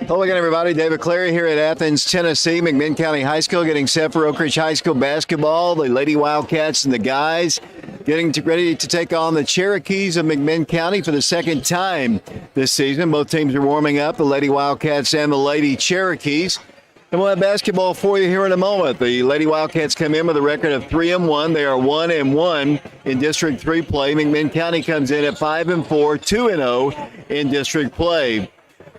Hello again, everybody. David Clary here at Athens, Tennessee. Mcminn County High School getting set for Oak Ridge High School basketball. The Lady Wildcats and the guys ready to take on the Cherokees of Mcminn County for the second time this season. Both teams are warming up, the Lady Wildcats and the Lady Cherokees. And we'll have basketball for you here in a moment. The Lady Wildcats come in with a record of 3-1. They are 1-1 in District 3 play. Mcminn County comes in at 5-4, 2-0 in District play.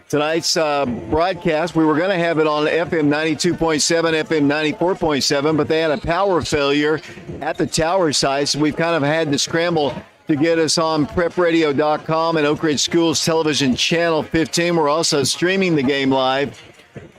Tonight's broadcast, we were going to have it on FM 92.7, FM 94.7, but they had a power failure at the tower site, so we've kind of had to scramble to get us on prepradio.com and Oak Ridge Schools Television Channel 15. We're also streaming the game live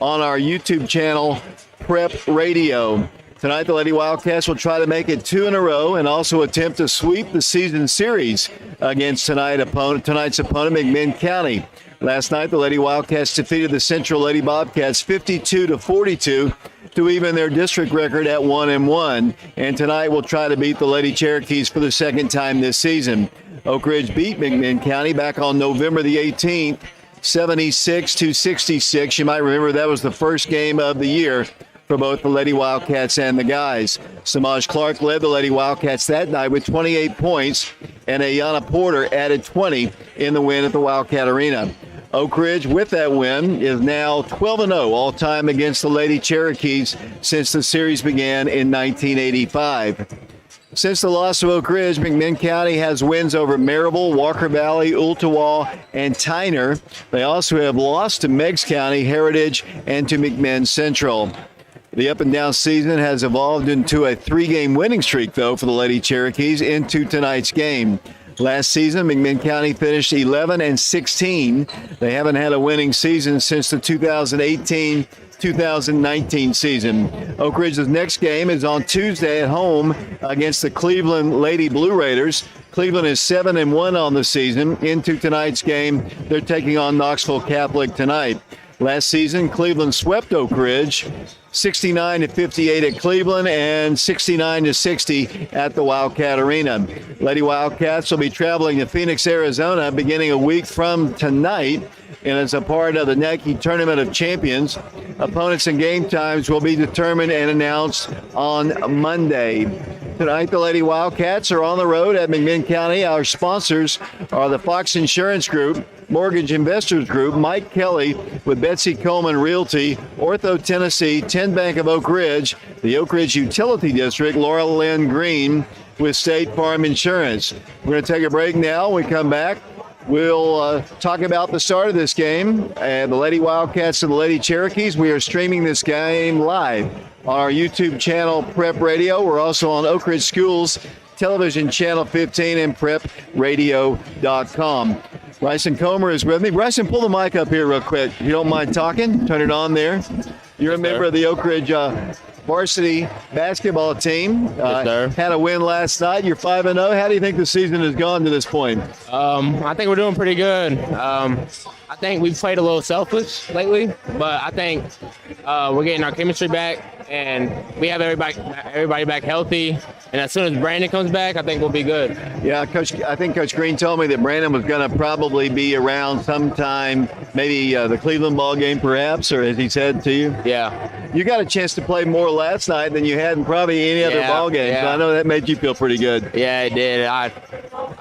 on our YouTube channel, Prep Radio. Tonight, the Lady Wildcats will try to make it 2 in a row and also attempt to sweep the season series against tonight's opponent, Mcminn County. Last night, the Lady Wildcats defeated the Central Lady Bobcats 52-42 to even their district record at 1-1. And tonight, we'll try to beat the Lady Cherokees for the second time this season. Oak Ridge beat Mcminn County back on November the 18th, 76-66. You might remember that was the first game of the year for both the Lady Wildcats and the guys. Samaj Clark led the Lady Wildcats that night with 28 points, and Ayana Porter added 20 in the win at the Wildcat Arena. Oak Ridge, with that win, is now 12-0 all-time against the Lady Cherokees since the series began in 1985. Since the loss of Oak Ridge, Mcminn County has wins over Marable, Walker Valley, Ooltewah, and Tyner. They also have lost to Meigs County, Heritage, and to McMinn Central. The up-and-down season has evolved into a 3-game winning streak, though, for the Lady Cherokees into tonight's game. Last season, Mcminn County finished 11-16. They haven't had a winning season since the 2018-2019 season. Oak Ridge's next game is on Tuesday at home against the Cleveland Lady Blue Raiders. Cleveland is 7-1 on the season. Into tonight's game, they're taking on Knoxville Catholic tonight. Last season, Cleveland swept Oak Ridge 69-58 at Cleveland and 69-60 at the Wildcat Arena. Lady Wildcats will be traveling to Phoenix, Arizona beginning a week from tonight, and as a part of the Nike Tournament of Champions. Opponents and game times will be determined and announced on Monday. Tonight, the Lady Wildcats are on the road at Mcminn County. Our sponsors are the Fox Insurance Group, Mortgage Investors Group, Mike Kelly with Betsy Coleman Realty, Ortho Tennessee, 10 Bank of Oak Ridge, the Oak Ridge Utility District, Laura Lynn Green with State Farm Insurance. We're going to take a break now. When we come back, we'll talk about the start of this game, the Lady Wildcats and the Lady Cherokees. We are streaming this game live on our YouTube channel, Prep Radio. We're also on Oak Ridge Schools Television Channel 15 and prepradio.com. Bryson Comer is with me. Bryson, pull the mic up here real quick. If you don't mind talking, turn it on there. You're a member of the Oak Ridge varsity basketball team. Had a win last night. You're 5-0. How do you think the season has gone to this point? I think we're doing pretty good. I think we've played a little selfish lately, but I think we're getting our chemistry back, and we have everybody back healthy. And as soon as Brandon comes back, I think we'll be good. Yeah, Coach. I think Coach Green told me that Brandon was going to probably be around sometime, maybe the Cleveland ball game, perhaps, or as he said to you. Yeah. You got a chance to play more last night than you had in probably any other ball game. Yeah. So I know that made you feel pretty good. Yeah, it did. I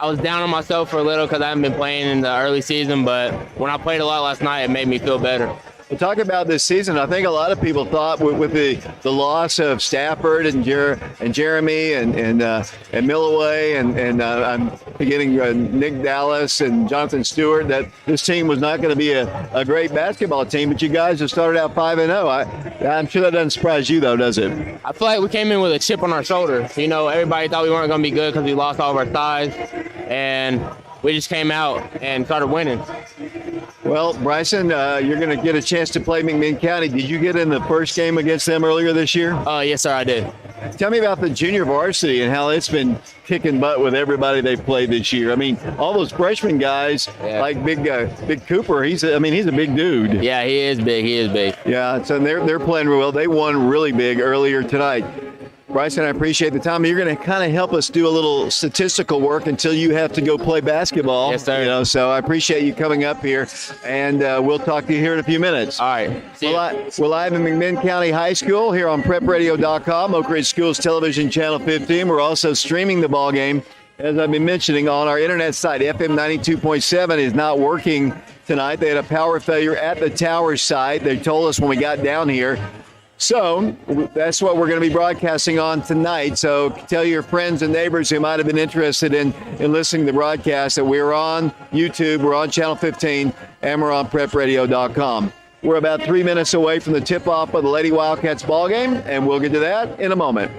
was down on myself for a little because I haven't been playing in the early season, but when I played a lot last night, it made me feel better. We'll talk about this season. I think a lot of people thought with the loss of Stafford and Jeremy and Milloway and I'm forgetting Nick Dallas and Jonathan Stewart that this team was not going to be a great basketball team. But you guys have started out 5-0. I'm sure that doesn't surprise you though, does it? I feel like we came in with a chip on our shoulder. You know, everybody thought we weren't going to be good because we lost all of our size, and we just came out and started winning. Well, Bryson, you're going to get a chance to play McMinn County. Did you get in the first game against them earlier this year? Yes, sir, I did. Tell me about the junior varsity and how it's been kicking butt with everybody they've played this year. I mean, all those freshman guys, like Big Cooper, he's a big dude. Yeah, he is big. Yeah, so they're playing real well. They won really big earlier tonight. Bryson, I appreciate the time. You're going to kind of help us do a little statistical work until you have to go play basketball. Yes, sir. You know, so I appreciate you coming up here, and we'll talk to you here in a few minutes. All right. We're live in McMinn County High School here on prepradio.com, Oak Ridge Schools Television Channel 15. We're also streaming the ball game, as I've been mentioning, on our internet site. FM 92.7 is not working tonight. They had a power failure at the tower site. They told us when we got down here. So that's what we're going to be broadcasting on tonight. So tell your friends and neighbors who might have been interested in listening to the broadcast that we're on YouTube, we're on Channel 15, and we're on prepradio.com. We're about 3 minutes away from the tip-off of the Lady Wildcats ball game, and we'll get to that in a moment.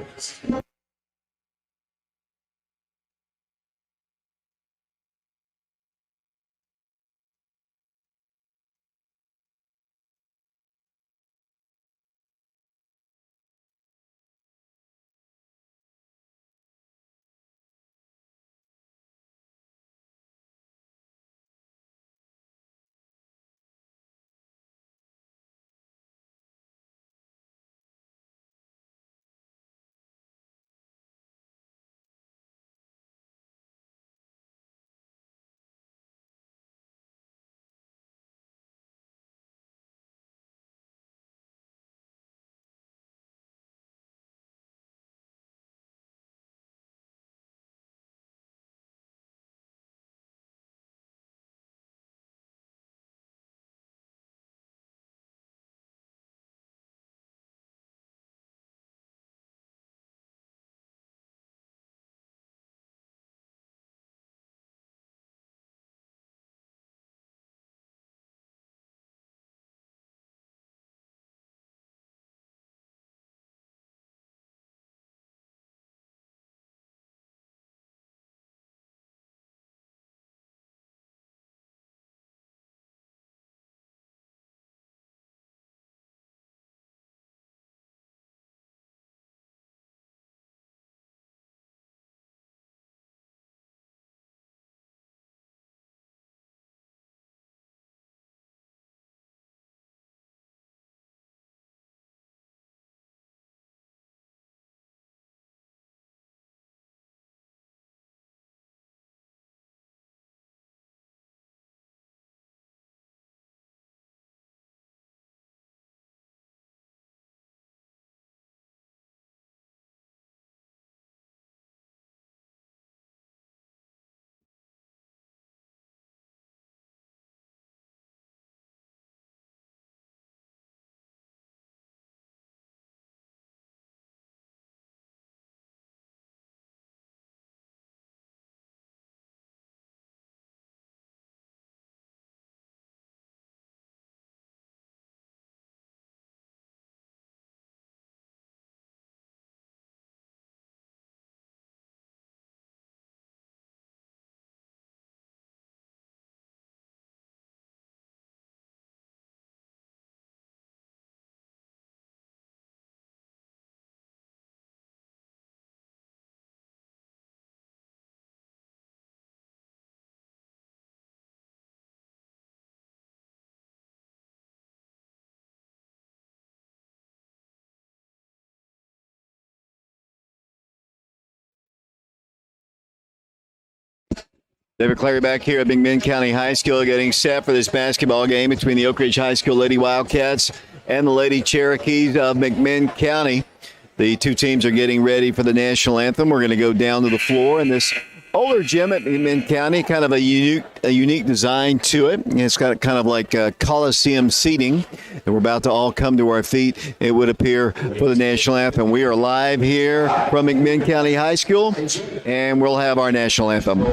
David Clary back here at McMinn County High School getting set for this basketball game between the Oak Ridge High School Lady Wildcats and the Lady Cherokees of McMinn County. The two teams are getting ready for the national anthem. We're going to go down to the floor in this older gym at McMinn County, kind of a unique design to it. It's got kind of like Coliseum seating, and we're about to all come to our feet, it would appear, for the national anthem. We are live here from McMinn County High School, and we'll have our national anthem.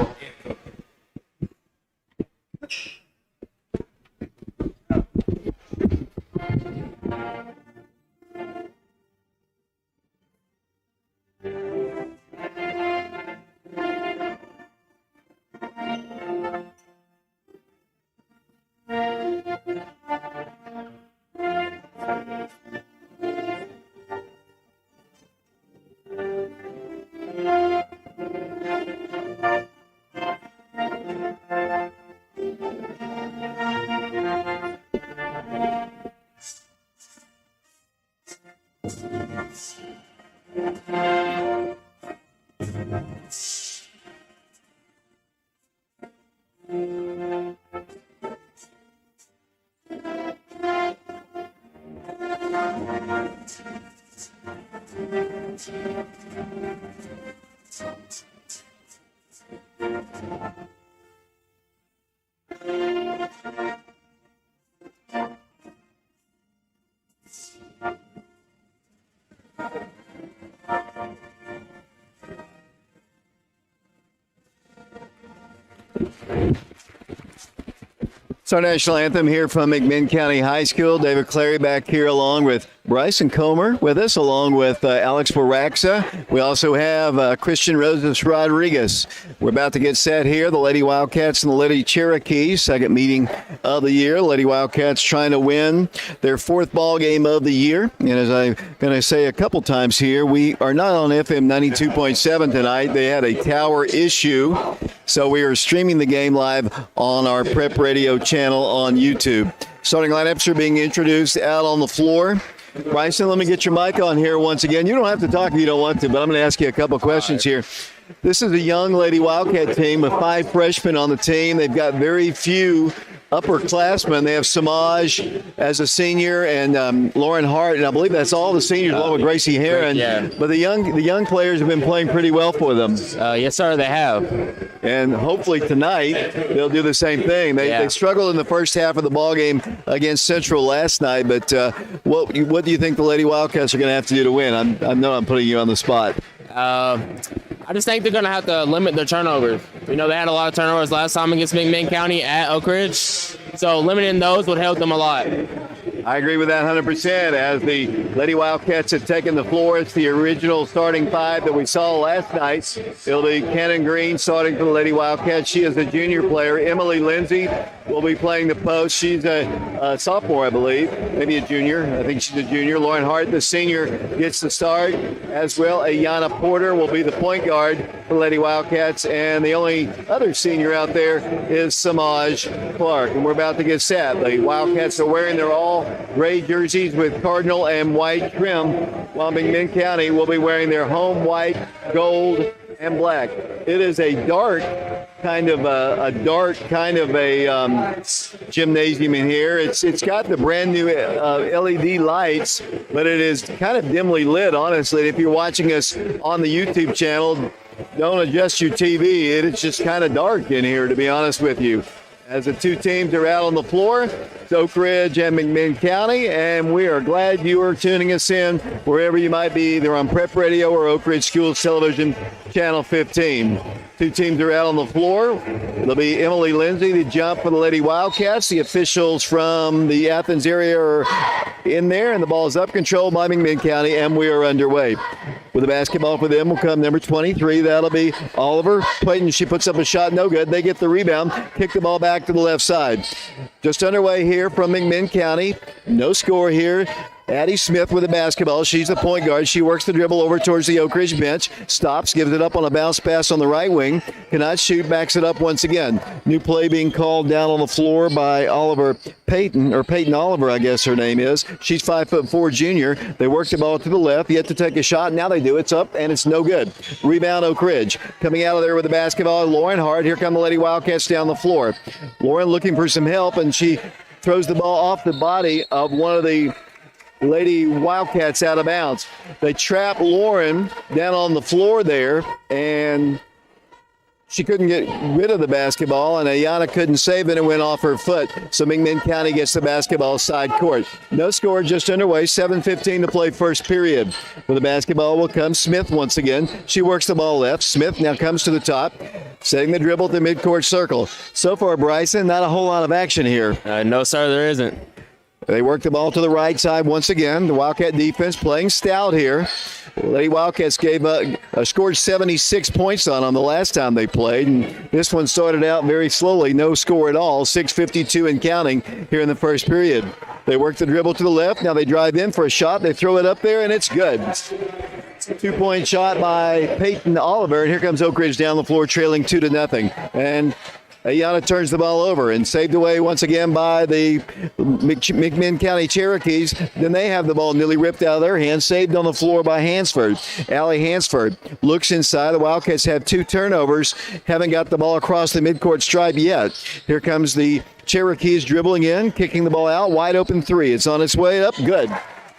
It's our national anthem here from Mcminn County High School. David Clary back here along with Bryson Comer with us, along with Alex Baraxa. We also have Christian Rosas Rodriguez. We're about to get set here. The Lady Wildcats and the Lady Cherokees, second meeting of the year. Lady Wildcats trying to win their fourth ball game of the year. And as I'm going to say a couple times here, we are not on FM 92.7 tonight. They had a tower issue. So we are streaming the game live on our Prep Radio channel on YouTube. Starting lineups are being introduced out on the floor. Bryson, let me get your mic on here once again. You don't have to talk if you don't want to, but I'm going to ask you a couple questions here. This is a young Lady Wildcat team with 5 freshmen on the team. They've got very few upperclassmen. They have Samaj as a senior and Lauren Hart, and I believe that's all the seniors, along with Gracie Heron. Yeah. But the young players have been playing pretty well for them. Yes, sir, they have. And hopefully tonight they'll do the same thing. They struggled in the first half of the ball game against Central last night, but what do you think the Lady Wildcats are going to have to do to win? I know I'm putting you on the spot. I just think they're going to have to limit their turnovers. They had a lot of turnovers last time against McMinn County at Oak Ridge, so limiting those would help them a lot. I agree with that 100%. As the Lady Wildcats have taken the floor, it's the original starting 5 that we saw last night. It'll be Cannon Green starting for the Lady Wildcats. She is a junior player. Emily Lindsay will be playing the post. She's a sophomore, I believe, maybe a junior. I think she's a junior. Lauren Hart, the senior, gets the start as well. Ayana Porter will be the point guard for the Lady Wildcats, and the only other senior out there is Samaj Clark. And we're about to get set. The Wildcats are wearing their all gray jerseys with cardinal and white trim, while McMinn County will be wearing their home white, gold, and black. It is a dark kind of gymnasium in here. It's got the brand new LED lights, but it is kind of dimly lit, honestly. If you're watching us on the YouTube channel, don't adjust your TV. It's just kind of dark in here, to be honest with you. As the two teams are out on the floor, it's Oak Ridge and McMinn County, and we are glad you are tuning us in wherever you might be, either on Prep Radio or Oak Ridge Schools Television, Channel 15. Two teams are out on the floor. It'll be Emily Lindsay, the jump for the Lady Wildcats. The officials from the Athens area are in there, and the ball is up, controlled by McMinn County, and we are underway. With the basketball for them will come number 23. That'll be Oliver Clayton. She puts up a shot, no good. They get the rebound, kick the ball back to the left side. Just underway here from McMinn County. No score here. Addie Smith with the basketball. She's the point guard. She works the dribble over towards the Oak Ridge bench. Stops, gives it up on a bounce pass on the right wing. Cannot shoot, backs it up once again. New play being called down on the floor by Oliver Payton, or Peyton Oliver, I guess her name is. She's 5'4" junior. They work the ball to the left, yet to take a shot. Now they do. It's up, and it's no good. Rebound, Oak Ridge. Coming out of there with the basketball, Lauren Hart. Here come the Lady Wildcats down the floor. Lauren looking for some help, and she throws the ball off the body of one of the Lady Wildcats out of bounds. They trap Lauren down on the floor there, and she couldn't get rid of the basketball, and Ayana couldn't save it and went off her foot. So McMinn County gets the basketball side court. No score, just underway. 7:15 to play first period. With the basketball will come Smith once again. She works the ball left. Smith now comes to the top, setting the dribble to midcourt circle. So far, Bryson, not a whole lot of action here. No, sir, there isn't. They work the ball to the right side once again. The Wildcat defense playing stout here. Lady Wildcats scored 76 points on them the last time they played, and this one started out very slowly, no score at all, 6:52 and counting here in the first period. They work the dribble to the left. Now they drive in for a shot. They throw it up there, and it's good. 2-point shot by Peyton Oliver, and here comes Oak Ridge down the floor trailing 2-0. And Ayana turns the ball over and saved away once again by the McMinn County Cherokees. Then they have the ball nearly ripped out of their hands, saved on the floor by Hansford. Allie Hansford looks inside. The Wildcats have 2 turnovers, haven't got the ball across the midcourt stripe yet. Here comes the Cherokees dribbling in, kicking the ball out, wide open 3. It's on its way up, good.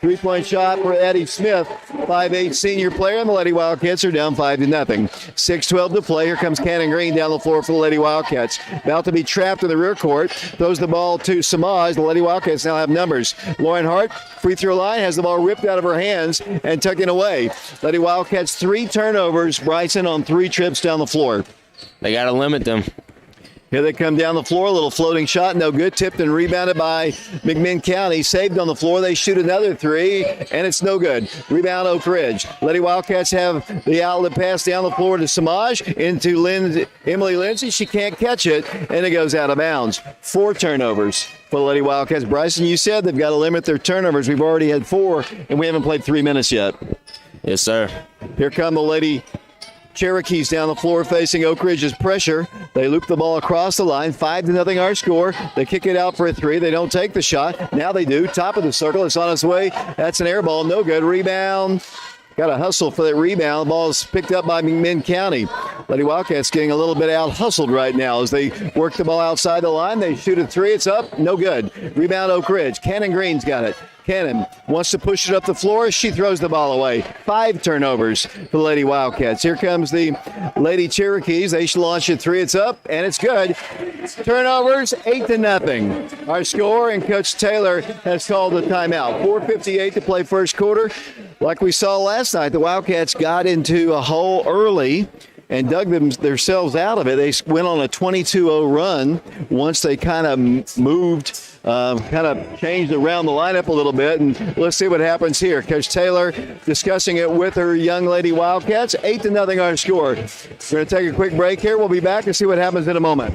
3-point shot for Eddie Smith, 5'8" senior player, and the Lady Wildcats are down 5-0. 6:12 to play. Here comes Cannon Green down the floor for the Lady Wildcats. About to be trapped in the rear court. Throws the ball to Samaj. The Lady Wildcats now have numbers. Lauren Hart, free throw line, has the ball ripped out of her hands and tucking away. Lady Wildcats 3 turnovers. Bryson on 3 trips down the floor. They got to limit them. Here they come down the floor. A little floating shot, no good. Tipped and rebounded by McMinn County. Saved on the floor. They shoot another 3, and it's no good. Rebound Oak Ridge. Lady Wildcats have the outlet pass down the floor to Samaj into Emily Lindsay. She can't catch it, and it goes out of bounds. 4 turnovers for the Lady Wildcats. Bryson, you said they've got to limit their turnovers. We've already had 4, and we haven't played 3 minutes yet. Yes, sir. Here come the Lady Cherokees down the floor facing Oak Ridge's pressure. They loop the ball across the line. 5-0 our score. They kick it out for a 3. They don't take the shot. Now they do. Top of the circle. It's on its way. That's an air ball. No good. Rebound. Got to hustle for that rebound. The ball is picked up by McMinn County. Lady Wildcats getting a little bit out hustled right now as they work the ball outside the line. They shoot a 3. It's up. No good. Rebound Oak Ridge. Cannon Green's got it. Cannon wants to push it up the floor. She throws the ball away. 5 turnovers for the Lady Wildcats. Here comes the Lady Cherokees. They launch a 3. It's up, and it's good. Turnovers, 8-0. Our score, and Coach Taylor has called the timeout. 4:58 to play first quarter. Like we saw last night, the Wildcats got into a hole early and dug themselves out of it. They went on a 22-0 run once they kind of moved, kind of changed around the lineup a little bit. And let's see what happens here. Coach Taylor discussing it with her young Lady Wildcats. 8-0 our score. We're going to take a quick break here. We'll be back and see what happens in a moment.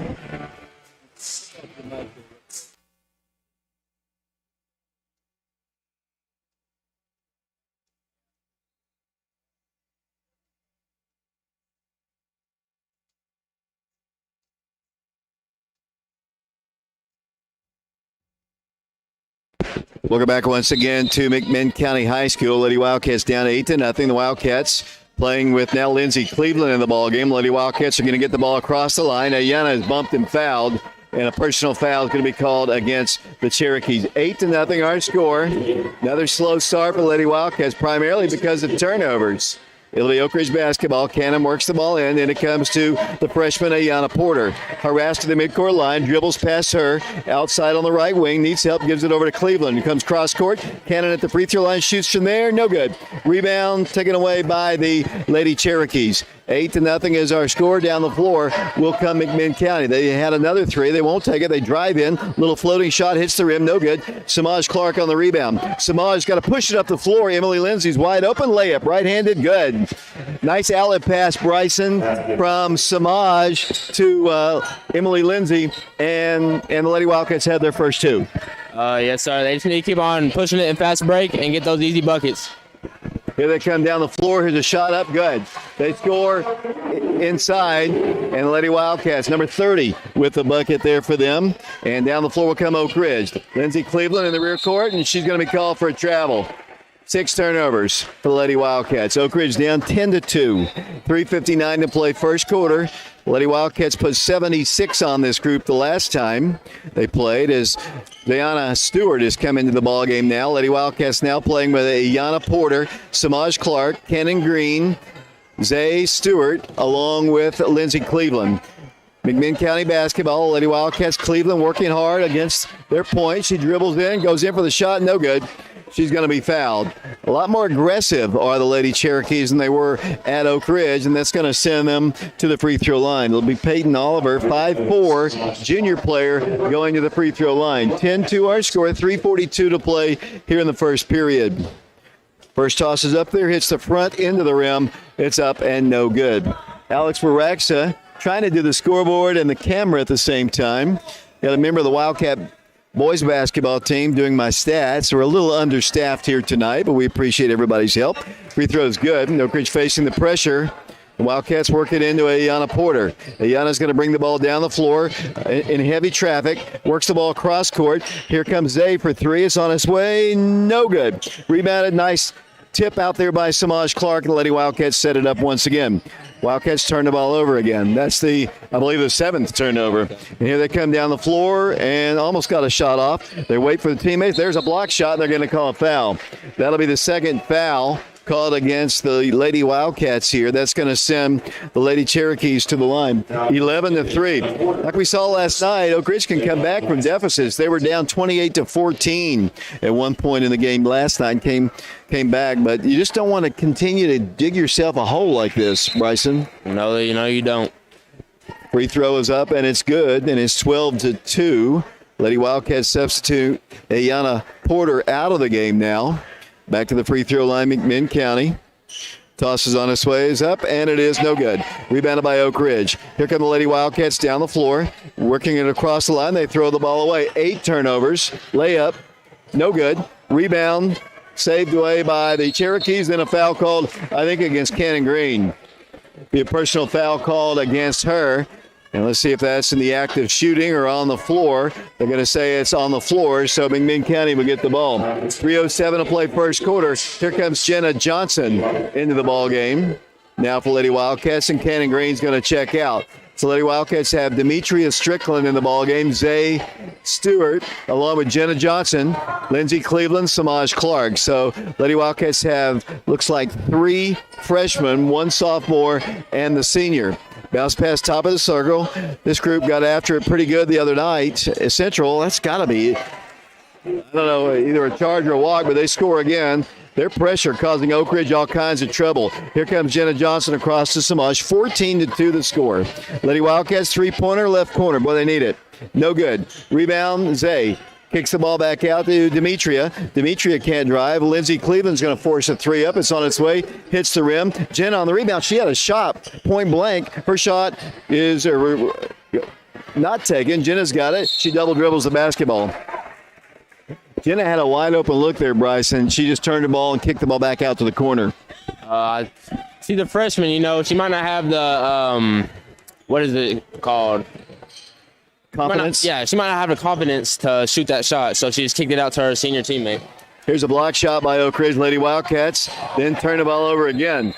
Welcome back once again to McMinn County High School. Lady Wildcats down 8-0. The Wildcats playing with now Lindsay Cleveland in the ballgame. Lady Wildcats are going to get the ball across the line. Ayana is bumped and fouled, and a personal foul is going to be called against the Cherokees. 8-0 our score. Another slow start for Lady Wildcats, primarily because of turnovers. It'll be Oak Ridge basketball. Cannon works the ball in. Then it comes to the freshman, Ayana Porter. Harassed to the midcourt line. Dribbles past her. Outside on the right wing. Needs help. Gives it over to Cleveland. Comes cross court. Cannon at the free throw line. Shoots from there. No good. Rebound taken away by the Lady Cherokees. 8-0 is our score. Down the floor will come McMinn County. They had another 3. They won't take it. They drive in. Little floating shot hits the rim. No good. Samaj Clark on the rebound. Samaj got to push it up the floor. Emily Lindsay's wide open. Layup. Right-handed. Good. Nice outlet pass, Bryson, from Samaj to Emily Lindsay. And the Lady Wildcats had their first 2. Yes, sir. They just need to keep on pushing it in fast break and get those easy buckets. Here they come down the floor. Here's a shot up. Good. They score inside. And the Lady Wildcats, number 30, with the bucket there for them. And down the floor will come Oak Ridge. Lindsay Cleveland in the rear court, and she's going to be called for a travel. 6 turnovers for the Lady Wildcats. Oak Ridge down 10-2. 3:59 to play first quarter. The Lady Wildcats put 76 on this group the last time they played, as Diana Stewart has come into the ballgame now. Lady Wildcats now playing with Ayana Porter, Samaj Clark, Cannon Green, Zay Stewart, along with Lindsay Cleveland. McMinn County basketball. Lady Wildcats, Cleveland working hard against their point. She dribbles in, goes in for the shot, no good. She's going to be fouled. A lot more aggressive are the Lady Cherokees than they were at Oak Ridge, and that's going to send them to the free throw line. It'll be Peyton Oliver, 5'4", junior player, going to the free throw line. 10-2 our score, 3:42 to play here in the first period. First toss is up there, hits the front end of the rim. It's up and no good. Alex Baraxa trying to do the scoreboard and the camera at the same time. Got a member of the Wildcat boys basketball team doing my stats. We're a little understaffed here tonight, but we appreciate everybody's help. Free throw is good. Oak Ridge facing the pressure The Wildcats work it into Ayana Porter. Ayana's going to bring the ball down the floor in heavy traffic. Works the ball across court. Here comes Zay for three. It's on its way. No good. Rebounded. Nice tip out there by Samaj Clark. And the Lady Wildcats set it up once again. Wildcats turn the ball over again. That's I believe, the seventh turnover. And here they come down the floor and almost got a shot off. They wait for the teammates. There's a block shot, and they're going to call a foul. That'll be the second foul called against the Lady Wildcats here. That's going to send the Lady Cherokees to the line. 11-3. Like we saw last night, Oak Ridge can come back from deficits. They were down 28-14 at one point in the game last night and came back. But you just don't want to continue to dig yourself a hole like this, Bryson. No, you don't. Free throw is up, and it's good, and it's 12-2. Lady Wildcats substitute Ayana Porter out of the game now. Back to the free throw line, Mcminn County. Tosses on its way, is up, and it is no good. Rebounded by Oak Ridge. Here come the Lady Wildcats down the floor. Working it across the line, they throw the ball away. 8 turnovers. Layup, no good. Rebound, saved away by the Cherokees. Then a foul called, I think, against Cannon Green. Be a personal foul called against her. And let's see if that's in the act of shooting or on the floor. They're going to say it's on the floor, so Mcminn County will get the ball. 3:07 to play first quarter. Here comes Jenna Johnson into the ball game. Now for Lady Wildcats, and Cannon Green's going to check out. So Lady Wildcats have Demetria Strickland in the ball game, Zay Stewart, along with Jenna Johnson, Lindsey Cleveland, Samaj Clark. So Lady Wildcats have, looks like 3 freshmen, 1 sophomore, and the senior. Bounce pass top of the circle. This group got after it pretty good the other night. Central, that's got to be, I don't know, either a charge or a walk, but they score again. Their pressure causing Oak Ridge all kinds of trouble. Here comes Jenna Johnson across to Samaj. 14-2 the score. Lady Wildcats 3-pointer, left corner. Boy, they need it. No good. Rebound, Zay. Kicks the ball back out to Demetria. Demetria can't drive. Lindsey Cleveland's going to force a 3 up. It's on its way. Hits the rim. Jenna on the rebound. She had a shot, point blank. Her shot is not taken. Jenna's got it. She double dribbles the basketball. Jenna had a wide open look there, Bryson. She just turned the ball and kicked the ball back out to the corner. See, the freshman, she might not have the, what is it called? Confidence? She might not have the confidence to shoot that shot, so she just kicked it out to her senior teammate. Here's a block shot by Oak Ridge Lady Wildcats. Then turn the ball over again.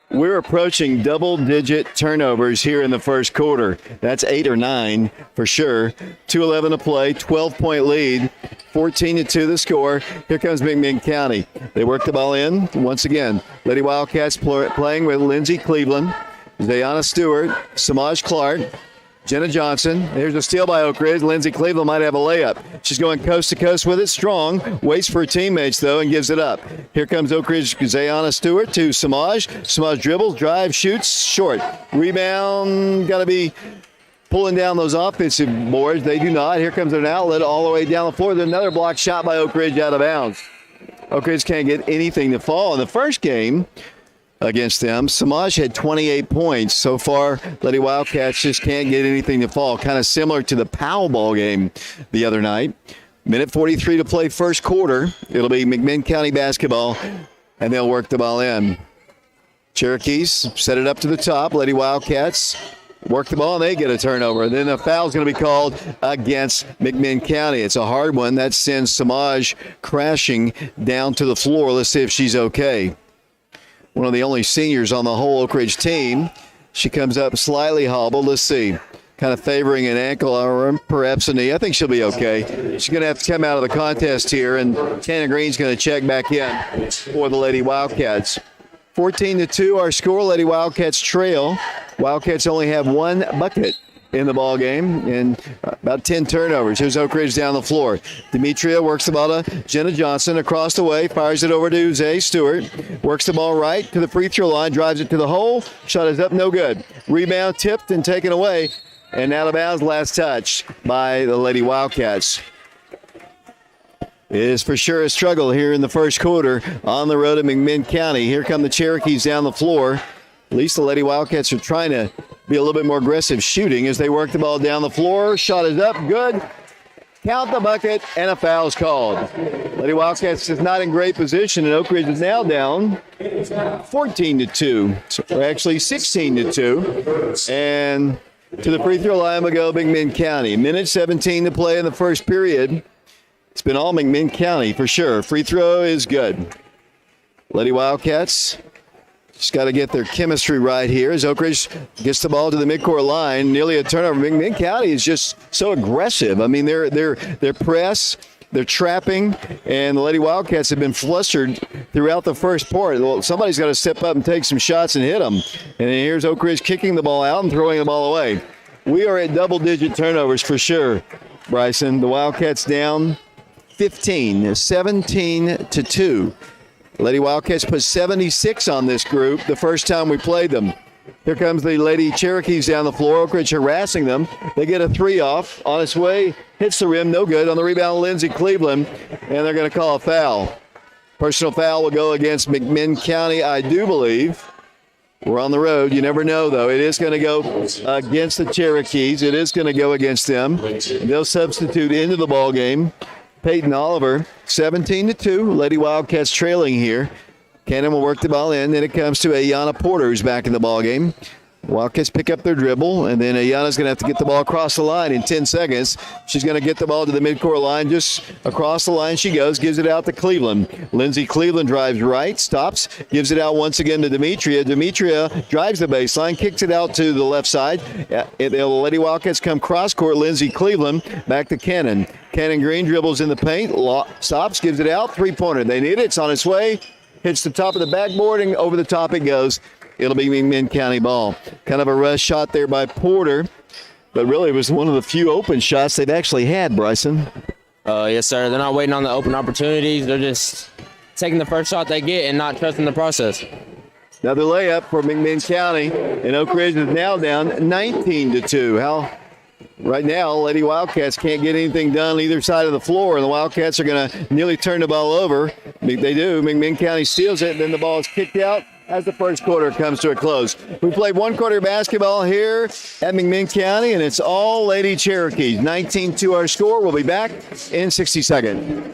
We're approaching double-digit turnovers here in the first quarter. That's 8 or 9 for sure. 2:11 to play, 12-point lead, 14-2 the score. Here comes Mcminn County. They work the ball in once again. Lady Wildcats playing with Lindsey Cleveland, Zayana Stewart, Samaj Clark, Jenna Johnson. There's a steal by Oak Ridge. Lindsey Cleveland might have a layup. She's going coast to coast with it, strong. Waits for her teammates, though, and gives it up. Here comes Oak Ridge, Zayana Stewart to Samaj. Samaj dribbles, drives, shoots, short. Rebound, got to be pulling down those offensive boards. They do not. Here comes an outlet all the way down the floor. There's another block shot by Oak Ridge out of bounds. Oak Ridge can't get anything to fall. In the first game against them, Samaj had 28 points. So far, Lady Wildcats just can't get anything to fall. Kind of similar to the Powell ball game the other night. Minute 43 to play first quarter. It'll be Mcminn County basketball, and they'll work the ball in. Cherokees set it up to the top. Lady Wildcats work the ball, and they get a turnover. Then a foul's going to be called against Mcminn County. It's a hard one. That sends Samaj crashing down to the floor. Let's see if she's okay. One of the only seniors on the whole Oak Ridge team. She comes up slightly hobbled. Let's see. Kind of favoring an ankle or perhaps a knee. I think she'll be okay. She's going to have to come out of the contest here, and Cannon Green's going to check back in for the Lady Wildcats. 14-2 our score. Lady Wildcats trail. Wildcats only have 1 bucket in the ball game and about 10 turnovers. Here's Oak Ridge down the floor. Demetria works the ball to Jenna Johnson across the way, fires it over to Zay Stewart, works the ball right to the free throw line, drives it to the hole, shot is up, no good. Rebound tipped and taken away, and out of bounds, last touch by the Lady Wildcats. It is for sure a struggle here in the first quarter on the road at Mcminn County. Here come the Cherokees down the floor. At least the Lady Wildcats are trying to be a little bit more aggressive shooting as they work the ball down the floor. Shot is up, good. count the bucket, and a foul is called. Lady Wildcats is not in great position, and Oak Ridge is now down 14-2, or actually 16-2. And to the free throw line will go McMinn County. Minute 17 to play in the first period. It's been all McMinn County for sure. Free throw is good. Lady Wildcats just got to get their chemistry right here as Oak Ridge gets the ball to the midcourt line. Nearly a turnover. McMinn County is just so aggressive. I mean, their press, they're trapping, and the Lady Wildcats have been flustered throughout the first part. Well, somebody's got to step up and take some shots and hit them. And here's Oak Ridge kicking the ball out and throwing the ball away. We are at double-digit turnovers for sure, Bryson. The Wildcats down 15, 17-2. Lady Wildcats put 76 on this group the first time we played them. Here comes the Lady Cherokees down the floor. Oak Ridge harassing them. They get a three off. On its way, hits the rim, no good. On the rebound, Lindsey Cleveland, and they're going to call a foul. Personal foul will go against McMinn County, I do believe. We're on the road. You never know, though. It is going to go against the Cherokees. It is going to go against them. They'll substitute into the ball game. Peyton Oliver, 17-2. Lady Wildcats trailing here. Cannon will work the ball in. Then it comes to Ayana Porter, who's back in the ball game. Wildcats pick up their dribble, and then Ayana's going to have to get the ball across the line in 10 seconds. She's going to get the ball to the midcourt line. Just across the line she goes, gives it out to Cleveland. Lindsey Cleveland drives right, stops, gives it out once again to Demetria. Demetria drives the baseline, kicks it out to the left side. The Lady Wildcats come cross-court. Lindsey Cleveland back to Cannon. Cannon Green dribbles in the paint, stops, gives it out, three-pointer. They need it. It's on its way. Hits the top of the backboard, and over the top it goes. It'll be McMinn County ball. Kind of a rush shot there by Porter, but really it was one of the few open shots they've actually had, Bryson. Yes, sir. They're not waiting on the open opportunities. They're just taking the first shot they get and not trusting the process. Another layup for McMinn County, and Oak Ridge is now down 19-2. Right now, Lady Wildcats can't get anything done on either side of the floor, and the Wildcats are going to nearly turn the ball over. They do. McMinn County steals it, and then the ball is kicked out as the first quarter comes to a close. We played one quarter basketball here at McMinn County, and it's all Lady Cherokees. 19-2 our score. We'll be back in 60 seconds.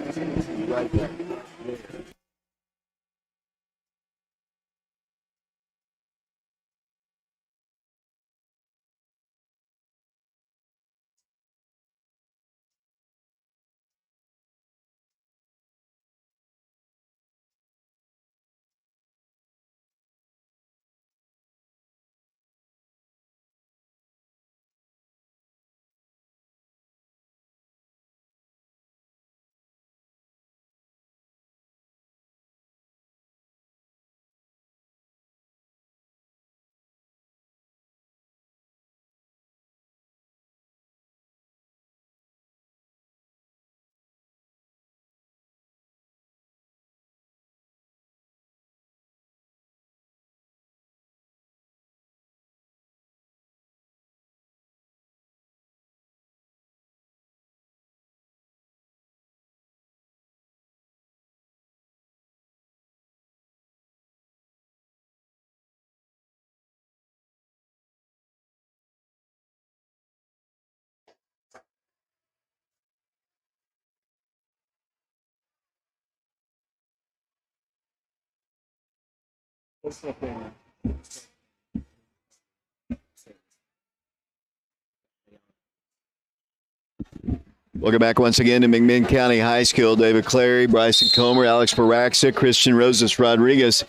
Welcome back once again to McMinn County High School. David Clary, Bryson Comer, Alex Baraxa, Christian Rosas Rodriguez.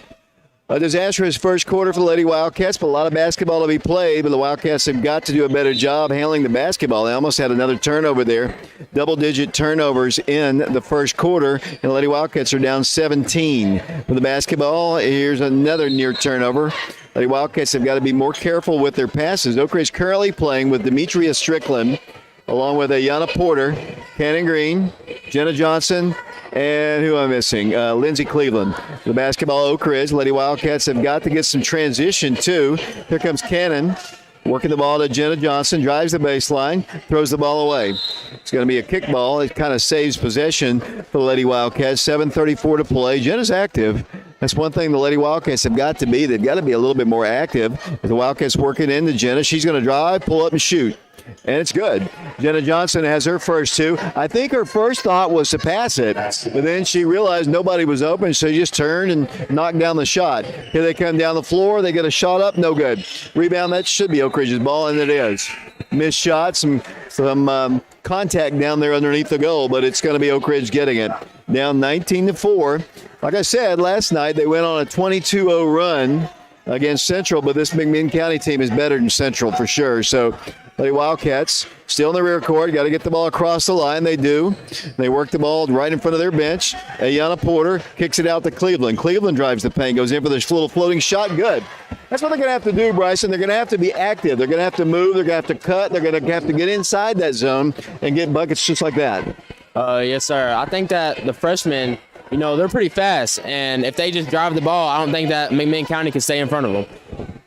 A disastrous first quarter for the Lady Wildcats, but a lot of basketball to be played. But the Wildcats have got to do a better job handling the basketball. They almost had another turnover there. Double-digit turnovers in the first quarter, and the Lady Wildcats are down 17. For the basketball, here's another near turnover. Lady Wildcats have got to be more careful with their passes. Oak Ridge currently playing with Demetria Strickland, along with Ayana Porter, Cannon Green, Jenna Johnson, and who am I missing? Lindsey Cleveland. The basketball, Oak Ridge. Lady Wildcats have got to get some transition, too. Here comes Cannon, working the ball to Jenna Johnson, drives the baseline, throws the ball away. It's going to be a kickball. It kind of saves possession for the Lady Wildcats. 7:34 to play. Jenna's active. That's one thing the Lady Wildcats have got to be. They've got to be a little bit more active. The Wildcats working into Jenna. She's going to drive, pull up, and shoot. and it's good. Jenna Johnson has her first two. I think her first thought was to pass it, but then she realized nobody was open, so she just turned and knocked down the shot. Here they come down the floor. They get a shot up, no good. Rebound, that should be Oak Ridge's ball, and it is. Missed shot, some contact down there underneath the goal, but it's going to be Oak Ridge getting it. Down 19-4. Like I said, last night they went on a 22-0 run against Central, but this McMinn County team is better than Central for sure. So Lady Wildcats still in the rear court. Got to get the ball across the line. They do. They work the ball right in front of their bench. Ayana Porter kicks it out to Cleveland. Cleveland drives the paint, goes in for this little floating shot. Good. That's what they're going to have to do, Bryson. They're going to have to be active. They're going to have to move. They're going to have to cut. They're going to have to get inside that zone and get buckets just like that. Yes, sir. I think that the freshmen, they're pretty fast. And if they just drive the ball, I don't think that McMinn County can stay in front of them.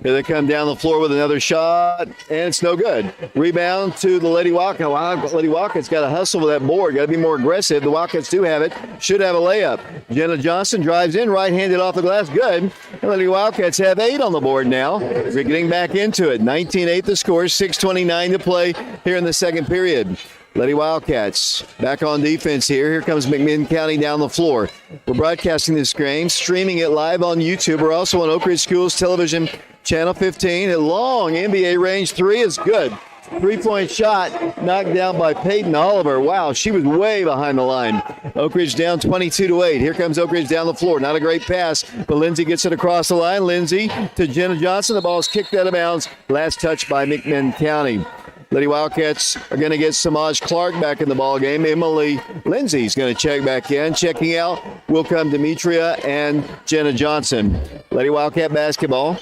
Here they come down the floor with another shot, and it's no good. Rebound to the Lady Wildcats. Wow, Lady Wildcats got to hustle with that board. Got to be more aggressive. The Wildcats do have it. Should have a layup. Jenna Johnson drives in, right-handed off the glass. Good. The Lady Wildcats have 8 on the board now. We're getting back into it. 19-8 the score. 6:29 to play here in the second period. Lady Wildcats back on defense here. Here comes McMinn County down the floor. We're broadcasting this game, streaming it live on YouTube. We're also on Oak Ridge Schools Television, Channel 15. A long NBA range three is good. Three-point shot knocked down by Peyton Oliver. Wow, she was way behind the line. Oak Ridge down 22-8. Here comes Oak Ridge down the floor. Not a great pass, but Lindsay gets it across the line. Lindsay to Jenna Johnson. The ball is kicked out of bounds. Last touch by McMinn County. Lady Wildcats are going to get Samaj Clark back in the ball game. Emily Lindsay's going to check back in. Checking out will come Demetria and Jenna Johnson. Lady Wildcat basketball.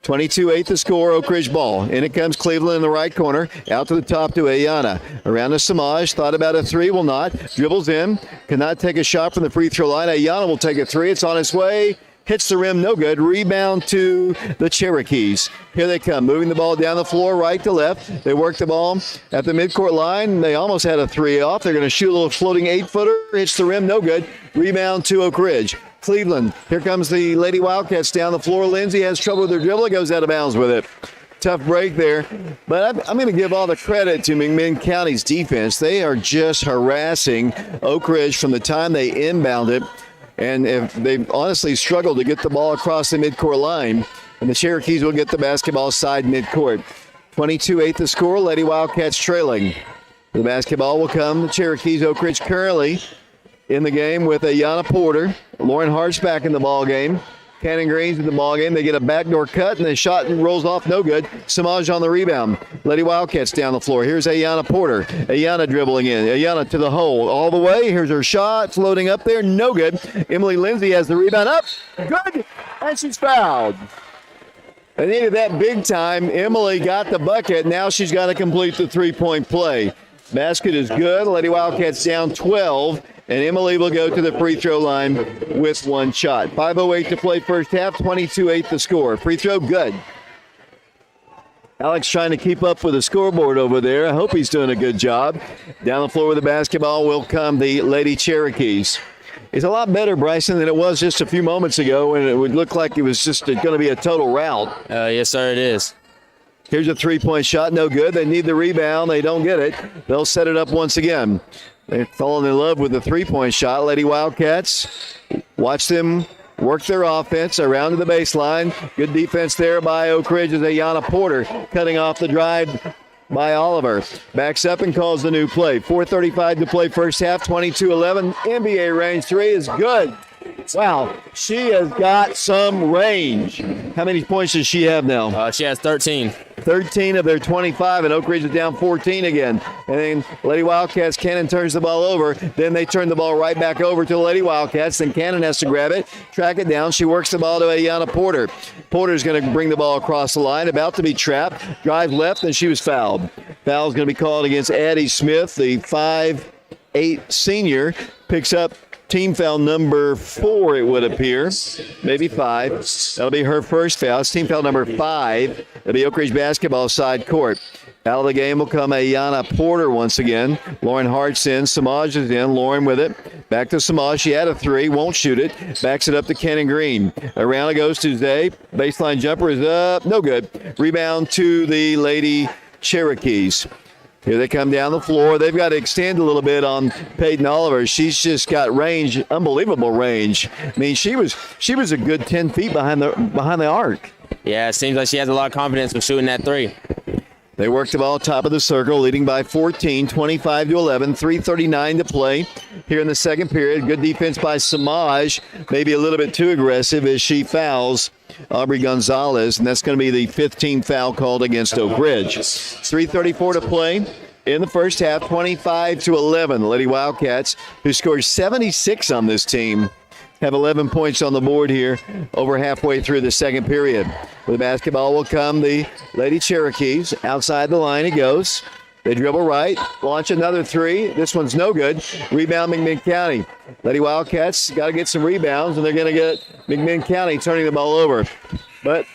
22-8 the score, Oak Ridge ball. In it comes Cleveland in the right corner. Out to the top to Ayana. Around to Samaj. Thought about a three, will not. Dribbles in. Cannot take a shot from the free throw line. Ayana will take a three. It's on its way. Hits the rim, no good. Rebound to the Cherokees. Here they come, moving the ball down the floor, right to left. They work the ball at the midcourt line. They almost had a three off. They're going to shoot a little floating 8-footer. Hits the rim, no good. Rebound to Oak Ridge. Cleveland, here comes the Lady Wildcats down the floor. Lindsay has trouble with her dribble, goes out of bounds with it. Tough break there. But I'm going to give all the credit to McMinn County's defense. They are just harassing Oak Ridge from the time they inbound it. And if they've honestly struggled to get the ball across the midcourt line, and the Cherokees will get the basketball side midcourt. 22-8 the score, Lady Wildcats trailing. The basketball will come. The Cherokees, Oak Ridge currently in the game with Ayana Porter. Lauren Hart's back in the ball game. Cannon Green's in the ball game. They get a backdoor cut, and the shot rolls off, no good. Samaj on the rebound. Lady Wildcats down the floor. Here's Ayana Porter. Ayana dribbling in. Ayana to the hole all the way. Here's her shot floating up there, no good. Emily Lindsay has the rebound up, good, and she's fouled. They needed that big time. Emily got the bucket. Now she's got to complete the three-point play. Basket is good. Lady Wildcats down 12. And Emily will go to the free throw line with one shot. 5:08 to play first half, 22-8 the score. Free throw, good. Alex trying to keep up with the scoreboard over there. I hope he's doing a good job. Down the floor with the basketball will come the Lady Cherokees. It's a lot better, Bryson, than it was just a few moments ago when it would look like it was just going to be a total rout. Yes, sir, it is. Here's a three-point shot, no good. They need the rebound. They don't get it. They'll set it up once again. They've fallen in love with the three-point shot. Lady Wildcats, watch them work their offense around to the baseline. Good defense there by Oak Ridge as Ayana Porter cutting off the drive by Oliver. Backs up and calls the new play. 4:35 to play first half, 22-11. NBA range three is good. Wow, she has got some range. How many points does she have now? She has 13. 13 of their 25, and Oak Ridge is down 14 again. And then Lady Wildcats, Cannon turns the ball over. Then they turn the ball right back over to the Lady Wildcats. Then Cannon has to grab it, track it down. She works the ball to Ayana Porter. Porter's going to bring the ball across the line, about to be trapped. Drive left, and she was fouled. Foul's going to be called against Addie Smith, the 5'8" senior. Picks up team foul number 4, it would appear. Maybe 5. That'll be her first foul. It's team foul number 5. It'll be Oak Ridge basketball side court. Out of the game will come Ayana Porter once again. Lauren Hart's in. Samaj is in. Lauren with it. Back to Samaj. She had a three. Won't shoot it. Backs it up to Cannon Green. Around it goes to Zay. Baseline jumper is up. No good. Rebound to the Lady Cherokees. Here they come down the floor. They've got to extend a little bit on Peyton Oliver. She's just got range, unbelievable range. I mean, she was a good 10 feet behind the arc. Yeah, it seems like she has a lot of confidence with shooting that three. They work the ball top of the circle, leading by 14, 25-11, 3:39 to play here in the second period. Good defense by Samaj, maybe a little bit too aggressive as she fouls Aubrey Gonzalez, and that's going to be the 15th foul called against Oak Ridge. 3:34 to play in the first half, 25-11. The Lady Wildcats, who scored 76 on this team, have 11 points on the board here over halfway through the second period. With the basketball will come the Lady Cherokees. Outside the line it goes. They dribble right, launch another three. This one's no good. Rebound McMinn County. Lady Wildcats got to get some rebounds, and they're going to get McMinn County turning the ball over. But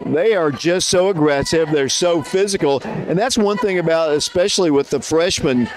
they are just so aggressive. They're so physical. And that's one thing about, especially with the freshman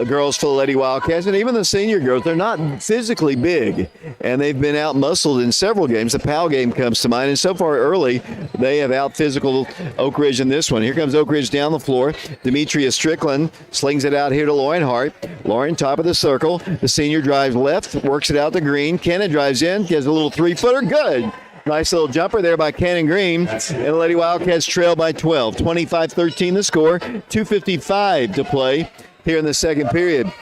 girls for the Lady Wildcats, and even the senior girls, they're not physically big. And they've been out-muscled in several games. The Powell game comes to mind. And so far early, they have out-physical Oak Ridge in this one. Here comes Oak Ridge down the floor. Demetria Strickland slings it out here to Lauren Hart. Lauren, top of the circle. The senior drives left, works it out to Green. Cannon drives in, gives a little three-footer. Good. Nice little jumper there by Cannon Green. And the Lady Wildcats trail by 12. 25-13 the score. 2:55 to play here in the second period.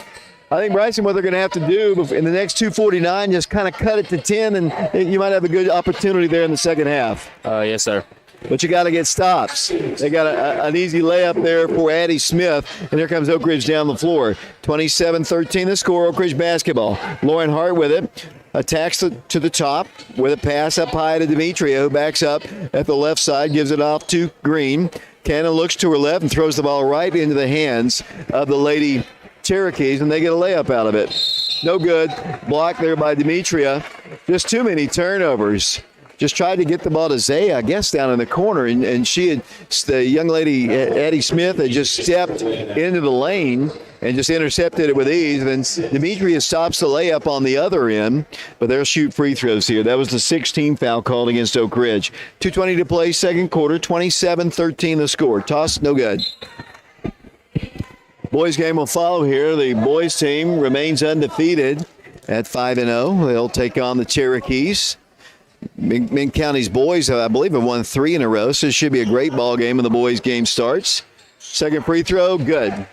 I think, Bryson, what they're going to have to do in the next 2:49, just kind of cut it to 10, and you might have a good opportunity there in the second half. Yes, sir. But you got to get stops. They got an easy layup there for Addie Smith, and here comes Oak Ridge down the floor. 27-13 the score, Oak Ridge basketball. Lauren Hart with it. Attacks to the top with a pass up high to Demetria, who backs up at the left side, gives it off to Green. Cannon looks to her left and throws the ball right into the hands of the Lady Cherokees, and they get a layup out of it. No good. Blocked there by Demetria. Just too many turnovers. Just tried to get the ball to Zay, I guess, down in the corner, and the young lady, Addie Smith, had just stepped into the lane and just intercepted it with ease. And then Demetria stops the layup on the other end, but they'll shoot free throws here. That was the 16th foul called against Oak Ridge. 2:20 to play, second quarter, 27-13 the score. Toss, no good. Boys game will follow here. The boys team remains undefeated at 5-0. They'll take on the Cherokees. Mcminn County's boys, I believe, have won 3 in a row, so it should be a great ball game when the boys game starts. Second free throw, good.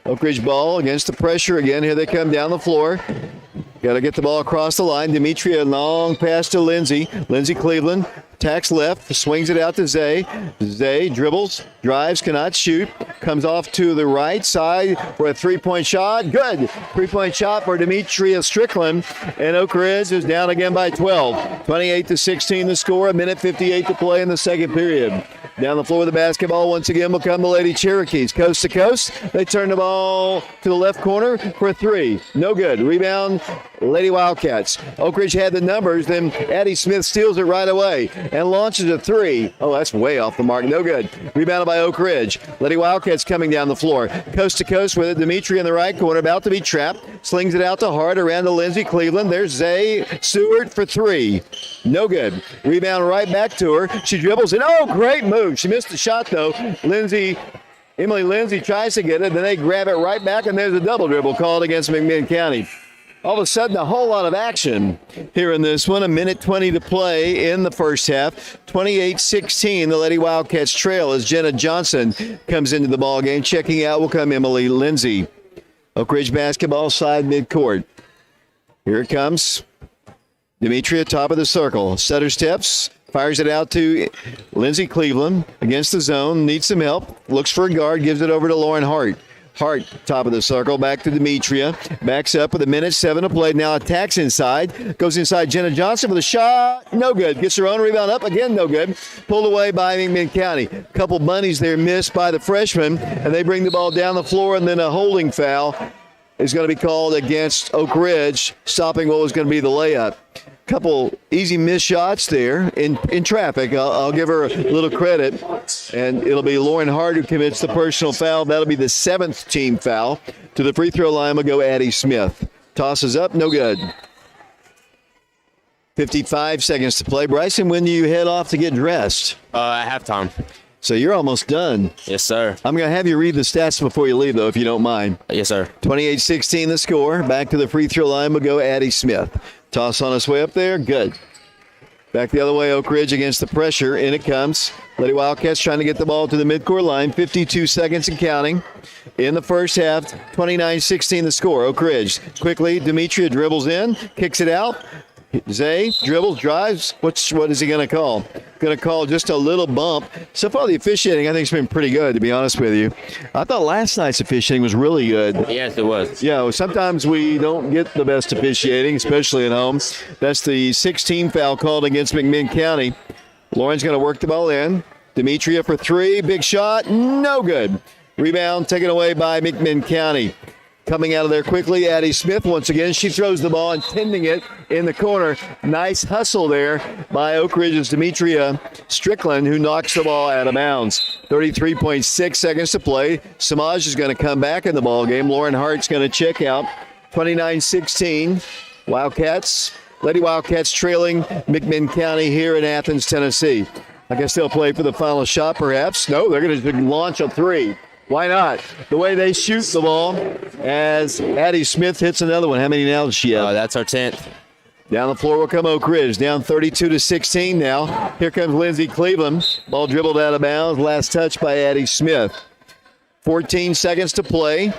Oak Ridge ball against the pressure again. Here they come down the floor. Got to get the ball across the line. Demetria, long pass to Lindsay. Lindsay Cleveland attacks left, swings it out to Zay. Zay dribbles, drives, cannot shoot. Comes off to the right side for a three-point shot. Good. Three-point shot for Demetria Strickland. And Oak Ridge is down again by 12. 28-16 the score. 1:58 to play in the second period. Down the floor with the basketball once again will come the Lady Cherokees. Coast to coast. They turn the ball to the left corner for a three. No good. Rebound, Lady Wildcats. Oak Ridge had the numbers. Then Addie Smith steals it right away and launches a three. Oh, that's way off the mark. No good. Rebounded by Oak Ridge. Lady Wildcats coming down the floor. Coast to coast with it. Demetria in the right corner, about to be trapped. Slings it out to Hart, around to Lindsay Cleveland. There's Zay Stewart for three. No good. Rebound right back to her. She dribbles it. Oh, great move. She missed the shot, though. Emily Lindsay tries to get it. Then they grab it right back, and there's a double dribble called against McMinn County. All of a sudden, a whole lot of action here in this one. 1:20 to play in the first half. 28-16, the Lady Wildcats trail as Jenna Johnson comes into the ball game. Checking out will come Emily Lindsay. Oak Ridge basketball side midcourt. Here it comes. Demetria, top of the circle. Stutter steps. Fires it out to Lindsay Cleveland against the zone. Needs some help. Looks for a guard. Gives it over to Lauren Hart. Hart, top of the circle, back to Demetria. Backs up with 1:07 to play. Now attacks inside. Goes inside Jenna Johnson with a shot. No good. Gets her own rebound up. Again, no good. Pulled away by McMinn County. Couple bunnies there missed by the freshman. And they bring the ball down the floor, and then a holding foul is going to be called against Oak Ridge, stopping what was going to be the layup. Couple easy missed shots there in traffic. I'll give her a little credit. And it'll be Lauren Hart who commits the personal foul. That'll be the 7th team foul. To the free throw line will go Addie Smith. Tosses up, no good. 55 seconds to play. Bryson, when do you head off to get dressed? At halftime. So you're almost done. Yes, sir. I'm going to have you read the stats before you leave, though, if you don't mind. Yes, sir. 28-16 the score. Back to the free throw line will go Addie Smith. Toss on its way up there. Good. Back the other way, Oak Ridge against the pressure. In it comes. Lady Wildcats trying to get the ball to the midcourt line. 52 seconds and counting. In the first half, 29-16 the score. Oak Ridge. Quickly, Demetria dribbles in, kicks it out. Zay dribbles, drives. What is he going to call? Going to call just a little bump. So far, the officiating, I think, has been pretty good, to be honest with you. I thought last night's officiating was really good. Yes, it was. Yeah, sometimes we don't get the best officiating, especially at home. That's the 16 foul called against McMinn County. Lauren's going to work the ball in. Demetria for three. Big shot. No good. Rebound taken away by McMinn County. Coming out of there quickly, Addie Smith once again. She throws the ball, intending it in the corner. Nice hustle there by Oak Ridge's Demetria Strickland, who knocks the ball out of bounds. 33.6 seconds to play. Samaj is going to come back in the ball game. Lauren Hart's going to check out. 29-16. Lady Wildcats trailing McMinn County here in Athens, Tennessee. I guess they'll play for the final shot, perhaps. No, they're going to launch a three. Why not? The way they shoot the ball as Addie Smith hits another one. How many now does she have? That's our 10th. Down the floor will come Oak Ridge. Down 32-16 now. Here comes Lindsey Cleveland. Ball dribbled out of bounds. Last touch by Addie Smith. 14 seconds to play.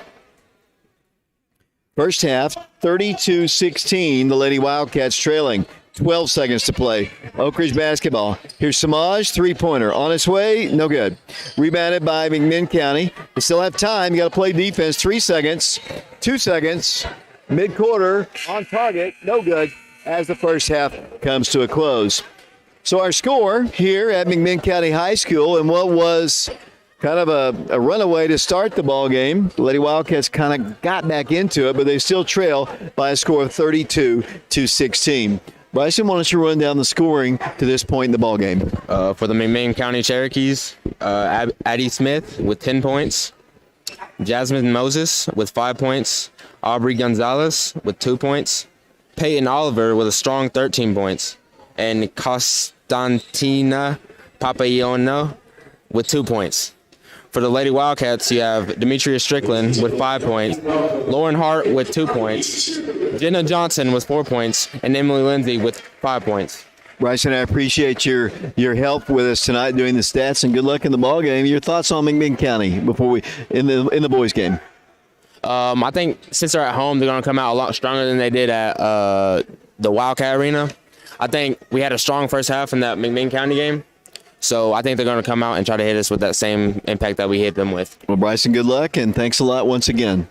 First half, 32-16. The Lady Wildcats trailing. 12 seconds to play. Oak Ridge basketball. Here's Samaj, three-pointer. On its way, no good. Rebounded by McMinn County. They still have time. You got to play defense. 3 seconds. 2 seconds. Mid-quarter. On target. No good as the first half comes to a close. So our score here at McMinn County High School, and what was kind of a runaway to start the ball game. The Lady Wildcats kind of got back into it, but they still trail by a score of 32-16. Bryson, why don't you run down the scoring to this point in the ball game? For the McMinn County Cherokees, Addie Smith with 10 points, Jasmine Moses with 5 points, Aubrey Gonzalez with 2 points, Peyton Oliver with a strong 13 points, and Constantina Papaiono with 2 points. For the Lady Wildcats, you have Demetria Strickland with 5 points, Lauren Hart with 2 points, Jenna Johnson with 4 points, and Emily Lindsay with 5 points. Bryson, I appreciate your help with us tonight doing the stats, and good luck in the ball game. Your thoughts on McMinn County before we in the boys game? I think since they're at home, they're going to come out a lot stronger than they did at the Wildcat Arena. I think we had a strong first half in that McMinn County game. So I think they're going to come out and try to hit us with that same impact that we hit them with. Well, Bryson, good luck, and thanks a lot once again.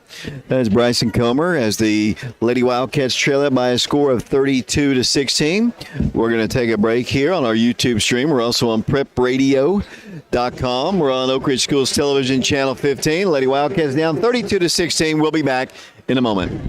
That is Bryson Comer as the Lady Wildcats trail it by a score of 32-16. We're going to take a break here on our YouTube stream. We're also on prepradio.com. We're on Oak Ridge Schools Television, Channel 15. Lady Wildcats down 32-16. We'll be back in a moment.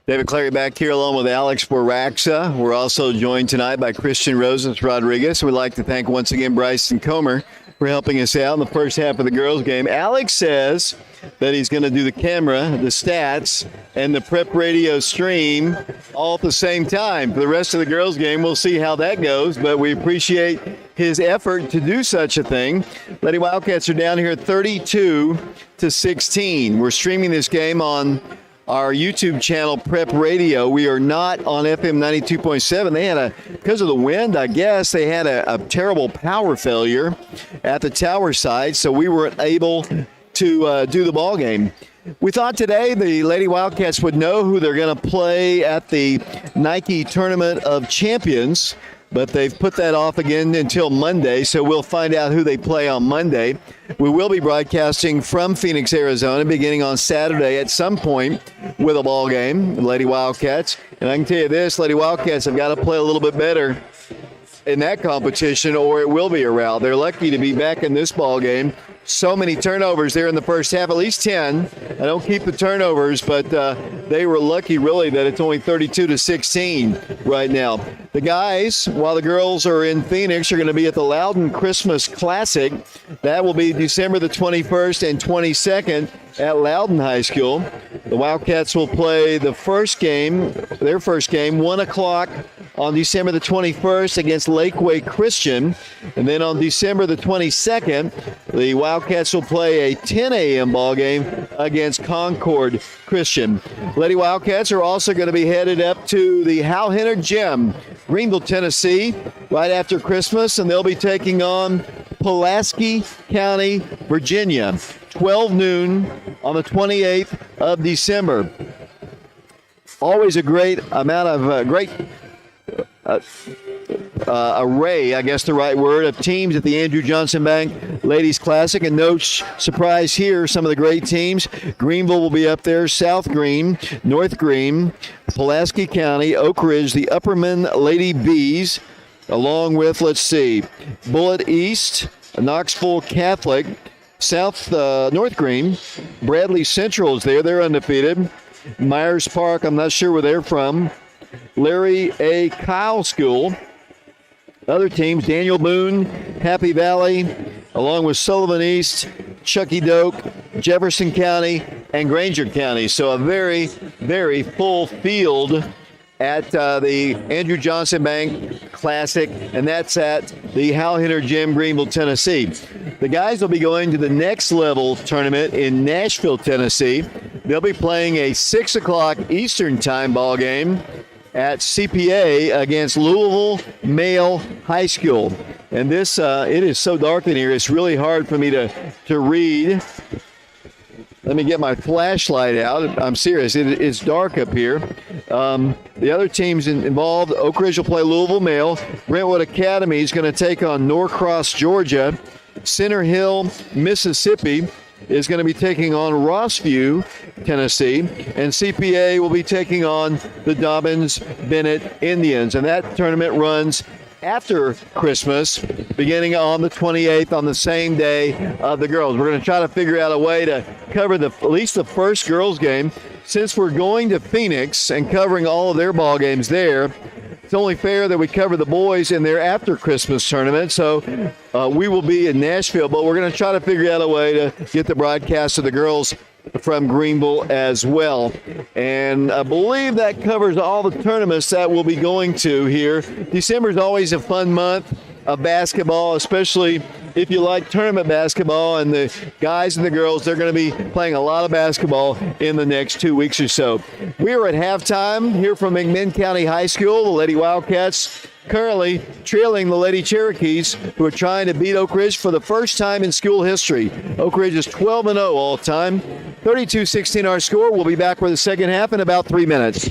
David Clary back here along with Alex Boraxa. We're also joined tonight by Christian Rosens Rodriguez. We'd like to thank once again Bryson Comer for helping us out in the first half of the girls' game. Alex says that he's going to do the camera, the stats, and the prep radio stream all at the same time. For the rest of the girls' game, we'll see how that goes, but we appreciate his effort to do such a thing. Lady Wildcats are down here 32-16. We're streaming this game on our YouTube channel, Prep Radio. We are not on FM 92.7. They had because of the wind, I guess, they had a terrible power failure at the tower site, so we weren't able to do the ball game. We thought today the Lady Wildcats would know who they're going to play at the Nike Tournament of Champions, but they've put that off again until Monday, so we'll find out who they play on Monday. We will be broadcasting from Phoenix, Arizona, beginning on Saturday at some point with a ball game, the Lady Wildcats. And I can tell you this, Lady Wildcats have got to play a little bit better in that competition or it will be a rout. They're lucky to be back in this ball game. So many turnovers there in the first half, at least 10. I don't keep the turnovers, but they were lucky really that it's only 32-16 right now. The guys, while the girls are in Phoenix, are going to be at the Loudon Christmas Classic. That will be December the 21st and 22nd at Loudon High School. The Wildcats will play their first game, 1 o'clock on December the 21st against Lakeway Christian. And then on December the 22nd, the Wildcats will play a 10 a.m. ball game against Concord Christian. Lady Wildcats are also going to be headed up to the Hal Henner Gym, Greenville, Tennessee, right after Christmas, and they'll be taking on Pulaski County, Virginia, 12 noon on the 28th of December. Always a great amount of array, I guess the right word, of teams at the Andrew Johnson Bank Ladies Classic. And no surprise here, some of the great teams. Greenville will be up there, South Green, North Green, Pulaski County, Oak Ridge, the Upperman Lady Bees, along with, Bullitt East, Knoxville Catholic, North Green, Bradley Central is there. They're undefeated. Myers Park, I'm not sure where they're from. Larry A. Kyle School. Other teams, Daniel Boone, Happy Valley, along with Sullivan East, Chucky Doak, Jefferson County, and Granger County. So a very, very full field at the Andrew Johnson Bank Classic, and that's at the Hal Henner Gym, Greenville, Tennessee. The guys will be going to the next level tournament in Nashville, Tennessee. They'll be playing a 6 o'clock Eastern time ball game at CPA against Louisville Male High School. And this, it is so dark in here, it's really hard for me to read. Let me get my flashlight out. I'm serious. It's dark up here. The other teams involved, Oak Ridge will play Louisville Male. Brentwood Academy is going to take on Norcross, Georgia. Center Hill, Mississippi is going to be taking on Rossview, Tennessee. And CPA will be taking on the Dobbins-Bennett Indians. And that tournament runs after Christmas, beginning on the 28th, on the same day of the girls. We're going to try to figure out a way to cover at least the first girls game. Since we're going to Phoenix and covering all of their ball games there, it's only fair that we cover the boys in their after Christmas tournament. So we will be in Nashville, but we're going to try to figure out a way to get the broadcast of the girls from Greenville as well. And I believe that covers all the tournaments that we'll be going to here. December is always a fun month of basketball, especially if you like tournament basketball. And the guys and the girls, they're going to be playing a lot of basketball in the next 2 weeks or so. We are at halftime here from Mcminn County High School. The Lady Wildcats currently trailing the Lady Cherokees, who are trying to beat Oak Ridge for the first time in school history. Oak Ridge is 12-0 all time. 32-16 our score. We'll be back for the second half in about 3 minutes.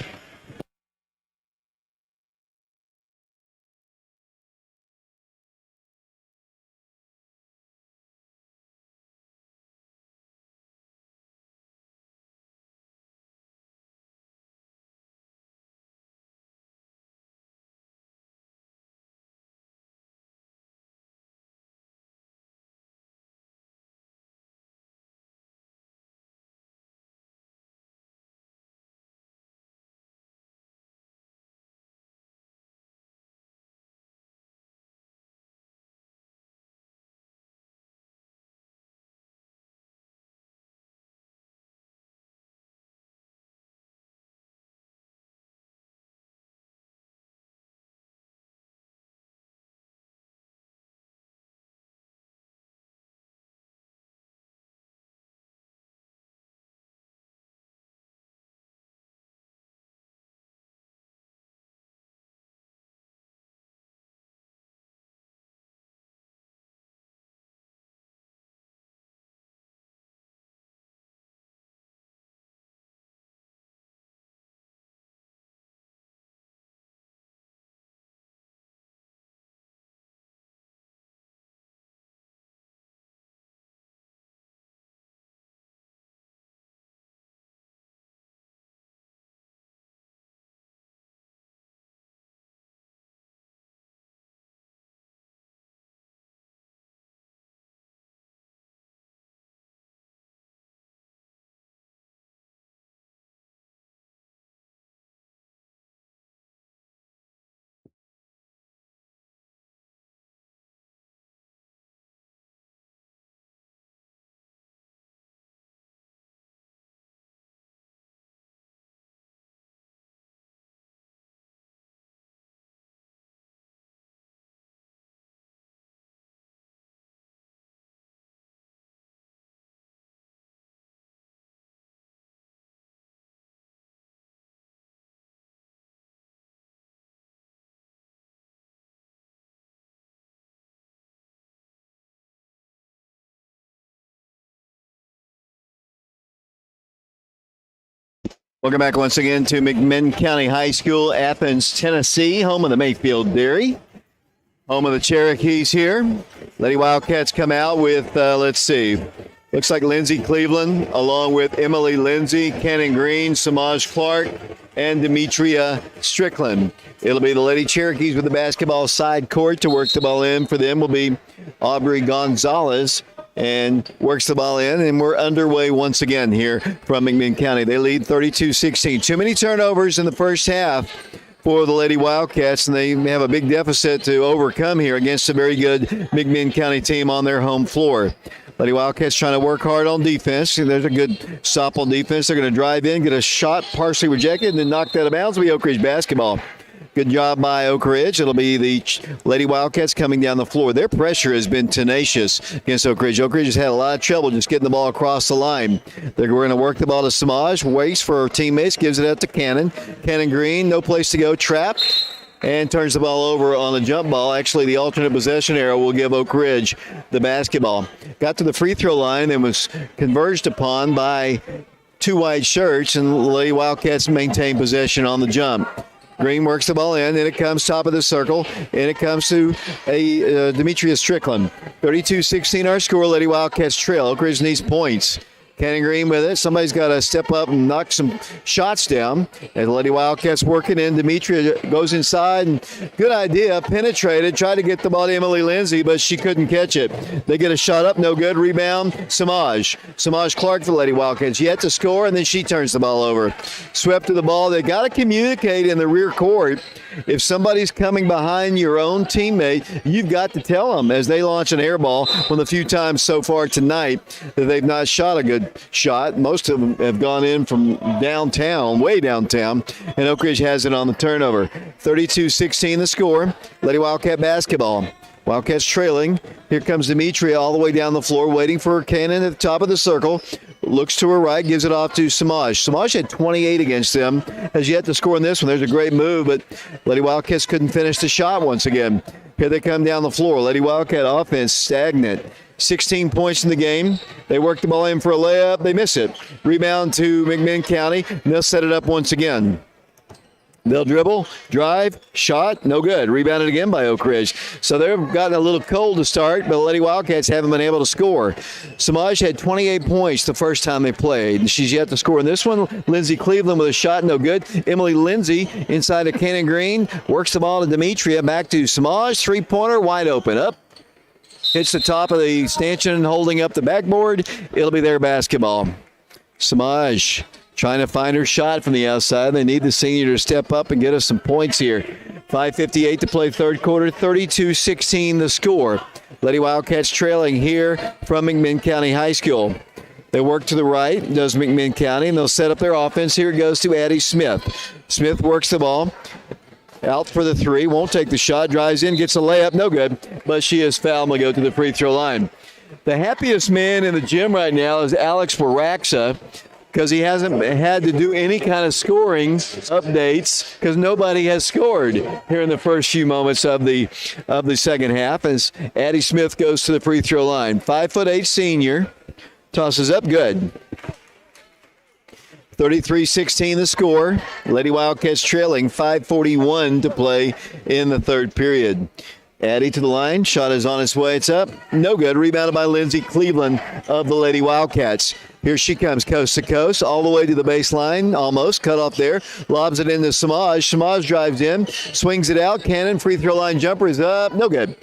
Welcome back once again to McMinn County High School, Athens, Tennessee, home of the Mayfield Dairy, home of the Cherokees here. Lady Wildcats come out with, looks like Lindsay Cleveland, along with Emily Lindsay, Cannon Green, Samaj Clark, and Demetria Strickland. It'll be the Lady Cherokees with the basketball side court. To work the ball in for them will be Aubrey Gonzalez, and works the ball in, and we're underway once again here from McMinn County. They lead 32-16. Too many turnovers in the first half for the Lady Wildcats, and they have a big deficit to overcome here against a very good McMinn County team on their home floor. Lady Wildcats trying to work hard on defense. There's a good stop on defense. They're going to drive in, get a shot partially rejected, and then knocked out of bounds. It'll be Oak Ridge basketball. Good job by Oak Ridge. It'll be the Lady Wildcats coming down the floor. Their pressure has been tenacious against Oak Ridge. Oak Ridge has had a lot of trouble just getting the ball across the line. We're going to work the ball to Samaj. Waits for her teammates. Gives it out to Cannon. Cannon Green, no place to go. Trapped. And turns the ball over on a jump ball. Actually, the alternate possession arrow will give Oak Ridge the basketball. Got to the free throw line and was converged upon by two white shirts, and the Lady Wildcats maintain possession on the jump. Green works the ball in, and it comes top of the circle, and it comes to Demetria Strickland. 32-16 our score. Lady Wildcats trail. Oak Ridge needs points. Cannon Green with it. Somebody's got to step up and knock some shots down. And the Lady Wildcats working in. Demetria goes inside, and good idea. Penetrated. Tried to get the ball to Emily Lindsay, but she couldn't catch it. They get a shot up. No good. Rebound. Samaj Clark for the Lady Wildcats. Yet to score, and then she turns the ball over. Swept to the ball. They got to communicate in the rear court. If somebody's coming behind your own teammate, you've got to tell them as they launch an air ball. One of the few times so far tonight that they've not shot a good shot. Most of them have gone in from downtown, way downtown, and Oak Ridge has it on the turnover. 32-16 the score. Lady Wildcat basketball. Wildcats trailing. Here comes Demetria all the way down the floor, waiting for Cannon at the top of the circle. Looks to her right, gives it off to Samaj. Samaj had 28 against them, has yet to score in this one. There's a great move, but Lady Wildcats couldn't finish the shot once again. Here they come down the floor. Lady Wildcat offense stagnant. 16 points in the game. They work the ball in for a layup. They miss it. Rebound to McMinn County, and they'll set it up once again. They'll dribble, drive, shot, no good. Rebounded again by Oak Ridge. So they've gotten a little cold to start, but the Lady Wildcats haven't been able to score. Samaj had 28 points the first time they played. She's yet to score in this one. Lindsay Cleveland with a shot, no good. Emily Lindsay inside of Cannon Green. Works the ball to Demetria. Back to Samaj. Three-pointer, wide open. Up. Hits the top of the stanchion, holding up the backboard. It'll be their basketball. Samaj trying to find her shot from the outside. They need the senior to step up and get us some points here. 5:58 to play third quarter, 32-16 the score. Lady Wildcats trailing here from McMinn County High School. They work to the right, does McMinn County, and they'll set up their offense. Here it goes to Addie Smith. Smith works the ball. Out for the three, won't take the shot, drives in, gets a layup, no good, but she is fouled and will go to the free throw line. The happiest man in the gym right now is Alex Baraxa, because he hasn't had to do any kind of scoring updates because nobody has scored here in the first few moments of the second half as Addie Smith goes to the free throw line. 5'8" senior, tosses up good. 33-16 the score. Lady Wildcats trailing, 5:41 to play in the third period. Addie to the line. Shot is on its way. It's up. No good. Rebounded by Lindsay Cleveland of the Lady Wildcats. Here she comes coast to coast, all the way to the baseline. Almost cut off there. Lobs it into Samaj. Samaj drives in. Swings it out. Cannon. Free throw line jumper is up. No good.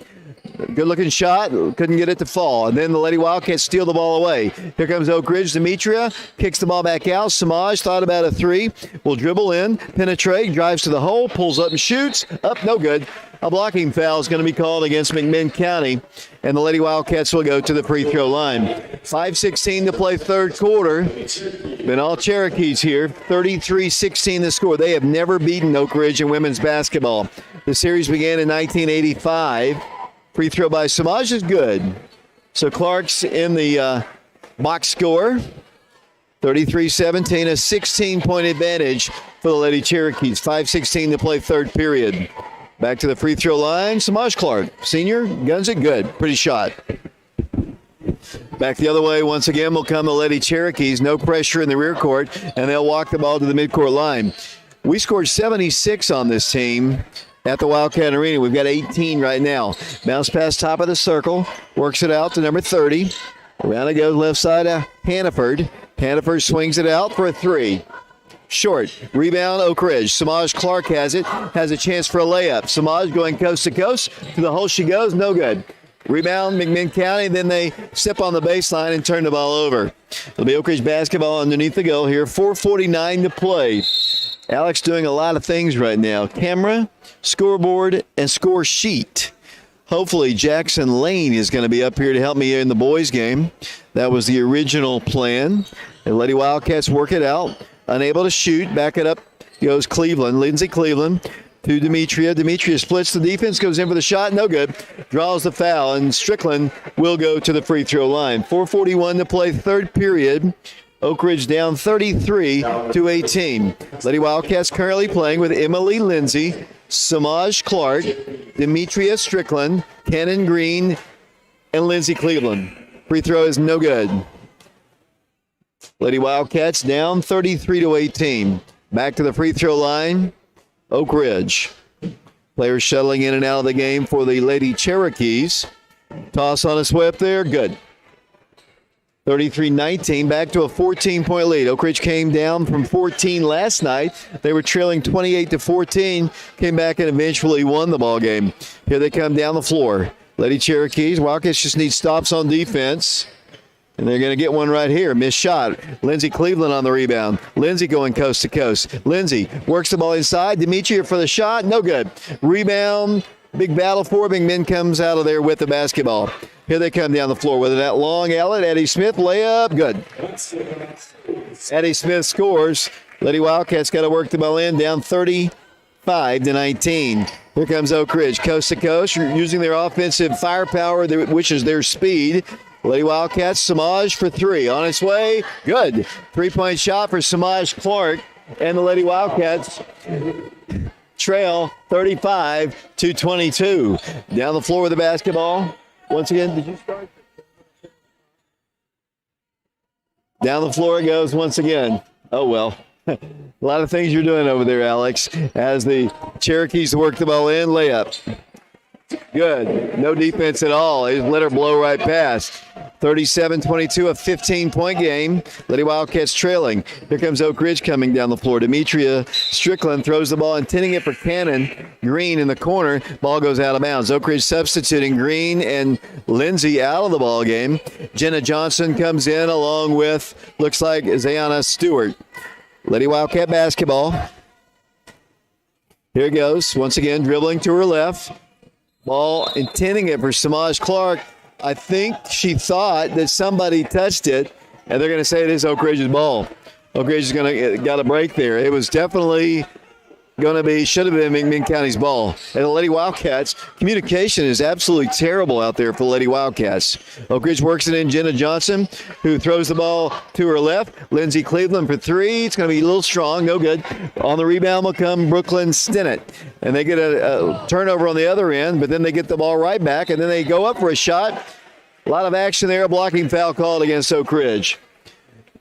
Good looking shot. Couldn't get it to fall. And then the Lady Wildcats steal the ball away. Here comes Oak Ridge. Demetria kicks the ball back out. Samaj thought about a three. Will dribble in. Penetrate. Drives to the hole. Pulls up and shoots. Up. No good. A blocking foul is going to be called against McMinn County, and the Lady Wildcats will go to the free throw line. 5:16 to play third quarter. Been all Cherokees here. 33-16 the score. They have never beaten Oak Ridge in women's basketball. The series began in 1985. Free throw by Samaj is good. So Clark's in the box score. 33-17, a 16-point advantage for the Lady Cherokees. 5:16 to play third period. Back to the free throw line. Samaj Clark, senior, guns it good. Pretty shot. Back the other way, once again, will come the Lady Cherokees. No pressure in the rear court, and they'll walk the ball to the midcourt line. We scored 76 on this team at the Wildcat Arena. We've got 18 right now. Bounce pass top of the circle. Works it out to number 30. Around it goes left side of Hannaford. Hannaford swings it out for a 3. Short. Rebound, Oak Ridge. Samaj Clark has it. Has a chance for a layup. Samaj going coast to coast. To the hole she goes. No good. Rebound, McMinn County. Then they step on the baseline and turn the ball over. It'll be Oak Ridge basketball underneath the goal here. 4:49 to play. Alex doing a lot of things right now. Camera, scoreboard, and score sheet. Hopefully Jackson Lane is going to be up here to help me in the boys game. That was the original plan. The Lady Wildcats work it out. Unable to shoot. Back it up goes Cleveland. Lindsey Cleveland to Demetria. Demetria splits the defense, goes in for the shot. No good. Draws the foul, and Strickland will go to the free throw line. 4:41 to play, third period. Oak Ridge down 33-18. Lady Wildcats currently playing with Emily Lindsay, Samaj Clark, Demetria Strickland, Cannon Green, and Lindsey Cleveland. Free throw is no good. Lady Wildcats down 33-18. Back to the free throw line, Oak Ridge. Players shuttling in and out of the game for the Lady Cherokees. Toss on a way up there, good. 33-19, back to a 14-point lead. Oak Ridge came down from 14 last night. They were trailing 28-14, came back and eventually won the ball game. Here they come down the floor. Lady Cherokees, Wildcats just need stops on defense. And they're going to get one right here. Missed shot. Lindsey Cleveland on the rebound. Lindsey going coast to coast. Lindsey works the ball inside. Demetria for the shot. No good. Rebound. Big battle for McMinn comes out of there with the basketball. Here they come down the floor with that long outlet. Eddie Smith, layup, good. Eddie Smith scores. Lady Wildcats got to work the ball in, down 35-19. Here comes Oak Ridge, coast to coast, using their offensive firepower, which is their speed. Lady Wildcats, Samaj for 3. On its way, good. 3-point shot for Samaj Clark. And the Lady Wildcats trail 35-22. Down the floor with the basketball. Once again, did you start? Down the floor it goes once again. Oh, well. A lot of things you're doing over there, Alex. As the Cherokees work the ball in, layup. Good. No defense at all. They just let her blow right past. 37-22, a 15-point game. Lady Wildcats trailing. Here comes Oak Ridge coming down the floor. Demetria Strickland throws the ball, intending it for Cannon Green in the corner. Ball goes out of bounds. Oak Ridge substituting Green and Lindsay out of the ball game. Jenna Johnson comes in along with, looks like, Zayana Stewart. Lady Wildcat basketball. Here it goes. Once again, dribbling to her left. Ball intending it for Samaj Clark. I think she thought that somebody touched it, and they're going to say it is Oak Ridge's ball. Oak Ridge is going to got a break there. It was definitely going to be, should have been McMinn County's ball. And the Lady Wildcats, communication is absolutely terrible out there for the Lady Wildcats. Oak Ridge works it in. Jenna Johnson, who throws the ball to her left. Lindsey Cleveland for 3. It's going to be a little strong, no good. On the rebound will come Brooklyn Stinnett. And they get a turnover on the other end, but then they get the ball right back, and then they go up for a shot. A lot of action there, blocking foul called against Oak Ridge.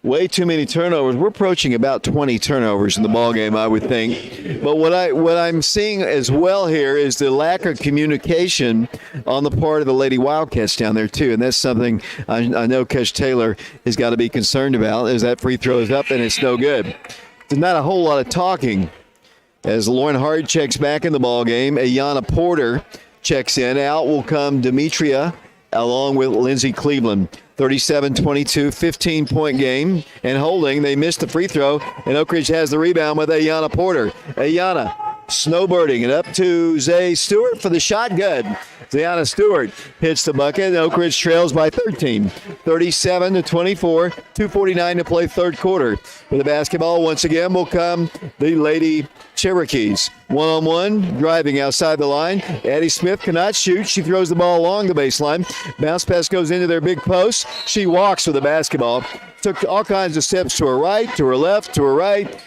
Way too many turnovers. We're approaching about 20 turnovers in the ballgame, I would think. But what I'm seeing as well here is the lack of communication on the part of the Lady Wildcats down there, too. And that's something I know Coach Taylor has got to be concerned about, as that free throw is up and it's no good. There's not a whole lot of talking. As Lauren Hart checks back in the ballgame, Ayanna Porter checks in. Out will come Demetria along with Lindsey Cleveland. 37-22, 15-point game. And holding, they missed the free throw, and Oak Ridge has the rebound with Ayanna Porter. Ayanna snowbirding it up to Zay Stewart for the shot. Good. Zayana Stewart hits the bucket, and Oak Ridge trails by 13. 37-24, 2:49 to play third quarter. With the basketball, once again, will come the Lady Cherokees. One-on-one, driving outside the line. Addie Smith cannot shoot. She throws the ball along the baseline. Bounce pass goes into their big post. She walks with the basketball. Took all kinds of steps to her right, to her left, to her right.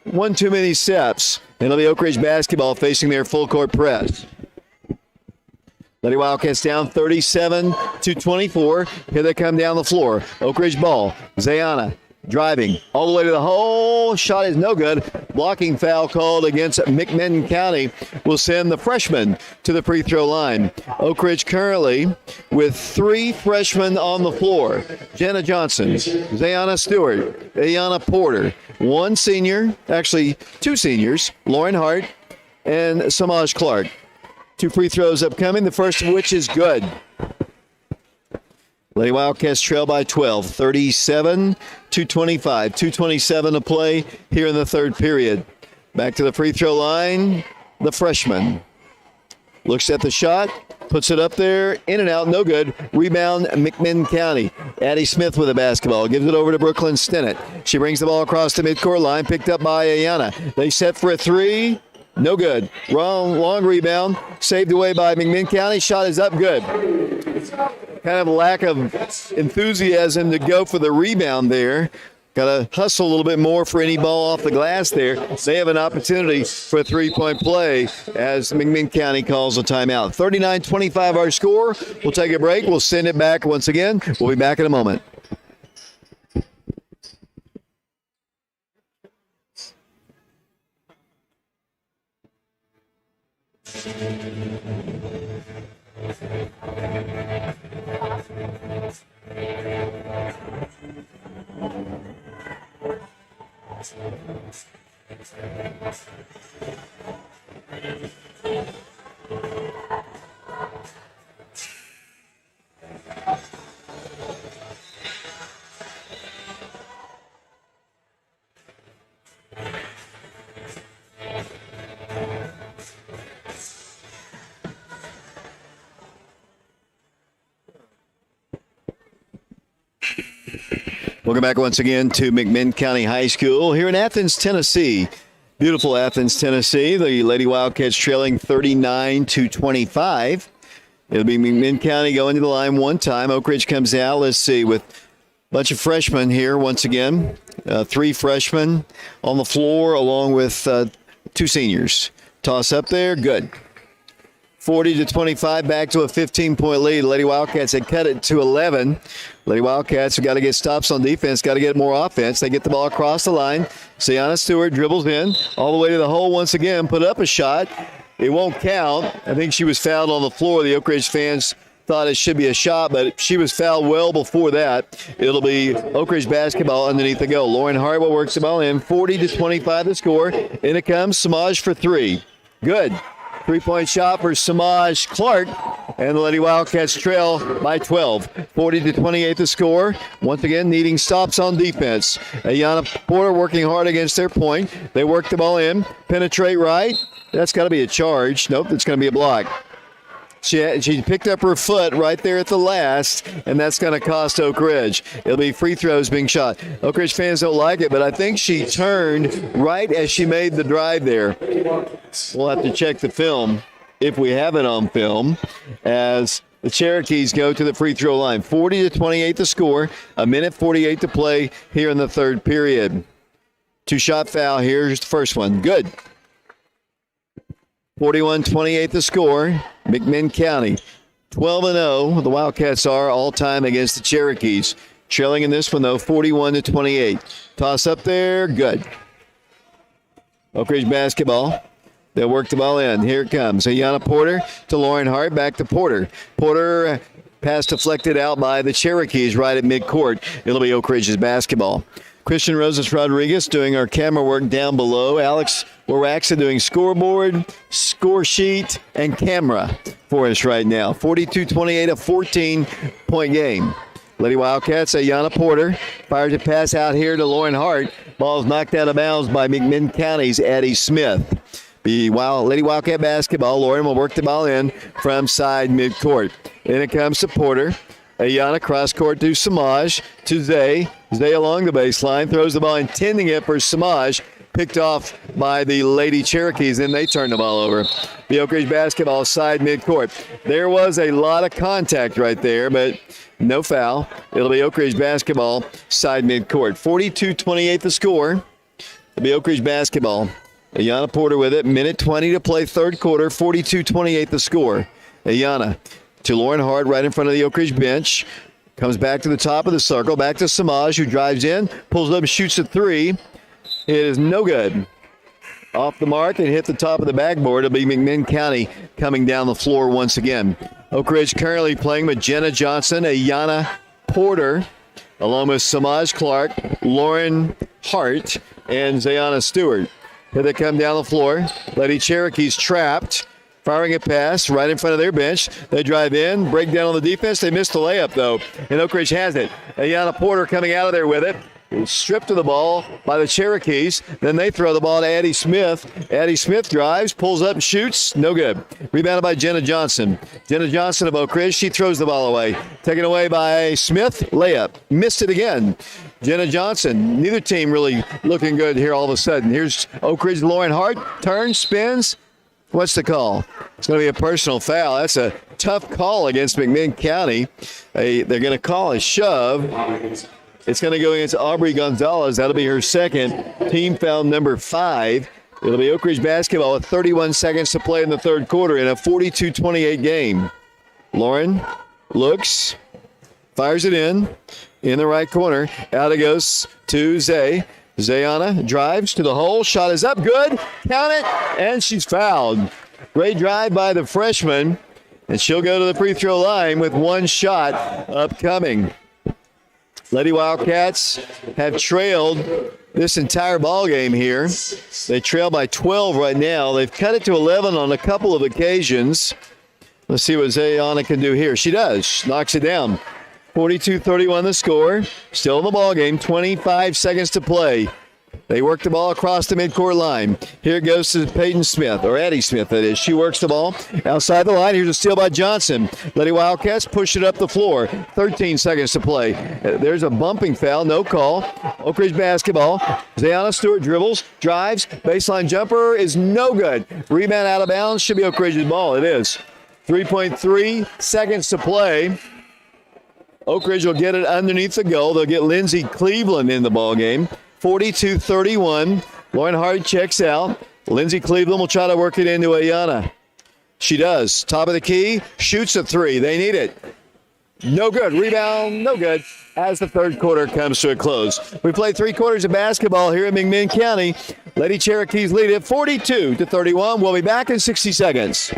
One too many steps. And it'll be Oak Ridge basketball facing their full court press. Lady Wildcats down 37-24. Here they come down the floor. Oak Ridge ball. Zayana driving all the way to the hole. Shot is no good. Blocking foul called against Mcminn County will send the freshman to the free throw line. Oak Ridge currently with 3 freshmen on the floor. Jenna Johnson, Zayana Stewart, Ayana Porter, 1 senior, actually 2 seniors, Lauren Hart and Samaj Clark. 2 free throws upcoming, the first of which is good. Lady Wildcats trail by 12, 37-25. 2:27 to play here in the third period. Back to the free throw line, the freshman. Looks at the shot, puts it up there, in and out, no good. Rebound, Mcminn County. Addie Smith with the basketball, gives it over to Brooklyn Stennett. She brings the ball across the midcourt line, picked up by Ayana. They set for a 3. No good. Long rebound. Saved away by Mcminn County. Shot is up. Good. Kind of a lack of enthusiasm to go for the rebound there. Got to hustle a little bit more for any ball off the glass there. They have an opportunity for a 3-point play as Mcminn County calls a timeout. 39-25 our score. We'll take a break. We'll send it back once again. We'll be back in a moment. Welcome back once again to Mcminn County High School here in Athens, Tennessee. Beautiful Athens, Tennessee. The Lady Wildcats trailing 39-25. It'll be Mcminn County going to the line one time. Oak Ridge comes out, let's see, with a bunch of freshmen here once again. 3 freshmen on the floor along with 2 seniors. Toss up there, good. 40-25, back to a 15-point lead. Lady Wildcats had cut it to 11. Lady Wildcats have got to get stops on defense, got to get more offense. They get the ball across the line. Sienna Stewart dribbles in all the way to the hole once again, put up a shot. It won't count. I think she was fouled on the floor. The Oak Ridge fans thought it should be a shot, but she was fouled well before that. It'll be Oak Ridge basketball underneath the goal. Lauren Hartwell works the ball in. 40-25 the score. In it comes Samaj for 3. Good. 3-point shot for Samaj Clark, and the Lady Wildcats trail by 12. 40-28 the score. Once again, needing stops on defense. Ayana Porter working hard against their point. They work the ball in, penetrate right. That's got to be a charge. Nope, it's going to be a block. She picked up her foot right there at the last, and that's going to cost Oak Ridge. It'll be free throws being shot. Oak Ridge fans don't like it, but I think she turned right as she made the drive there. We'll have to check the film, if we have it on film, as the Cherokees go to the free throw line. 40-28 the score, 1:48 to play here in the third period. 2-shot foul here. Here's the first one. Good. 41-28 the score. Mcminn County 12-0. The Wildcats are all-time against the Cherokees. Trailing in this one, though, 41-28. Toss up there. Good. Oak Ridge basketball. They'll work the ball in. Here it comes. Ayana Porter to Lauren Hart. Back to Porter. Porter pass deflected out by the Cherokees right at midcourt. It'll be Oak Ridge's basketball. Christian Rosas Rodriguez doing our camera work down below. Alex Waraxa doing scoreboard, score sheet, and camera for us right now. 42-28, a 14-point game. Lady Wildcats, Ayana Porter fires a pass out here to Lauren Hart. Ball's knocked out of bounds by Mcminn County's Addie Smith. The Lady Wildcat basketball. Lauren will work the ball in from side midcourt. Then it comes to Porter. Ayana cross court to Samaj, to Zay. Zay along the baseline, throws the ball, intending it for Samaj. Picked off by the Lady Cherokees, and they turn the ball over. The Oak Ridge basketball side midcourt. There was a lot of contact right there, but no foul. It'll be Oak Ridge basketball side midcourt. 42-28 the score. It'll be Oak Ridge basketball. Ayana Porter with it. 1:20 to play third quarter. 42-28 the score. Ayana to Lauren Hart right in front of the Oak Ridge bench. Comes back to the top of the circle. Back to Samaj, who drives in, pulls up and shoots a three. It is no good. Off the mark and hit the top of the backboard. It'll be McMinn County coming down the floor once again. Oak Ridge currently playing with Jenna Johnson, Ayana Porter, along with Samaj Clark, Lauren Hart, and Zayana Stewart. Here they come down the floor. Lady Cherokee's trapped. Firing a pass right in front of their bench. They drive in, break down on the defense. They missed the layup, though, and Oak Ridge has it. Ayana Porter coming out of there with it. Stripped of the ball by the Cherokees. Then they throw the ball to Addie Smith. Addie Smith drives, pulls up and shoots. No good. Rebounded by Jenna Johnson. Jenna Johnson of Oak Ridge. She throws the ball away. Taken away by Smith. Layup. Missed it again. Jenna Johnson. Neither team really looking good here all of a sudden. Here's Oak Ridge Lauren Hart. Turns, spins. What's the call? It's going to be a personal foul. That's a tough call against McMinn County. They're going to call a shove. It's going to go against Aubrey Gonzalez. That'll be her second. Team foul number 5. It'll be Oak Ridge basketball with 31 seconds to play in the third quarter in a 42-28 game. Lauren looks, fires it in the right corner. Out it goes to Zay. Zayana drives to the hole. Shot is up. Good. Count it. And she's fouled. Great drive by the freshman. And she'll go to the free throw line with one shot upcoming. Lady Wildcats have trailed this entire ball game here. They trail by 12 right now. They've cut it to 11 on a couple of occasions. Let's see what Zayana can do here. She does. Knocks it down. 42-31 the score. Still in the ball game. 25 seconds to play. They work the ball across the midcourt line. Here it goes to Peyton Smith, or Addie Smith, that is. She works the ball outside the line. Here's a steal by Johnson. Lady Wildcats push it up the floor. 13 seconds to play. There's a bumping foul. No call. Oak Ridge basketball. Zayana Stewart dribbles, drives. Baseline jumper is no good. Rebound out of bounds. Should be Oak Ridge's ball. It is. 3.3 seconds to play. Oak Ridge will get it underneath the goal. They'll get Lindsey Cleveland in the ball game. 42-31. Lauren Hart checks out. Lindsey Cleveland will try to work it into Ayana. She does. Top of the key. Shoots a three. They need it. No good. Rebound. No good. As the third quarter comes to a close. We play 3 quarters of basketball here in McMinn County. Lady Cherokees lead it 42-31. We'll be back in 60 seconds.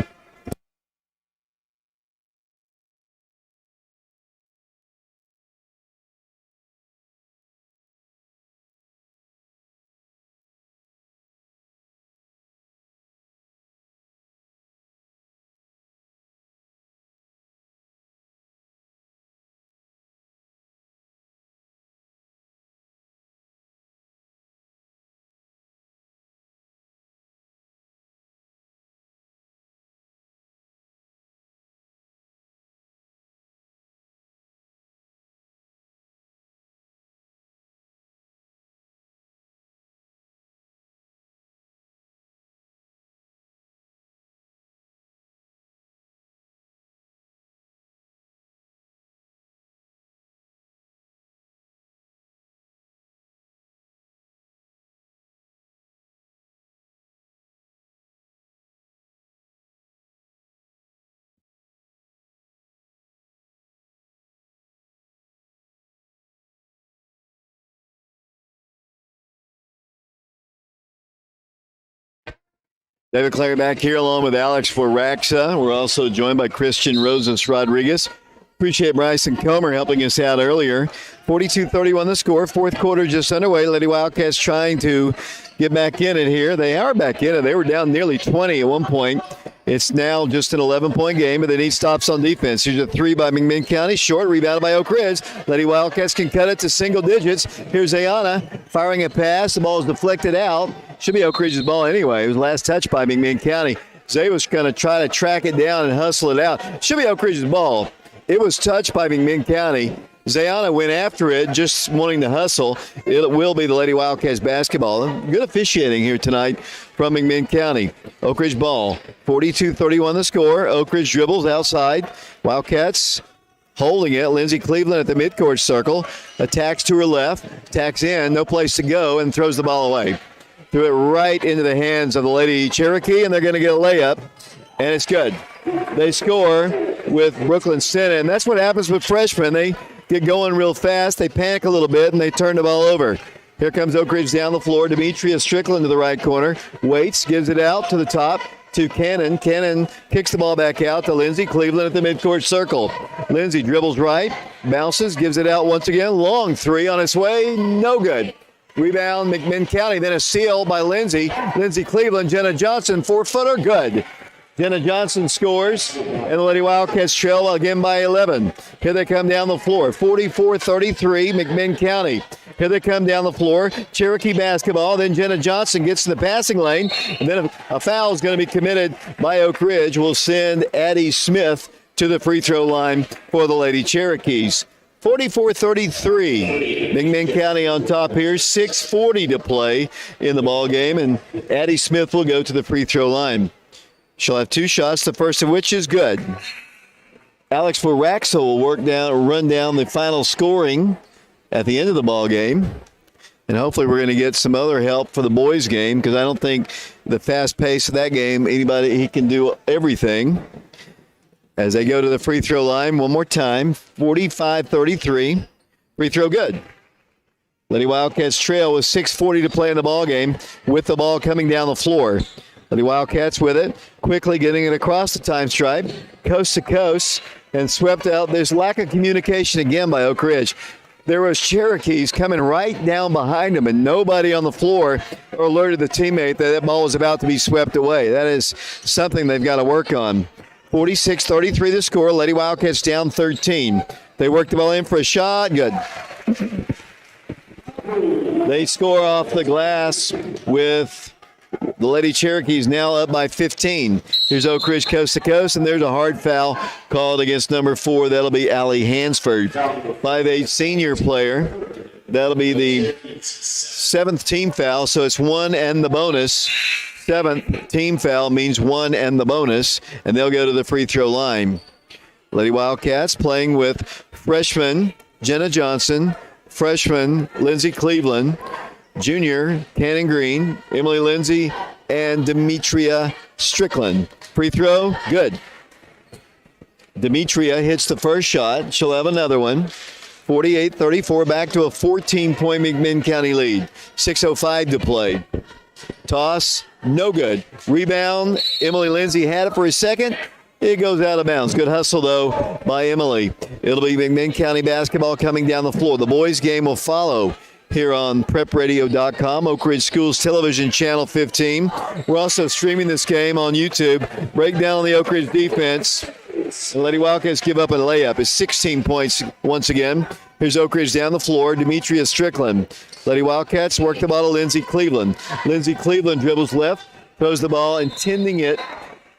David Clary back here along with Alex Foraxa. We're also joined by Christian Rosas Rodriguez. Appreciate Bryson Comer helping us out earlier. 42-31 the score. Fourth quarter just underway. Lady Wildcats trying to get back in it here. They are back in it. They were down nearly 20 at one point. It's now just an 11-point game, but they need stops on defense. Here's a three by McMinn County. Short, rebounded by Oak Ridge. Lady Wildcats can cut it to single digits. Here's Ayana firing a pass. The ball is deflected out. Should be Oak Ridge's ball anyway. It was last touch by McMinn County. Zay was going to try to track it down and hustle it out. Should be Oak Ridge's ball. It was touched by McMinn County. Zayana went after it, just wanting to hustle. It will be the Lady Wildcats basketball. Good officiating here tonight from McMinn County. Oak Ridge ball, 42-31 the score. Oak Ridge dribbles outside. Wildcats holding it. Lindsey Cleveland at the midcourt circle. Attacks to her left. Attacks in, no place to go, and throws the ball away. Threw it right into the hands of the Lady Cherokee, and they're going to get a layup, and it's good. They score with Brooklyn Senna, and that's what happens with freshmen. They get going real fast, they panic a little bit, and they turn the ball over. Here comes Oak Ridge down the floor. Demetria Strickland to the right corner. Waits, gives it out to the top to Cannon. Cannon kicks the ball back out to Lindsey Cleveland at the midcourt circle. Lindsey dribbles right, bounces, gives it out once again. Long three on its way, no good. Rebound, Mcminn County. Then a steal by Lindsey. Lindsey Cleveland, Jenna Johnson, 4-footer, good. Jenna Johnson scores, and the Lady Wildcats trail again by 11. Here they come down the floor, 44-33, Mcminn County. Here they come down the floor, Cherokee basketball. Then Jenna Johnson gets to the passing lane, and then a foul is going to be committed by Oak Ridge. Will send Addie Smith to the free throw line for the Lady Cherokees. 44-33. Mcminn County on top here. 6:40 to play in the ball game, and Addie Smith will go to the free throw line. She'll have two shots, the first of which is good. Alex Waraxel will run down the final scoring at the end of the ball game. And hopefully we're going to get some other help for the boys' game, because I don't think the fast pace of that game, he can do everything. As they go to the free throw line one more time, 45-33. Free throw good. Lady Wildcats trail with 6:40 to play in the ball game, with the ball coming down the floor. Lady Wildcats with it, quickly getting it across the time stripe, coast to coast, and swept out. There's lack of communication again by Oak Ridge. There was Cherokees coming right down behind them, and nobody on the floor alerted the teammate that ball was about to be swept away. That is something they've got to work on. 46-33 the score. Lady Wildcats down 13. They work the ball in for a shot. Good. They score off the glass with the Lady Cherokees now up by 15. Here's Oak Ridge coast to coast, and there's a hard foul called against number 4. That'll be Allie Hansford, 5'8" senior player. That'll be the 7th team foul, so it's 1 and the bonus. 7th team foul means 1 and the bonus, and they'll go to the free throw line. Lady Wildcats playing with freshman Jenna Johnson, freshman Lindsey Cleveland, junior Cannon Green, Emily Lindsey, and Demetria Strickland. Free throw, good. Demetria hits the first shot. She'll have another one. 48-34, back to a 14-point Mcminn County lead. 6:05 to play. Toss, no good. Rebound, Emily Lindsey had it for a second. It goes out of bounds. Good hustle, though, by Emily. It'll be Mcminn County basketball coming down the floor. The boys' game will follow here on prepradio.com, Oak Ridge Schools Television Channel 15. We're also streaming this game on YouTube. Breakdown on the Oak Ridge defense. The Lady Wildcats give up a layup. It's 16 points once again. Here's Oak Ridge down the floor. Demetria Strickland. Lady Wildcats work the ball to Lindsey Cleveland. Lindsey Cleveland dribbles left, throws the ball, intending it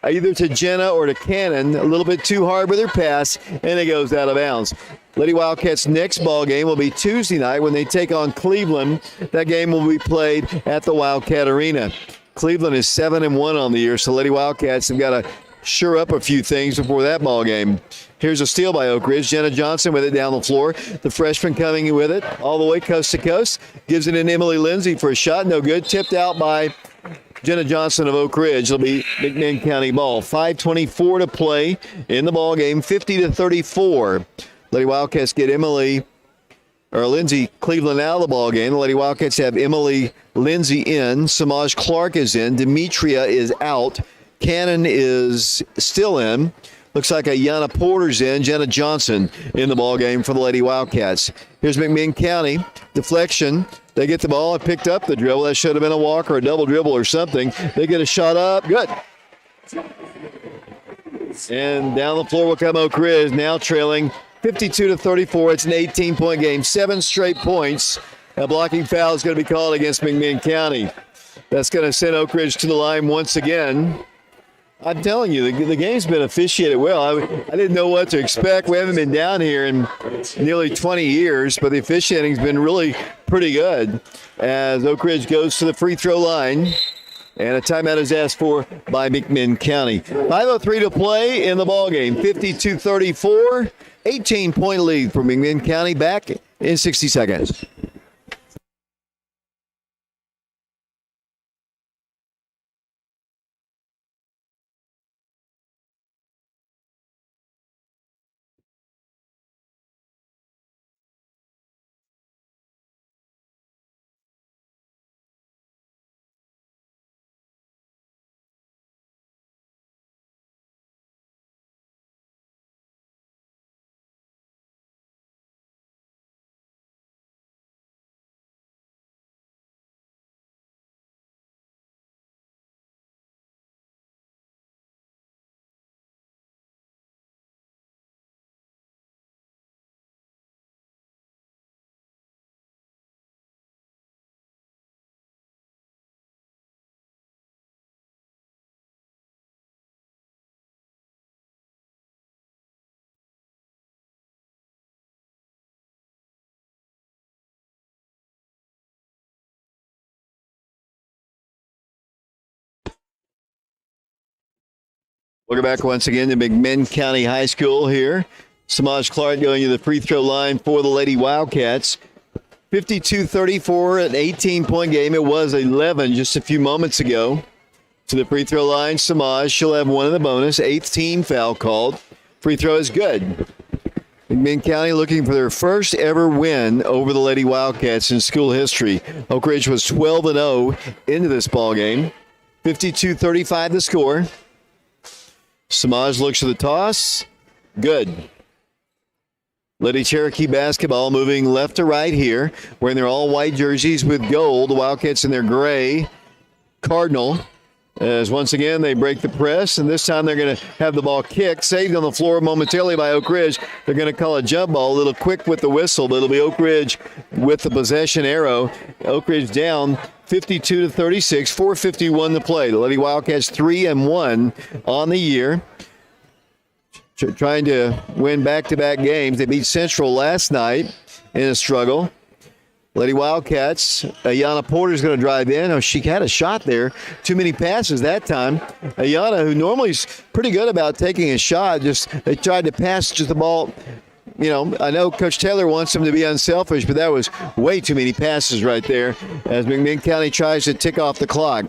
either to Jenna or to Cannon. A little bit too hard with her pass, and it goes out of bounds. Lady Wildcats' next ball game will be Tuesday night when they take on Cleveland. That game will be played at the Wildcat Arena. Cleveland is 7-1 on the year, so Lady Wildcats have got to sure up a few things before that ball game. Here's a steal by Oak Ridge. Jenna Johnson with it down the floor. The freshman coming with it all the way coast to coast. Gives it in Emily Lindsey for a shot. No good. Tipped out by Jenna Johnson of Oak Ridge. It'll be Mcminn County ball. 5:24 to play in the ball game. 50-34. Lady Wildcats get Lindsey Cleveland out of the ball game. The Lady Wildcats have Emily Lindsey in. Samaj Clark is in. Demetria is out. Cannon is still in. Looks like Ayanna Porter's in. Jenna Johnson in the ball game for the Lady Wildcats. Here's Mcminn County. Deflection. They get the ball and picked up the dribble. That should have been a walk or a double dribble or something. They get a shot up. Good. And down the floor will come Oak Ridge, now trailing 52-34. It's an 18-point game. 7 straight points. A blocking foul is going to be called against Mcminn County. That's going to send Oak Ridge to the line once again. I'm telling you, the game's been officiated well. I didn't know what to expect. We haven't been down here in nearly 20 years, but the officiating's been really pretty good as Oak Ridge goes to the free throw line. And a timeout is asked for by Mcminn County. 5:03 to play in the ballgame. 52-34, 18-point lead for Mcminn County. Back in 60 seconds. Welcome back once again to McMinn County High School here. Samaj Clark going to the free throw line for the Lady Wildcats. 52-34, an 18-point game. It was 11 just a few moments ago. To the free throw line, Samaj. She'll have one in the bonus. 8th team foul called. Free throw is good. McMinn County looking for their first ever win over the Lady Wildcats in school history. Oak Ridge was 12-0 into this ball game. 52-35 the score. Samaj looks for the toss. Good. Lady Cherokee basketball moving left to right here, wearing their all-white jerseys with gold. The Wildcats in their gray cardinal. As once again, they break the press, and this time they're going to have the ball kicked, saved on the floor momentarily by Oak Ridge. They're going to call a jump ball, a little quick with the whistle, but it'll be Oak Ridge with the possession arrow. Oak Ridge down 52-36, 4:51 to play. The Lady Wildcats 3-1 on the year, trying to win back-to-back games. They beat Central last night in a struggle. Lady Wildcats, Ayana Porter's going to drive in. Oh, she had a shot there. Too many passes that time. Ayana, who normally is pretty good about taking a shot, they tried to pass just the ball. You know, I know Coach Taylor wants them to be unselfish, but that was way too many passes right there as McMinn County tries to tick off the clock.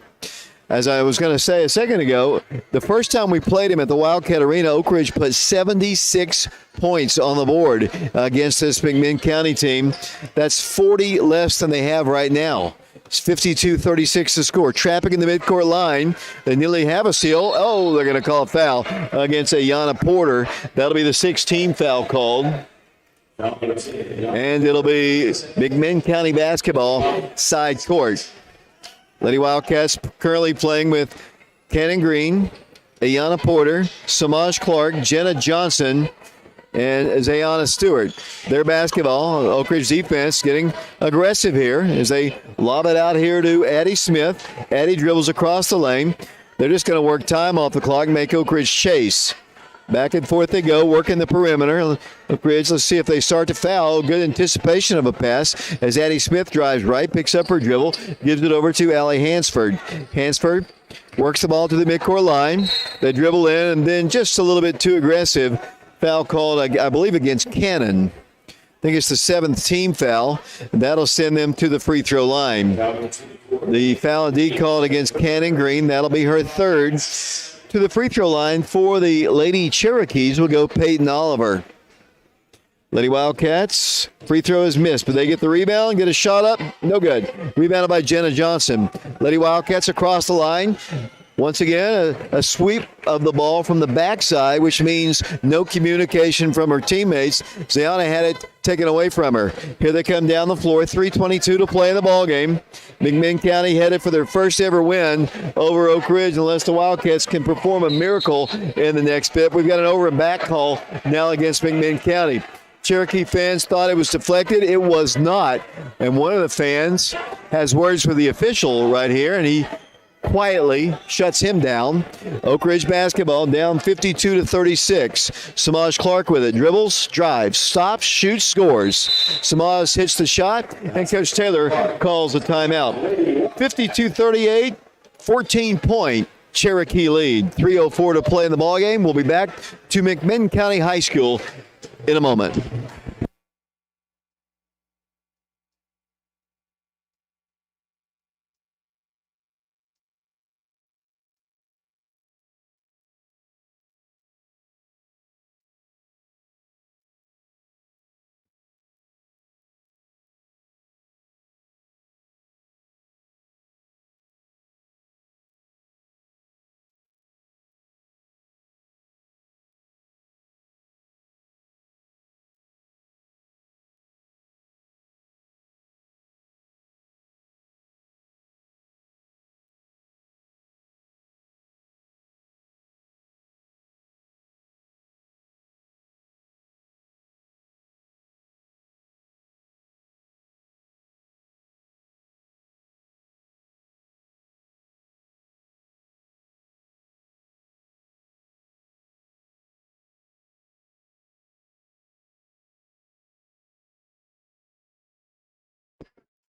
As I was going to say a second ago, the first time we played him at the Wildcat Arena, Oak Ridge put 76 points on the board against this McMinn County team. That's 40 less than they have right now. It's 52-36 to score. Traffic in the midcourt line. They nearly have a steal. Oh, they're going to call a foul against Ayana Porter. That'll be the 16th foul called. And it'll be McMinn County basketball side court. Lady Wildcats currently playing with Cannon Green, Ayana Porter, Samaj Clark, Jenna Johnson, and Zayana Stewart. Their basketball, Oak Ridge defense getting aggressive here as they lob it out here to Addie Smith. Addie dribbles across the lane. They're just going to work time off the clock and make Oak Ridge chase. Back and forth they go, working the perimeter. Oak Ridge, let's see if they start to foul. Good anticipation of a pass as Addie Smith drives right, picks up her dribble, gives it over to Allie Hansford. Hansford works the ball to the midcourt line. They dribble in, and then just a little bit too aggressive. Foul called, I believe, against Cannon. I think it's the 7th team foul. That'll send them to the free throw line. The foul indeed called against Cannon Green. That'll be her 3rd. To the free throw line for the Lady Cherokees will go Peyton Oliver. Lady Wildcats, free throw is missed, but they get the rebound, get a shot up, no good. Rebounded by Jenna Johnson. Lady Wildcats across the line. Once again, a sweep of the ball from the backside, which means no communication from her teammates. Zayana had it taken away from her. Here they come down the floor, 3:22 to play in the ball game. McMinn County headed for their first ever win over Oak Ridge, unless the Wildcats can perform a miracle in the next bit. We've got an over and back call now against McMinn County. Cherokee fans thought it was deflected. It was not. And one of the fans has words for the official right here, and he quietly shuts him down. Oak Ridge basketball down 52-36. Samaj Clark with it. Dribbles, drives, stops, shoots, scores. Samaj hits the shot, and Coach Taylor calls a timeout. 52-38, 14-point Cherokee lead. 3:04 to play in the ballgame. We'll be back to McMinn County High School in a moment.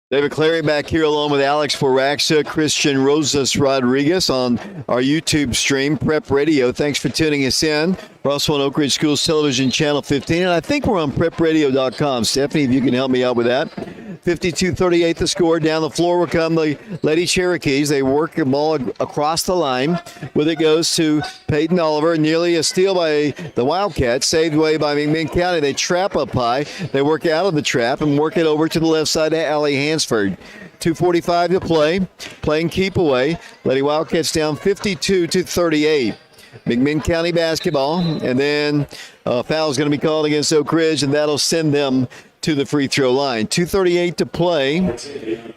David Clary back here along with Alex Boraxa, Christian Rosas Rodriguez on our YouTube stream, Prep Radio. Thanks for tuning us in. We're also on Oak Ridge Schools Television Channel 15, and I think we're on prepradio.com. Stephanie, if you can help me out with that. 52-38 the score. Down the floor will come the Lady Cherokees. They work the ball across the line. With it goes to Peyton Oliver. Nearly a steal by the Wildcats. Saved away by McMinn County. They trap up high. They work out of the trap and work it over to the left side to Allie Hansford. 2:45 to play. Playing keep away. Lady Wildcats down 52-38. McMinn County basketball. And then a foul is going to be called against Oak Ridge, and that'll send them to the free throw line. 2:38 to play.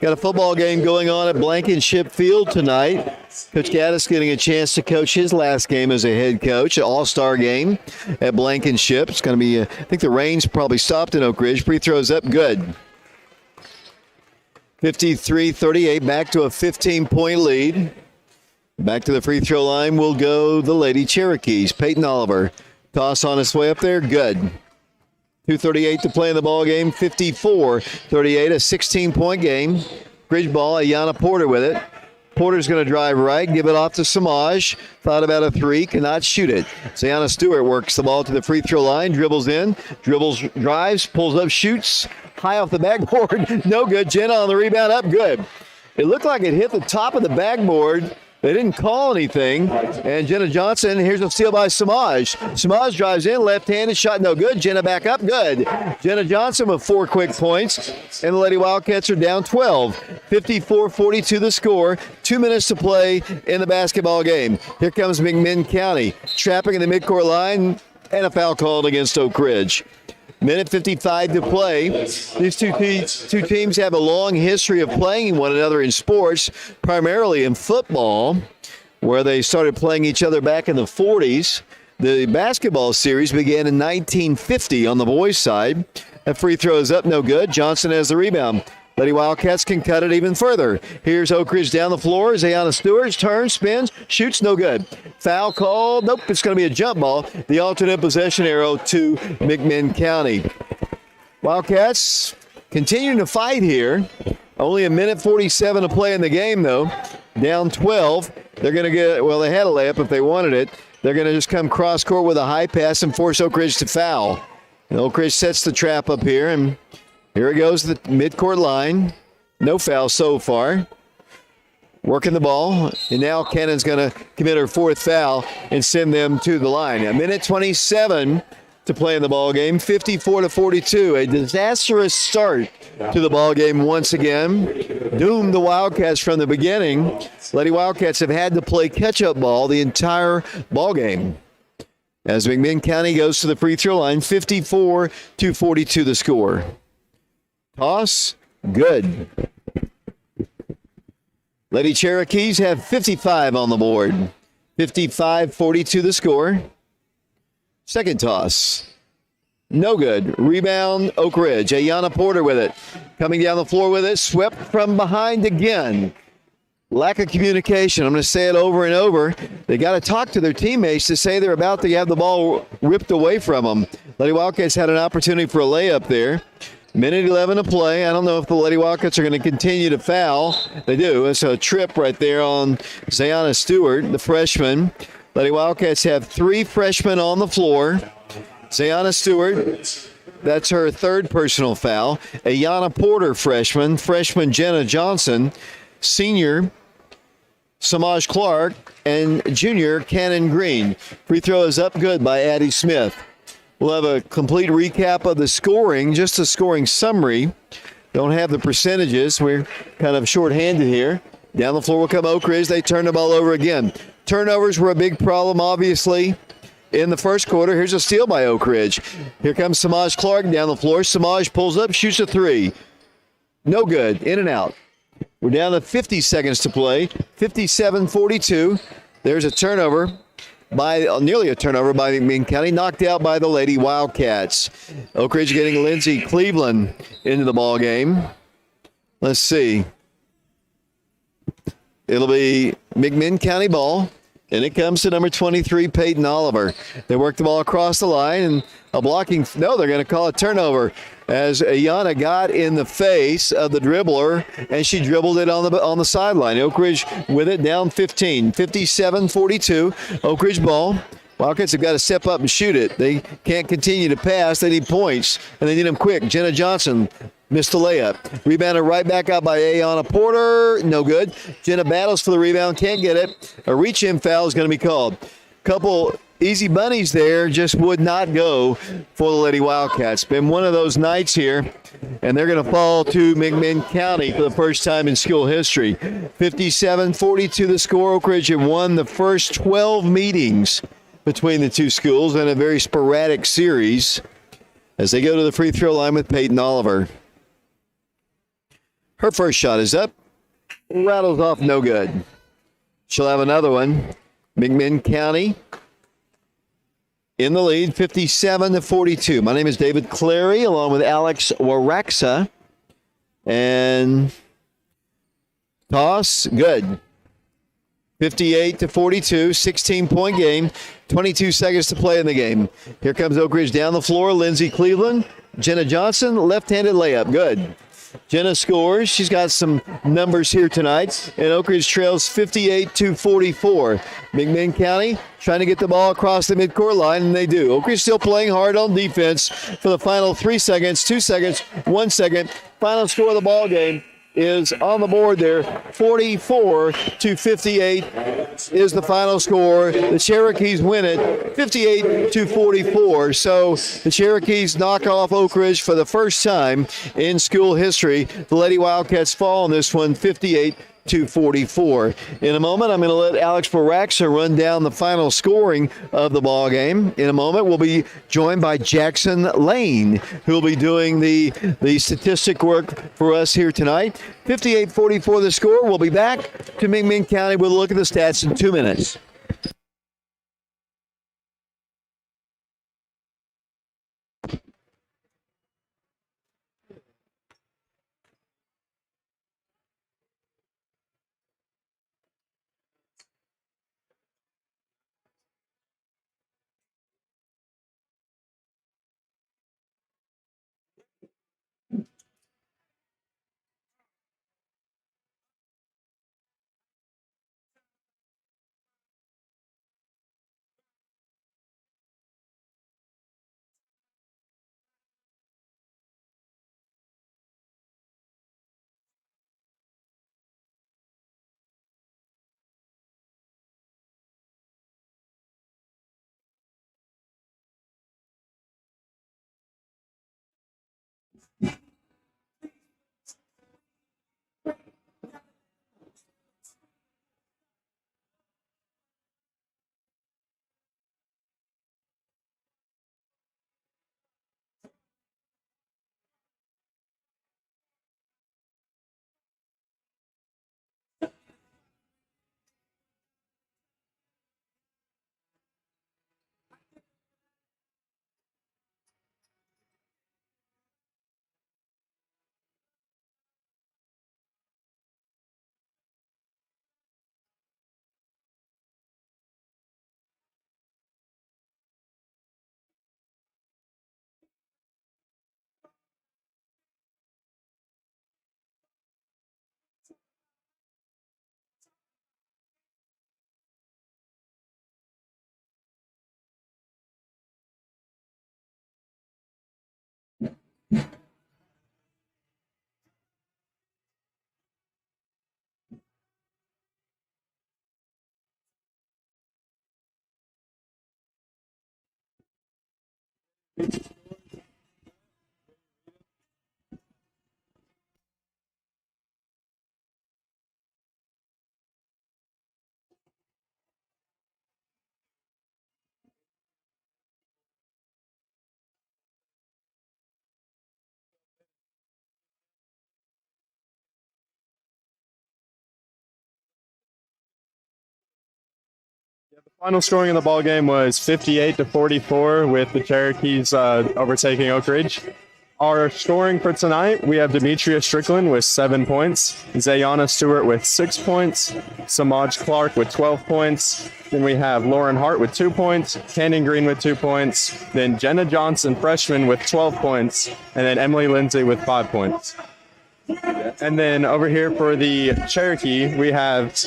Got a football game going on at Blankenship Field tonight. Coach Gaddis getting a chance to coach his last game as a head coach, an all-star game at Blankenship. It's going to be, I think the rain's probably stopped in Oak Ridge. Free throws up, good. 53-38, back to a 15-point lead. Back to the free throw line will go the Lady Cherokees. Peyton Oliver, toss on his way up there, good. 2:38 to play in the ball game. 54-38, a 16-point game. Bridge ball, Ayanna Porter with it. Porter's going to drive right, give it off to Samaj. Thought about a three, cannot shoot it. Zayana Stewart works the ball to the free throw line, dribbles in, drives, pulls up, shoots. High off the backboard, no good. Jenna on the rebound, up good. It looked like it hit the top of the backboard. They didn't call anything. And Jenna Johnson, here's a steal by Samaj. Samaj drives in, left-handed shot, no good. Jenna back up, good. Jenna Johnson with 4 quick points. And the Lady Wildcats are down 12. 54-42 the score. 2 minutes to play in the basketball game. Here comes McMinn County. Trapping in the midcourt line, and a foul called against Oak Ridge. Minute 55 to play. These two teams have a long history of playing one another in sports, primarily in football, where they started playing each other back in the 40s. The basketball series began in 1950 on the boys' side. That free throw is up, no good. Johnson has the rebound. Lady Wildcats can cut it even further. Here's Oak Ridge down the floor. Zayana Stewart turns, spins, shoots, no good. Foul called. Nope, it's going to be a jump ball. The alternate possession arrow to McMinn County. Wildcats continuing to fight here. Only a minute 47 to play in the game, though. Down 12. They're going to get, well, they had a layup if they wanted it. They're going to just come cross court with a high pass and force Oak Ridge to foul. And Oak Ridge sets the trap up here, and here it goes, the midcourt line. No foul so far. Working the ball, and now Cannon's going to commit her 4th foul and send them to the line. A minute 27 to play in the ball game. 54-42, a disastrous start to the ball game once again. Doomed the Wildcats from the beginning. Lady Wildcats have had to play catch-up ball the entire ball game. As McMinn County goes to the free throw line, 54-42 the score. Toss, good. Lady Cherokees have 55 on the board. 55-42 the score. Second toss, no good. Rebound, Oak Ridge. Ayanna Porter with it. Coming down the floor with it, swept from behind again. Lack of communication. I'm going to say it over and over. They got to talk to their teammates to say they're about to have the ball ripped away from them. Lady Wildcats had an opportunity for a layup there. Minute 11 to play. I don't know if the Lady Wildcats are going to continue to foul. They do. It's a trip right there on Zayana Stewart, the freshman. Lady Wildcats have 3 freshmen on the floor. Zayana Stewart, that's her 3rd personal foul. Ayanna Porter, freshman. Freshman Jenna Johnson. Senior Samaj Clark. And junior Cannon Green. Free throw is up, good by Addie Smith. We'll have a complete recap of the scoring, just a scoring summary. Don't have the percentages. We're kind of shorthanded here. Down the floor will come Oak Ridge. They turn the ball over again. Turnovers were a big problem, obviously, in the first quarter. Here's a steal by Oak Ridge. Here comes Samaj Clark down the floor. Samaj pulls up, shoots a 3. No good. In and out. We're down to 50 seconds to play. 57-42. There's a turnover. Nearly a turnover by McMinn County, knocked out by the Lady Wildcats. Oak Ridge getting Lindsey Cleveland into the ball game. Let's see. It'll be McMinn County ball. And it comes to number 23, Peyton Oliver. They work the ball across the line, and a blocking. No, they're going to call a turnover as Ayana got in the face of the dribbler, and she dribbled it on the sideline. Oak Ridge with it down 15, 57-42. Oak Ridge ball. Wildcats have got to step up and shoot it. They can't continue to pass. They need points, and they need them quick. Jenna Johnson missed the layup. Rebounded right back out by Ayana Porter. No good. Jenna battles for the rebound. Can't get it. A reach-in foul is going to be called. Couple easy bunnies there just would not go for the Lady Wildcats. Been one of those nights here, and they're going to fall to McMinn County for the first time in school history. 57-42 the score. Oak Ridge have won the first 12 meetings between the two schools in a very sporadic series as they go to the free throw line with Peyton Oliver. Her first shot is up. Rattles off, no good. She'll have another one. McMinn County in the lead, 57-42. My name is David Clary, along with Alex Waraxa. And toss, good. 58-42, 16-point game, 22 seconds to play in the game. Here comes Oak Ridge down the floor. Lindsey Cleveland, Jenna Johnson, left-handed layup, good. Jenna scores. She's got some numbers here tonight. And Oak Ridge trails 58-44. McMinn County trying to get the ball across the midcourt line, and they do. Oak Ridge still playing hard on defense for the final 3 seconds, 2 seconds, 1 second. Final score of the ball game is on the board there. 44-58 is the final score. The Cherokees win it 58-44. So the Cherokees knock off Oak Ridge for the first time in school history. The Lady Wildcats fall on this one 58-44. In a moment, I'm going to let Alex Baraxa run down the final scoring of the ball game. In a moment, we'll be joined by Jackson Lane, who will be doing the statistic work for us here tonight. 58-44 the score. We'll be back to McMinn County with a look at the stats in 2 minutes. Final scoring in the ball game was 58-44 with the Cherokees overtaking Oak Ridge. Our scoring for tonight, we have Demetria Strickland with 7 points, Zayana Stewart with 6 points, Samaj Clark with 12 points. Then we have Lauren Hart with 2 points, Canyon Green with 2 points, then Jenna Johnson, freshman, with 12 points, and then Emily Lindsay with 5 points. And then over here for the Cherokee, we have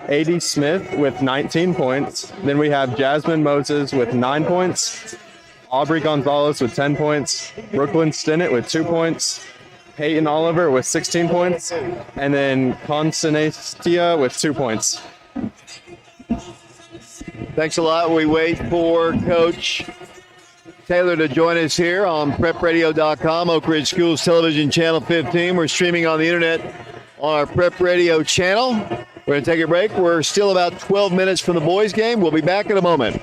A.D. Smith with 19 points. Then we have Jasmine Moses with 9 points, Aubrey Gonzalez with 10 points, Brooklyn Stinnett with 2 points, Peyton Oliver with 16 points, and then Constantia with 2 points. Thanks a lot. We wait for Coach Taylor to join us here on prepradio.com, Oak Ridge Schools Television Channel 15. We're streaming on the internet on our Prep Radio channel. We're going to take a break. We're still about 12 minutes from the boys' game. We'll be back in a moment.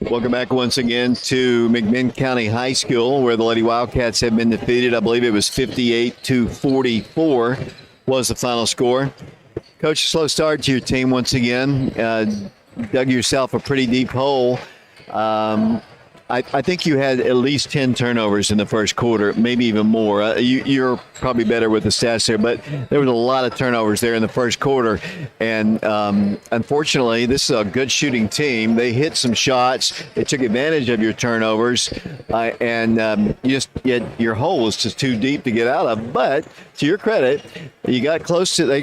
Welcome back once again to Mcminn County High School, where the Lady Wildcats have been defeated. I believe it was 58-44 was the final score. Coach, a slow start to your team once again. Dug yourself a pretty deep hole. I think you had at least 10 turnovers in the first quarter, maybe even more. You're probably better with the stats there, but there was a lot of turnovers there in the first quarter. And unfortunately, this is a good shooting team. They hit some shots. They took advantage of your turnovers. Yet your hole was just too deep to get out of. But to your credit, you got close to, they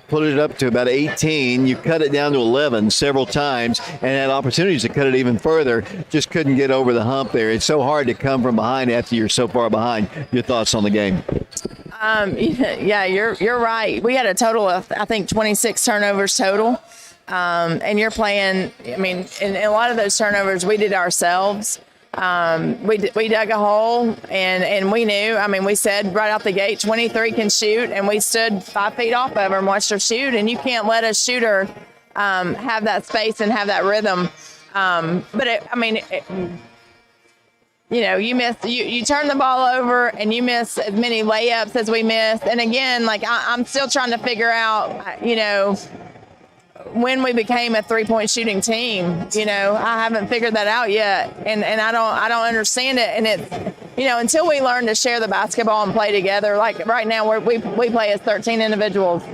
put it up to about 18. You cut it down to 11 several times and had opportunities to cut it even further. Just couldn't get over the hump there. It's so hard to come from behind after you're so far behind. Your thoughts on the game? Yeah, you're right. We had a total of, I think, 26 turnovers total. And you're playing, I mean, in a lot of those turnovers we did ourselves. We dug a hole and we knew, I mean, we said right out the gate, 23 can shoot, and we stood 5 feet off of her and watched her shoot. And you can't let a shooter have that space and have that rhythm. You turn the ball over and you miss as many layups as we missed. And again, I'm still trying to figure out, when we became a 3-point shooting team. I haven't figured that out yet. And I don't understand it. And it's, until we learn to share the basketball and play together, like right now we play as 13 individuals,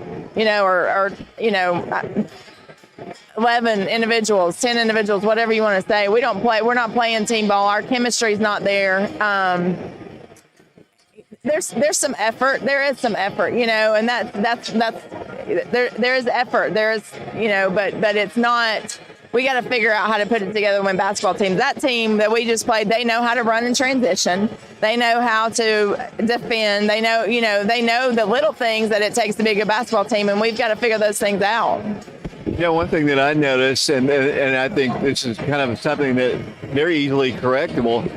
11 individuals, 10 individuals, whatever you want to say. We're not playing team ball. Our chemistry's not there. There's some effort. There is some effort, and that's there is effort. But it's not. We got to figure out how to put it together when basketball teams. That team that we just played, they know how to run in transition. They know how to defend. They know the little things that it takes to be a good basketball team, and we've got to figure those things out. One thing that I noticed, and I think this is kind of something that very easily correctable,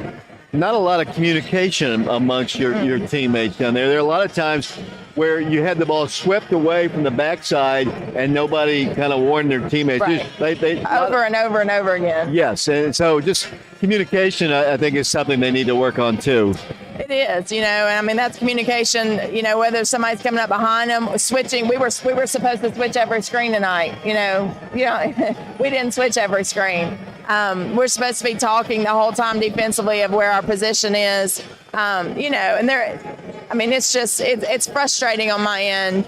not a lot of communication amongst your teammates down there. There are a lot of times where you had the ball swept away from the backside and nobody kind of warned their teammates. Right. Over and over and over again. Yes, and so just communication, I think, is something they need to work on too. It is, and I mean that's communication. Whether somebody's coming up behind them, switching. We were supposed to switch every screen tonight. We didn't switch every screen. We're supposed to be talking the whole time defensively of where our position is. And there, I mean, it's frustrating on my end.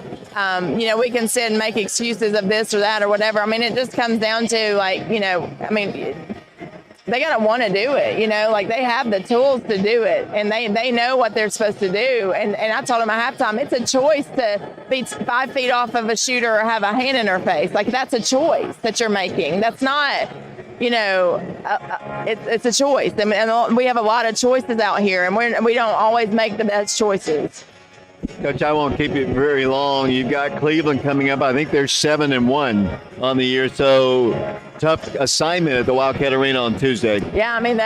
We can sit and make excuses of this or that or whatever. I mean, it just comes down to they got to want to do it, they have the tools to do it and they know what they're supposed to do. And I told them at halftime, it's a choice to be 5 feet off of a shooter or have a hand in her face. Like, that's a choice that you're making. That's not, it's a choice. I mean, and we have a lot of choices out here and we don't always make the best choices. Coach, I won't keep you very long. You've got Cleveland coming up. I think they're 7-1 on the year. So tough assignment at the Wildcat Arena on Tuesday. Yeah, I mean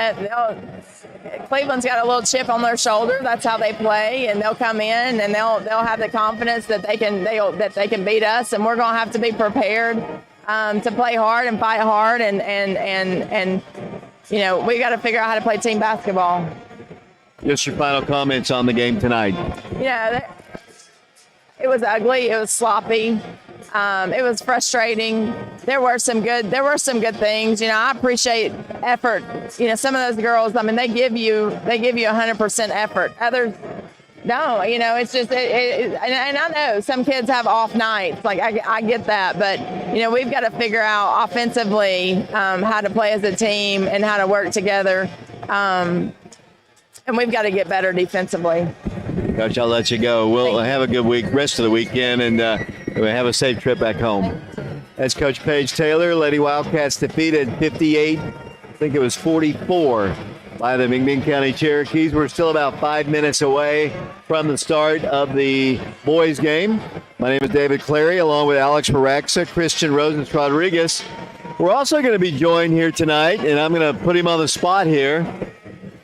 Cleveland's got a little chip on their shoulder. That's how they play, and they'll come in and they'll have the confidence that they can beat us, and we're gonna have to be prepared to play hard and fight hard, and we got to figure out how to play team basketball. Just your final comments on the game tonight. It was ugly. It was sloppy. It was frustrating. There were some good things. I appreciate effort. Some of those girls, I mean, they give you 100% effort. Others don't. It's just and I know some kids have off nights. Like, I get that, but we've got to figure out offensively how to play as a team and how to work together. And we've got to get better defensively. Coach, I'll let you go. We'll have a good rest of the weekend, and we'll have a safe trip back home. That's Coach Paige Taylor. Lady Wildcats defeated 58, I think it was 44, by the McMinn County Cherokees. We're still about 5 minutes away from the start of the boys' game. My name is David Clary, along with Alex Baraxa, Christian Rosens Rodriguez. We're also going to be joined here tonight, and I'm going to put him on the spot here,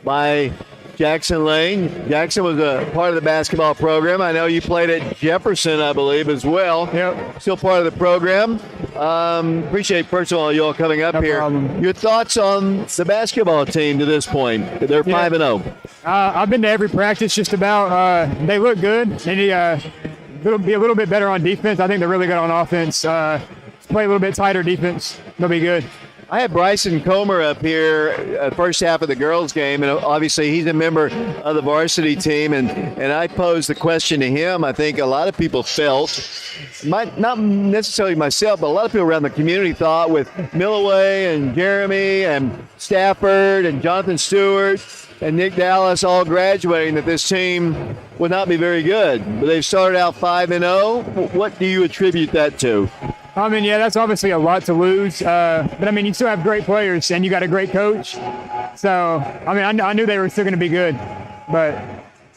by Jackson Lane. Jackson was a part of the basketball program. I know you played at Jefferson, I believe, as well. Yep. Still part of the program. Appreciate, first of all, you all coming up here. Problem. Your thoughts on the basketball team to this point? They're 5-0. I've been to every practice just about. They look good. They need to be a little bit better on defense. I think they're really good on offense. Play a little bit tighter defense. They'll be good. I had Bryson Comer up here first half of the girls' game, and obviously he's a member of the varsity team, and I posed the question to him. I think a lot of people felt, not necessarily myself, but a lot of people around the community thought, with Milloway and Jeremy and Stafford and Jonathan Stewart and Nick Dallas all graduating, that this team would not be very good. But they've started out 5-0. What do you attribute that to? I mean, that's obviously a lot to lose. But, I mean, you still have great players, and you got a great coach. So, I mean, I knew they were still going to be good. But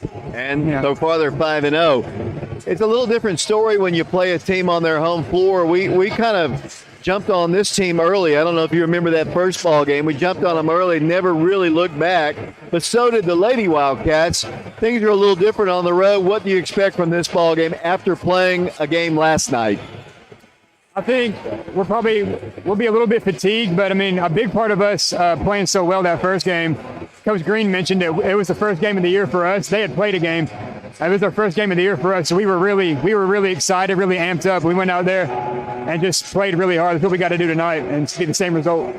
so far they're 5-0. It's a little different story when you play a team on their home floor. We kind of jumped on this team early. I don't know if you remember that first ball game. We jumped on them early, never really looked back. But so did the Lady Wildcats. Things are a little different on the road. What do you expect from this ball game after playing a game last night? I think we'll be a little bit fatigued, but I mean, a big part of us playing so well that first game, Coach Green mentioned it was the first game of the year for us. They had played a game. It was our first game of the year for us, so we were really excited, really amped up. We went out there and just played really hard. That's what we got to do tonight and get the same result.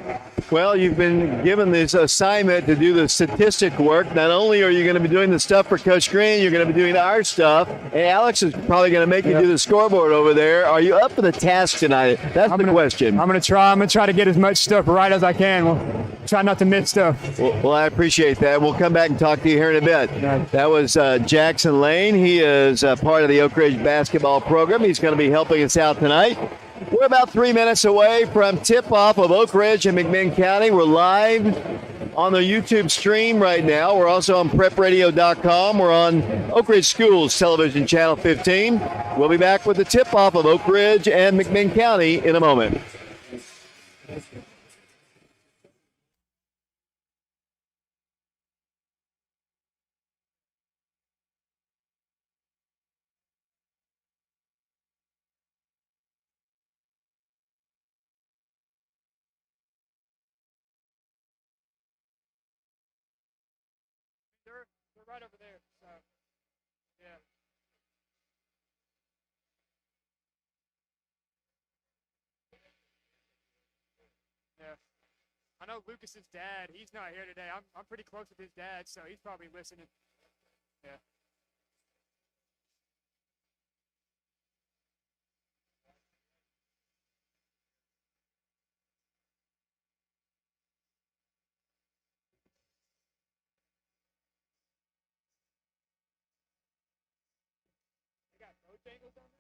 Well, you've been given this assignment to do the statistic work. Not only are you going to be doing the stuff for Coach Green, you're going to be doing our stuff. And Alex is probably going to make you do the scoreboard over there. Are you up for the task tonight? That's the question. I'm going to try to get as much stuff right as I can. We'll try not to miss stuff. Well, I appreciate that. We'll come back and talk to you here in a bit. That was Jackson Lane. He is part of the Oak Ridge basketball program. He's going to be helping us out tonight. We're about 3 minutes away from tip-off of Oak Ridge and McMinn County. We're live on the YouTube stream right now. We're also on prepradio.com. We're on Oak Ridge Schools Television Channel 15. We'll be back with the tip-off of Oak Ridge and McMinn County in a moment. right over there. So, yeah. Yeah. I know Lucas's dad. He's not here today. I'm pretty close with his dad, so he's probably listening. Yeah. They got Bojangles on there?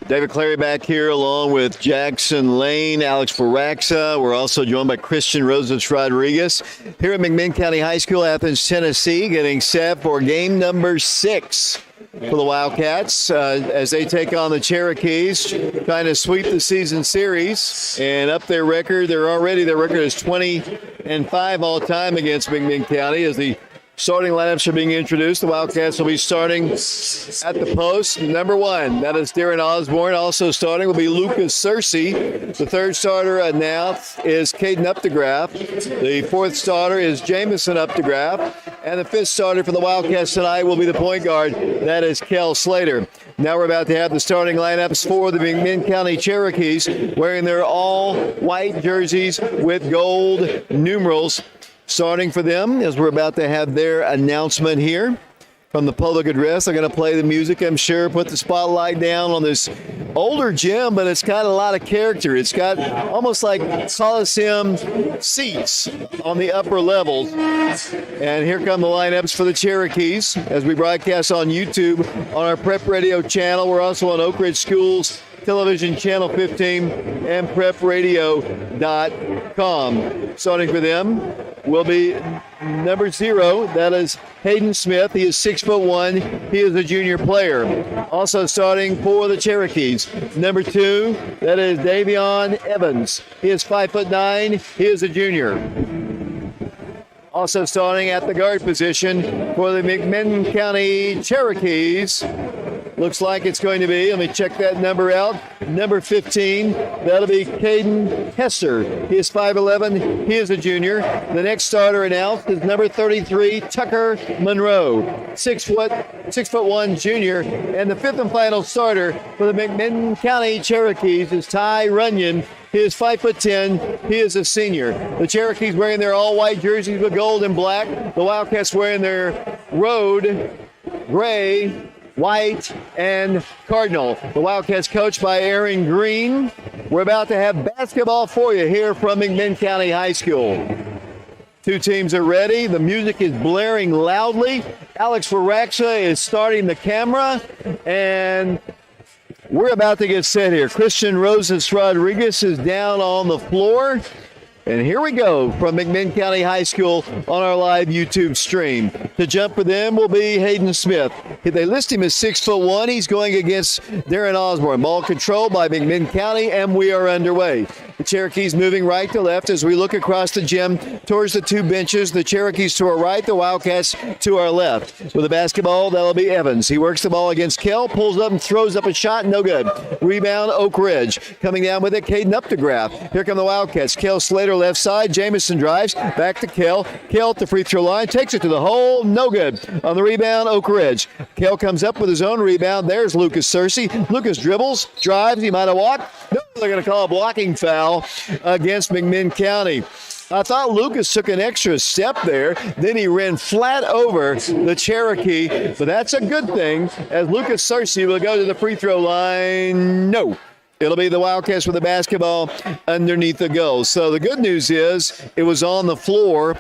David Clary back here along with Jackson Lane, Alex Baraxa. We're also joined by Christian Rosas Rodriguez here at McMinn County High School, Athens, Tennessee, getting set for game number 6 for the Wildcats as they take on the Cherokees, trying to sweep the season series and up their record. Their record is 20-5 all time against McMinn County as the starting lineups are being introduced. The Wildcats will be starting at the post. Number 1, that is Darren Osborne. Also starting will be Lucas Searcy. The third starter announced is Caden Updegraff. The fourth starter is Jamison Updegraff. And the fifth starter for the Wildcats tonight will be the point guard. That is Kel Slater. Now we're about to have the starting lineups for the McMinn County Cherokees wearing their all-white jerseys with gold numerals. Starting for them, as we're about to have their announcement here from the public address. They're going to play the music, I'm sure, put the spotlight down on this older gym, but it's got a lot of character. It's got almost like Coliseum seats on the upper levels. And here come the lineups for the Cherokees as we broadcast on YouTube on our Prep Radio channel. We're also on Oak Ridge Schools Television Channel 15 and prepradio.com. Starting for them will be number 0. That is Hayden Smith. He is 6'1". He is a junior player. Also starting for the Cherokees, number 2. That is Davion Evans. He is 5'9". He is a junior. Also starting at the guard position for the McMinn County Cherokees. Looks like it's going to be, let me check that number out, number 15. That'll be Caden Hester. He is 5'11". He is a junior. The next starter announced is number 33, Tucker Monroe, 6'1" junior. And the fifth and final starter for the McMinn County Cherokees is Ty Runyon. He is 5'10". He is a senior. The Cherokees wearing their all-white jerseys with gold and black. The Wildcats wearing their road gray white, and cardinal. The Wildcats coached by Aaron Green. We're about to have basketball for you here from McMinn County High School. Two teams are ready. The music is blaring loudly. Alex Waraxa is starting the camera, and we're about to get set here. Christian Rosas Rodriguez is down on the floor. And here we go from McMinn County High School on our live YouTube stream. To jump for them will be Hayden Smith. They list him as 6'1". He's going against Darren Osborne. Ball controlled by McMinn County, and we are underway. The Cherokees moving right to left as we look across the gym towards the two benches. The Cherokees to our right, the Wildcats to our left. With the basketball, that'll be Evans. He works the ball against Kell, pulls up and throws up a shot, no good. Rebound, Oak Ridge. Coming down with it, Caden Updegraff. Here come the Wildcats. Kell Slater left side, Jamison drives, back to Kell. Kell at the free throw line, takes it to the hole, no good. On the rebound, Oak Ridge. Kell comes up with his own rebound. There's Lucas Searcy. Lucas dribbles, drives, he might have walked. No, they're going to call a blocking foul against McMinn County. I thought Lucas took an extra step there. Then he ran flat over the Cherokee. But that's a good thing, as Lucas Searcy will go to the free throw line. No. It'll be the Wildcats with the basketball underneath the goal. So the good news is it was on the floor.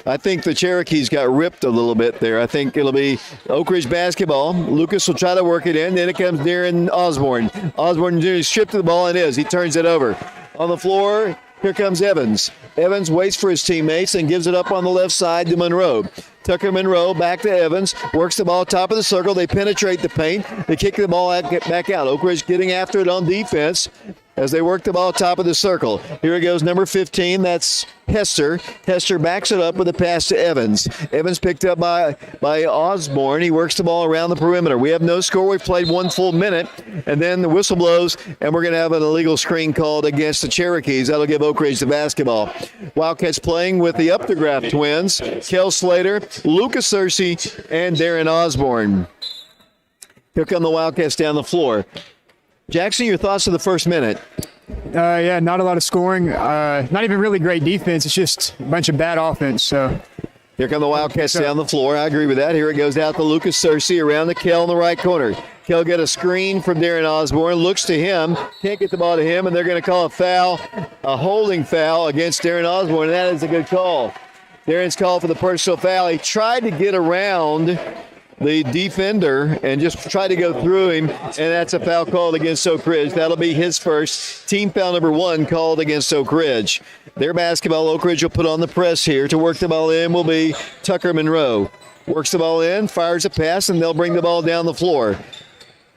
I think the Cherokees got ripped a little bit there. I think it'll be Oak Ridge basketball. Lucas will try to work it in. Then it comes Darren Osborne. Osborne stripped the ball, and he turns it over. On the floor, here comes Evans. Evans waits for his teammates and gives it up on the left side to Monroe. Tucker Monroe back to Evans, works the ball top of the circle. They penetrate the paint. They kick the ball back out. Oak Ridge getting after it on defense as they work the ball top of the circle. Here it goes, number 15. That's Hester. Hester backs it up with a pass to Evans. Evans picked up by Osborne. He works the ball around the perimeter. We have no score. We've played 1 full minute, and then the whistle blows, and we're going to have an illegal screen called against the Cherokees. That'll give Oak Ridge the basketball. Wildcats playing with the Updegraff twins, Kell Slater, Lucas Searcy, and Darren Osborne. Here come the Wildcats down the floor. Jackson, your thoughts of the first minute? Yeah, not a lot of scoring. Not even really great defense. It's just a bunch of bad offense. So here come the Wildcats down the floor. I agree with that. Here it goes out to Lucas Searcy around the Kell in the right corner. Kell get a screen from Darren Osborne, looks to him, can't get the ball to him, and they're going to call a foul, a holding foul against Darren Osborne, and that is a good call. Darren's called for the personal foul. He tried to get around the defender and just try to go through him, and that's a foul called against Oak Ridge. That'll be his first team foul number 1 called against Oak Ridge. Their basketball, Oak Ridge will put on the press here. To work the ball in will be Tucker Monroe. Works the ball in, fires a pass, and they'll bring the ball down the floor.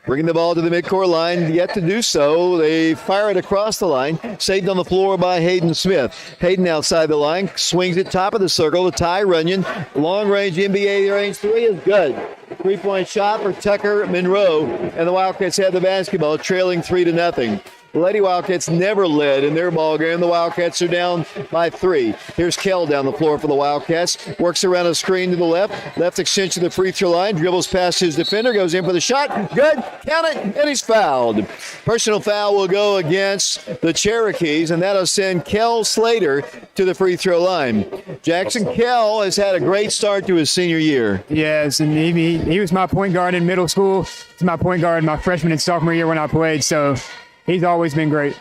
Bringing the ball to the midcourt line, yet to do so. They fire it across the line. Saved on the floor by Hayden Smith. Hayden outside the line, swings it top of the circle to Ty Runyon. Long-range NBA range 3 is good. 3-point shot for Tucker Monroe, and the Wildcats have the basketball, trailing 3-0. The Lady Wildcats never led in their ball game. The Wildcats are down by 3. Here's Kell down the floor for the Wildcats. Works around a screen to the left. Left extension to the free throw line. Dribbles past his defender. Goes in for the shot. Good. Count it. And he's fouled. Personal foul will go against the Cherokees, and that'll send Kell Slater to the free throw line. Jackson Kell has had a great start to his senior year. yes, and he was my point guard in middle school. He's my point guard my freshman and sophomore year when I played. So he's always been great.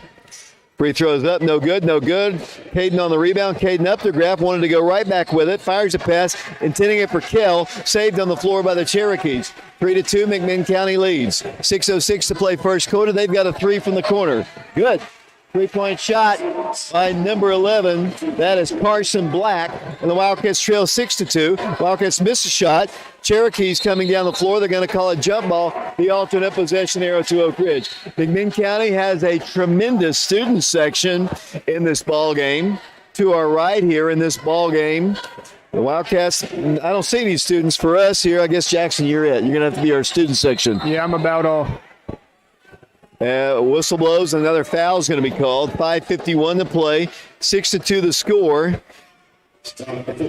Free throws up, no good, no good. Caden on the rebound. Caden Updegraff wanted to go right back with it. Fires a pass, intending it for Kell. Saved on the floor by the Cherokees. 3-2, McMinn County leads. 6:06 to play first quarter. They've got a 3 from the corner. Good. 3-point shot by number 11. That is Carson Black. And the Wildcats trail 6-2. Wildcats miss a shot. Cherokees coming down the floor. They're going to call a jump ball. The alternate possession arrow to Oak Ridge. McMinn County has a tremendous student section in this ball game. To our right here in this ball game, the Wildcats, I don't see any students for us here. I guess, Jackson, you're it. You're going to have to be our student section. Yeah, I'm about all. Whistle blows, another foul is going to be called. 5:51 to play, 6-2 the score.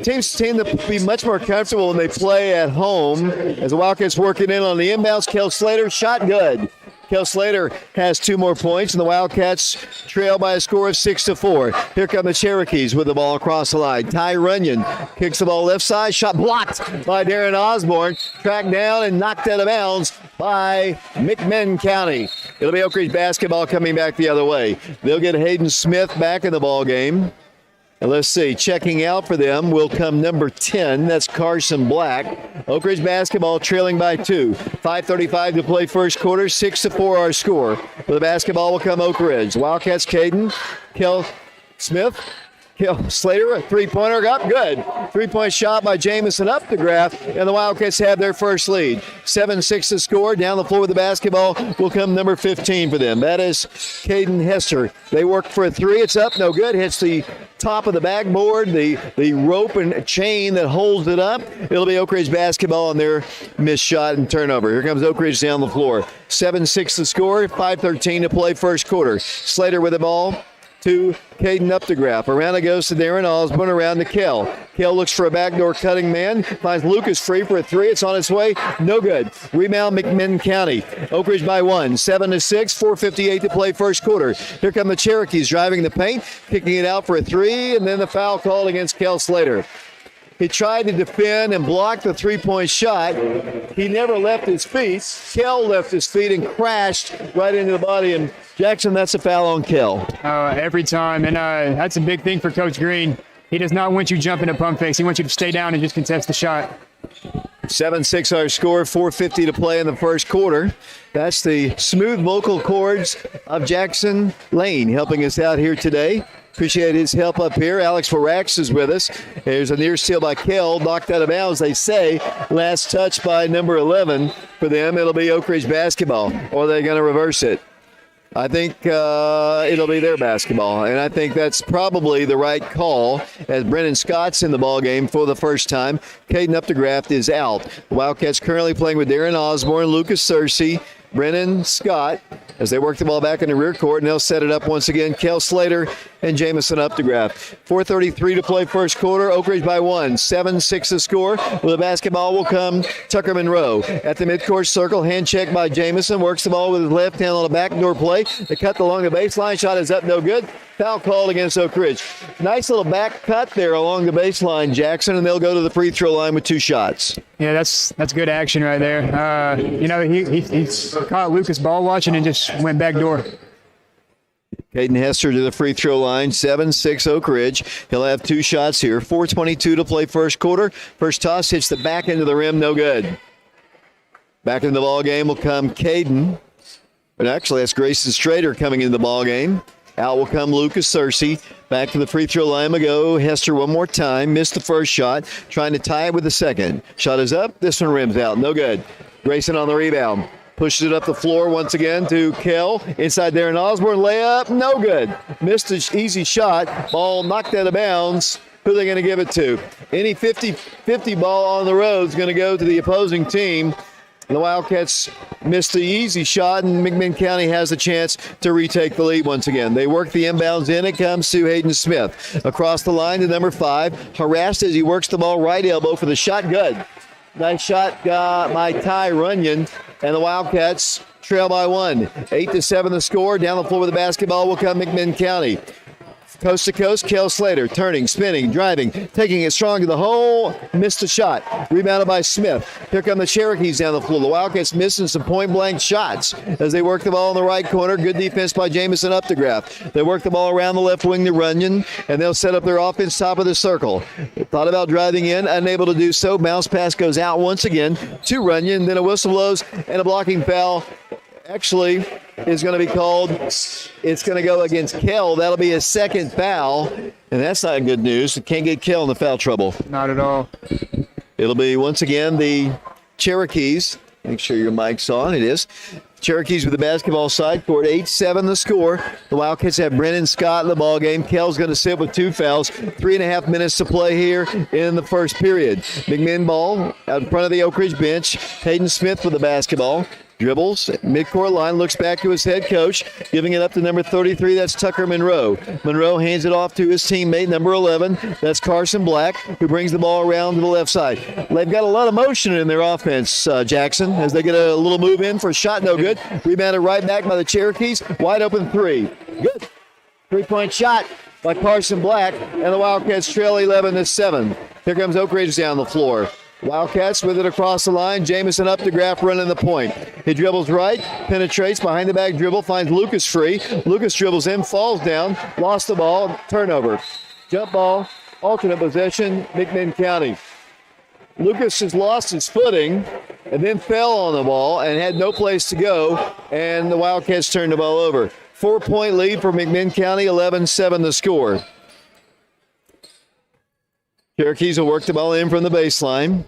Teams tend to be much more comfortable when they play at home. As the Wildcats working in on the inbounds, Kell Slater, shot good. Kel Slater has 2 more points, and the Wildcats trail by a score of 6-4. Here come the Cherokees with the ball across the line. Ty Runyon kicks the ball left side. Shot blocked by Darren Osborne. Tracked down and knocked out of bounds by Mcminn County. It'll be Oak Ridge basketball coming back the other way. They'll get Hayden Smith back in the ball game. And let's see, checking out for them will come number 10. That's Carson Black. Oak Ridge basketball trailing by 2. 5:35 to play first quarter. 6-4 our score. For the basketball will come Oak Ridge. Wildcats, Caden, Kel Smith, Kel Slater, a three-pointer up, good. 3-point shot by Jamison up the graph, and the Wildcats have their first lead. 7-6 to score. Down the floor with the basketball will come number 15 for them. That is Caden Hester. They work for a 3. It's up, no good. Hits the top of the backboard, the rope and chain that holds it up. It'll be Oak Ridge basketball on their missed shot and turnover. Here comes Oak Ridge down the floor. 7-6 to score, 5:13 to play first quarter. Slater with the ball to Caden up the graph. Around it goes to Darren Osborne, around to Kel. Kel looks for a backdoor cutting man, finds Lucas free for a 3. It's on its way, no good. Rebound Mcminn County. Oak Ridge by 1, 7-6, 4:58 to play first quarter. Here come the Cherokees driving the paint, kicking it out for a 3, and then the foul called against Kel Slater. He tried to defend and block the 3-point shot. He never left his feet. Kel left his feet and crashed right into the body. And Jackson, that's a foul on Kel. Every time. And that's a big thing for Coach Green. He does not want you jumping a pump fakes. He wants you to stay down and just contest the shot. 7-6 our score, 4:50 to play in the first quarter. That's the smooth vocal cords of Jackson Lane helping us out here today. Appreciate his help up here. Alex Varax is with us. There's a near steal by Kel, knocked out of bounds, they say. Last touch by number 11 for them. It'll be Oak Ridge basketball, or they're going to reverse it. I think it'll be their basketball, and I think that's probably the right call as Brennan Scott's in the ball game for the first time. Caden Updegraft is out. The Wildcats currently playing with Darren Osborne, Lucas Searcy, Brennan Scott as they work the ball back in the rear court, and they'll set it up once again. Kel Slater and Jamison Updegraft. 4:33 to play first quarter. Oak Ridge by 1. 7-6 to score. With the basketball will come Tucker Monroe. At the midcourt circle, hand check by Jamison. Works the ball with his left hand on a backdoor play. They cut along the baseline. Shot is up, no good. Foul called against Oak Ridge. Nice little back cut there along the baseline, Jackson, and they'll go to the free throw line with 2 shots. Yeah, that's good action right there. He caught Lucas ball watching and just went back door. Caden Hester to the free throw line, 7-6 Oak Ridge. He'll have 2 shots here. 4:22 to play first quarter. First toss hits the back end of the rim, no good. Back into the ball game will come Caden. But actually, that's Grayson Strader coming into the ball game. Out will come Lucas Searcy. Back to the free throw line we go. Hester one more time. Missed the first shot. Trying to tie it with the second. Shot is up. This one rims out. No good. Grayson on the rebound. Pushes it up the floor once again to Kel. Inside Darren Osborne. Layup. No good. Missed an easy shot. Ball knocked out of bounds. Who are they going to give it to? Any 50-50 ball on the road is going to go to the opposing team. The Wildcats missed the easy shot, and Mcminn County has a chance to retake the lead once again. They work the inbounds in. It comes to Hayden Smith. Across the line to number 5. Harassed as he works the ball right elbow for the shot. Good. Nice shot by Ty Runyon, and the Wildcats trail by 1. 8-7 the score. Down the floor with the basketball will come Mcminn County. Coast to coast, Kel Slater turning, spinning, driving, taking it strong to the hole. Missed the shot. Rebounded by Smith. Here come the Cherokees down the floor. The Wildcats missing some point-blank shots as they work the ball in the right corner. Good defense by Jamison Updegraft. They work the ball around the left wing to Runyon, and they'll set up their offense top of the circle. Thought about driving in, unable to do so. Bounce pass goes out once again to Runyon. Then a whistle blows and a blocking foul. Actually, is going to be called. It's going to go against Kel. That'll be his second foul, and that's not good news. Can't get Kel in the foul trouble. Not at all. It'll be, once again, the Cherokees. Make sure your mic's on. It is. Cherokees with the basketball side court. 8-7 the score. The Wildcats have Brennan Scott in the ball game. Kel's going to sit with 2 fouls. 3.5 minutes to play here in the first period. Mcminn ball out in front of the Oak Ridge bench. Hayden Smith with the basketball. Dribbles, midcourt line, looks back to his head coach, giving it up to number 33. That's Tucker Monroe. Monroe hands it off to his teammate, number 11. That's Carson Black, who brings the ball around to the left side. They've got a lot of motion in their offense, Jackson, as they get a little move in for a shot. No good. Rebounded right back by the Cherokees. Wide open three. Good. 3-point shot by Carson Black, and the Wildcats trail 11-7. Here comes Oak Ridge down the floor. Wildcats with it across the line. Jamison up to Graff running the point. He dribbles right, penetrates behind the back dribble, finds Lucas free. Lucas dribbles in, falls down, lost the ball, turnover. Jump ball, alternate possession, McMinn County. Lucas has lost his footing and then fell on the ball and had no place to go, and the Wildcats turned the ball over. 4-point lead for McMinn County, 11-7 the score. Cherokees will work the ball in from the baseline.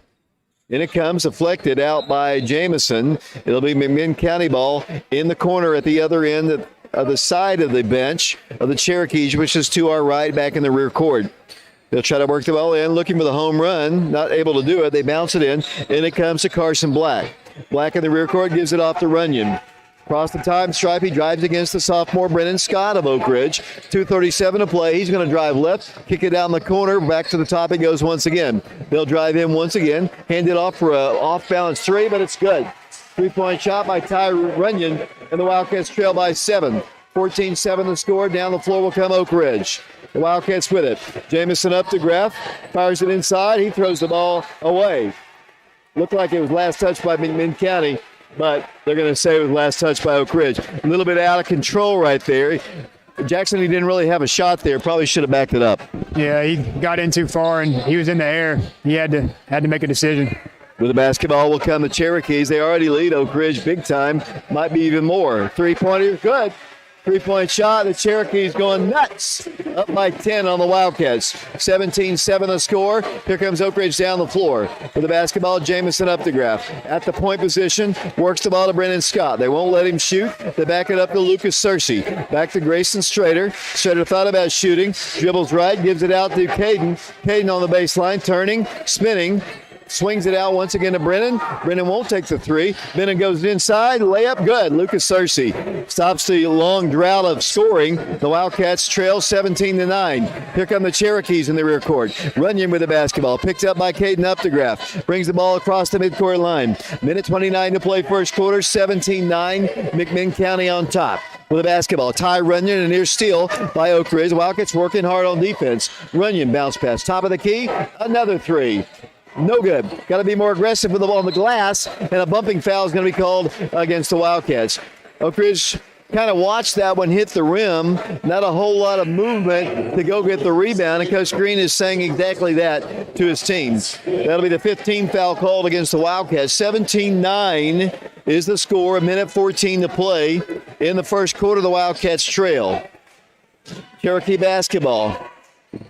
In it comes, deflected out by Jamison. It'll be McMinn County ball in the corner at the other end of the side of the bench of the Cherokees, which is to our right, back in the rear court. They'll try to work the ball in, looking for the home run. Not able to do it. They bounce it in. In it comes to Carson Black. Black in the rear court gives it off to Runyon. Across the time stripe, he drives against the sophomore Brennan Scott of Oak Ridge. 2:37 to play. He's going to drive left, kick it down the corner. Back to the top it goes once again. They'll drive in once again. Hand it off for a off-balance three, but it's good. 3-point shot by Ty Runyon, and the Wildcats trail by 7. 14-7 the score. Down the floor will come Oak Ridge. The Wildcats with it. Jamison up to Graff. Fires it inside. He throws the ball away. Looked like it was last touched by McMinn County, but they're going to say it was last touch by Oak Ridge. A little bit out of control right there. Jackson, he didn't really have a shot there. Probably should have backed it up. Yeah, he got in too far, and he was in the air. He had to make a decision. With the basketball will come the Cherokees. They already lead Oak Ridge big time. Might be even more. 3-pointer, good. 3-point shot. The Cherokees going nuts. Up by 10 on the Wildcats. 17-7 the score. Here comes Oak Ridge down the floor. With the basketball, Jamison up to Graff. At the point position, works the ball to Brennan Scott. They won't let him shoot. They back it up to Lucas Searcy. Back to Grayson Strader. Strader thought about shooting. Dribbles right, gives it out to Caden. Caden on the baseline, turning, spinning. Swings it out once again to Brennan. Brennan won't take the three. Brennan goes inside. Layup good. Lucas Searcy stops the long drought of scoring. The Wildcats trail 17-9. Here come the Cherokees in the rear court. Runyon with the basketball. Picked up by Caden Updegraff. Brings the ball across the midcourt line. Minute 29 to play first quarter. 17-9. McMinn County on top. With the basketball, Ty Runyon, and near steal by Oak Ridge. Wildcats working hard on defense. Runyon bounce pass. Top of the key. Another three. No good. Got to be more aggressive with the ball on the glass, and a bumping foul is going to be called against the Wildcats. Oak Ridge kind of watched that one hit the rim. Not a whole lot of movement to go get the rebound, and Coach Green is saying exactly that to his team. That'll be the 15th foul called against the Wildcats. 17-9 is the score. A minute 14 to play in the first quarter. The Wildcats trail. Cherokee basketball.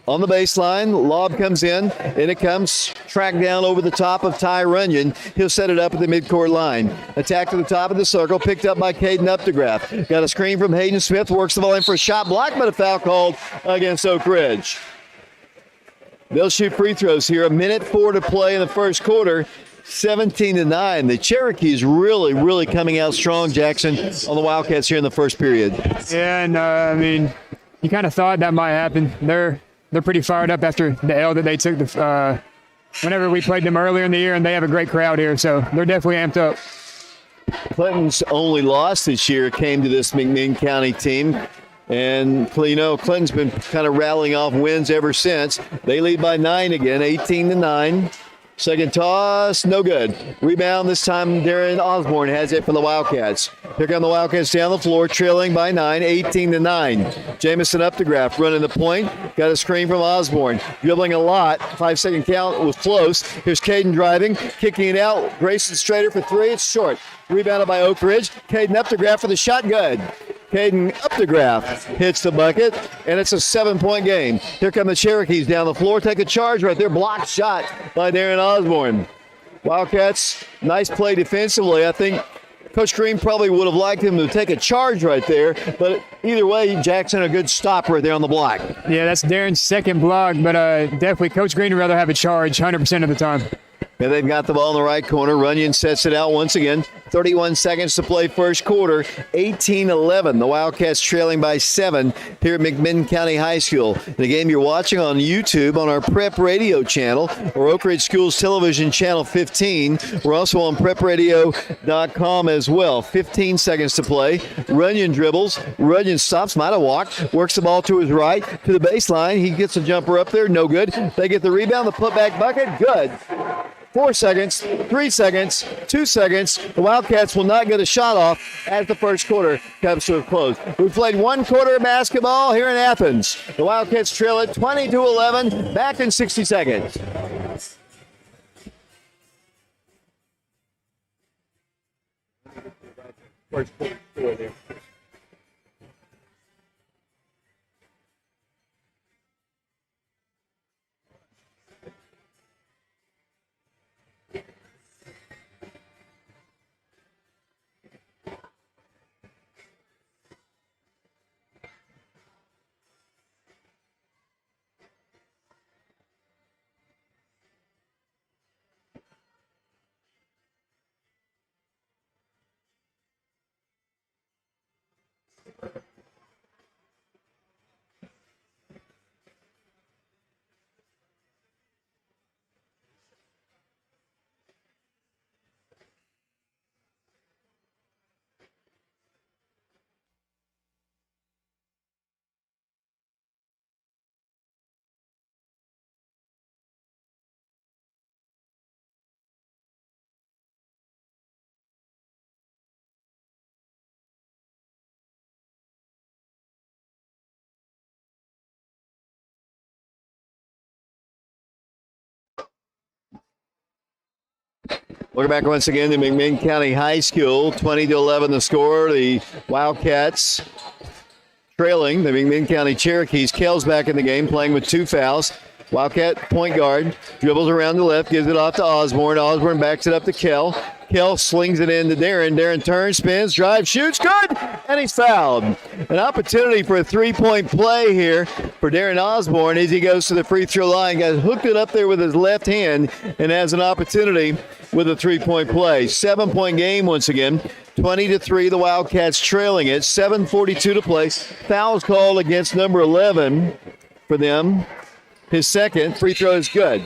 On the baseline, lob comes in, and it comes tracked down over the top of Ty Runyon. He'll set it up at the midcourt line. Attack to the top of the circle, picked up by Caden Updegraff. Got a screen from Hayden Smith, works the ball in for a shot block, but a foul called against Oak Ridge. They'll shoot free throws here. A minute 4 to play in the first quarter. 17-9. The Cherokees really coming out strong, Jackson, on the Wildcats here in the first period. Yeah, and I mean, you kind of thought that might happen. They're pretty fired up after the L that they took whenever we played them earlier in the year, and they have a great crowd here, so they're definitely amped up. Clinton's only loss this year came to this McMinn County team. And, you know, Clinton's been kind of rattling off wins ever since. They lead by 9 again, 18-9. Second toss, no good. Rebound this time, Darren Osborne has it for the Wildcats. Here come the Wildcats down the floor, trailing by 9, 18-9. Jamison Updegraff running the point. Got a screen from Osborne. Dribbling a lot. 5-second count was close. Here's Caden driving, kicking it out. Grayson Strader for three. It's short. Rebounded by Oak Ridge. Caden Updegraff for the shot. Good. Caden Updegraff hits the bucket, and it's a 7-point game. Here come the Cherokees down the floor. Take a charge right there. Blocked shot by Darren Osborne. Wildcats, nice play defensively. I think Coach Green probably would have liked him to take a charge right there, but either way, Jackson, a good stop right there on the block. Yeah, that's Darren's second block, but definitely Coach Green would rather have a charge 100% of the time. And they've got the ball in the right corner. Runyon sets it out once again. 31 seconds to play first quarter. 18-11. The Wildcats trailing by 7 here at McMinn County High School. The game you're watching on YouTube on our Prep Radio channel or Oak Ridge Schools Television Channel 15. We're also on prepradio.com as well. 15 seconds to play. Runyon dribbles. Runyon stops. Might have walked. Works the ball to his right to the baseline. He gets a jumper up there. No good. They get the rebound. The putback bucket. Good. 4 seconds, 3 seconds, 2 seconds. The Wildcats will not get a shot off as the first quarter comes to a close. We've played 1 quarter of basketball here in Athens. The Wildcats trail it 20-11, back in 60 seconds. Welcome back once again to McMinn County High School. 20-11 the score. The Wildcats trailing the McMinn County Cherokees. Kell's back in the game, playing with 2 fouls. Wildcat point guard dribbles around the left, gives it off to Osborne. Osborne backs it up to Kell. Kell slings it in to Darren. Darren turns, spins, drives, shoots, good, and he's fouled. An opportunity for a 3-point play here for Darren Osborne as he goes to the free throw line. Got hooked it up there with his left hand and has an opportunity with a 3-point play. 7-point game once again. 20-3, the Wildcats trailing it. 7:42 to play. Fouls called against number 11 for them. His second free throw is good.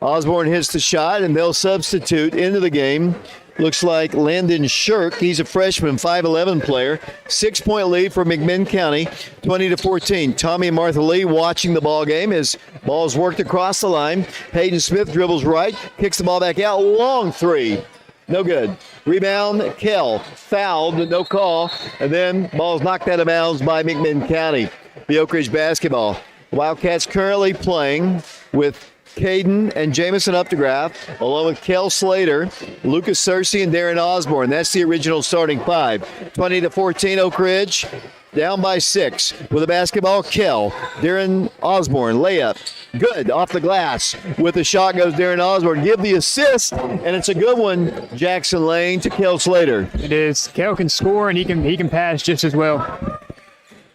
Osborne hits the shot, and they'll substitute into the game. Looks like Landon Shirk. He's a freshman, 5'11 player. 6-point lead for McMinn County, 20-14. Tommy and Martha Lee watching the ball game as ball's worked across the line. Hayden Smith dribbles right, kicks the ball back out. Long three. No good. Rebound, Kell. Fouled, no call. And then ball's knocked out of bounds by McMinn County. The Oak Ridge basketball. Wildcats currently playing with Caden and Jamison Updegraff, along with Kell Slater, Lucas Searcy, and Darren Osborne. That's the original starting 5. 20-14, Oak Ridge down by 6. With the basketball, Kell. Darren Osborne, layup. Good, off the glass. With the shot goes Darren Osborne. Give the assist, and it's a good one. Jackson Lane to Kell Slater. It is. Kell can score, and he can pass just as well.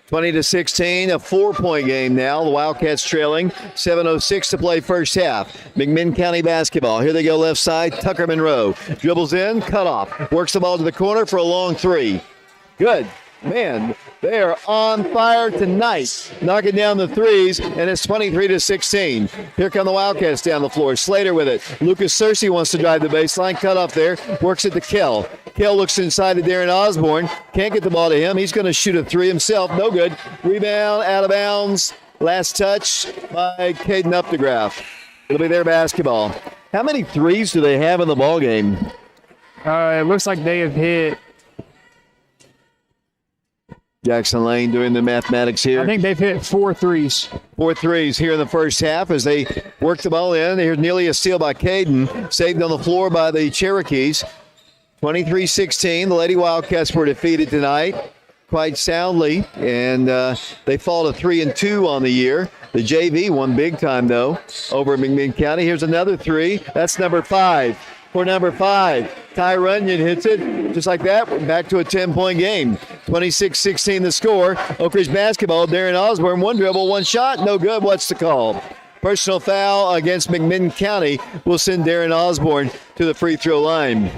20-16, a 4-point game now. The Wildcats trailing. 7:06 to play first half. McMinn County basketball. Here they go left side. Tucker Monroe dribbles in, cut off. Works the ball to the corner for a long 3. Good. Man, they are on fire tonight. Knocking down the threes, and it's 23-16. Here come the Wildcats down the floor. Slater with it. Lucas Searcy wants to drive the baseline. Cut off there. Works it to Kell. Kell looks inside to Darren Osborne. Can't get the ball to him. He's going to shoot a 3 himself. No good. Rebound, out of bounds. Last touch by Caden Updegraff. It'll be their basketball. How many threes do they have in the ball game? It looks like they have hit. Jackson Lane doing the mathematics here. I think they've hit 4 threes. 4 threes here in the first half as they work the ball in. Here's nearly a steal by Caden. Saved on the floor by the Cherokees. 23-16. The Lady Wildcats were defeated tonight quite soundly, and they fall to 3-2 on the year. The JV won big time, though, over McMinn County. Here's another 3. That's number 5. For number 5, Ty Runyon hits it just like that. We're back to a 10-point game. 26-16 the score. Oak Ridge basketball. Darren Osborne, 1 dribble, 1 shot. No good. What's the call? Personal foul against Mcminn County will send Darren Osborne to the free throw line.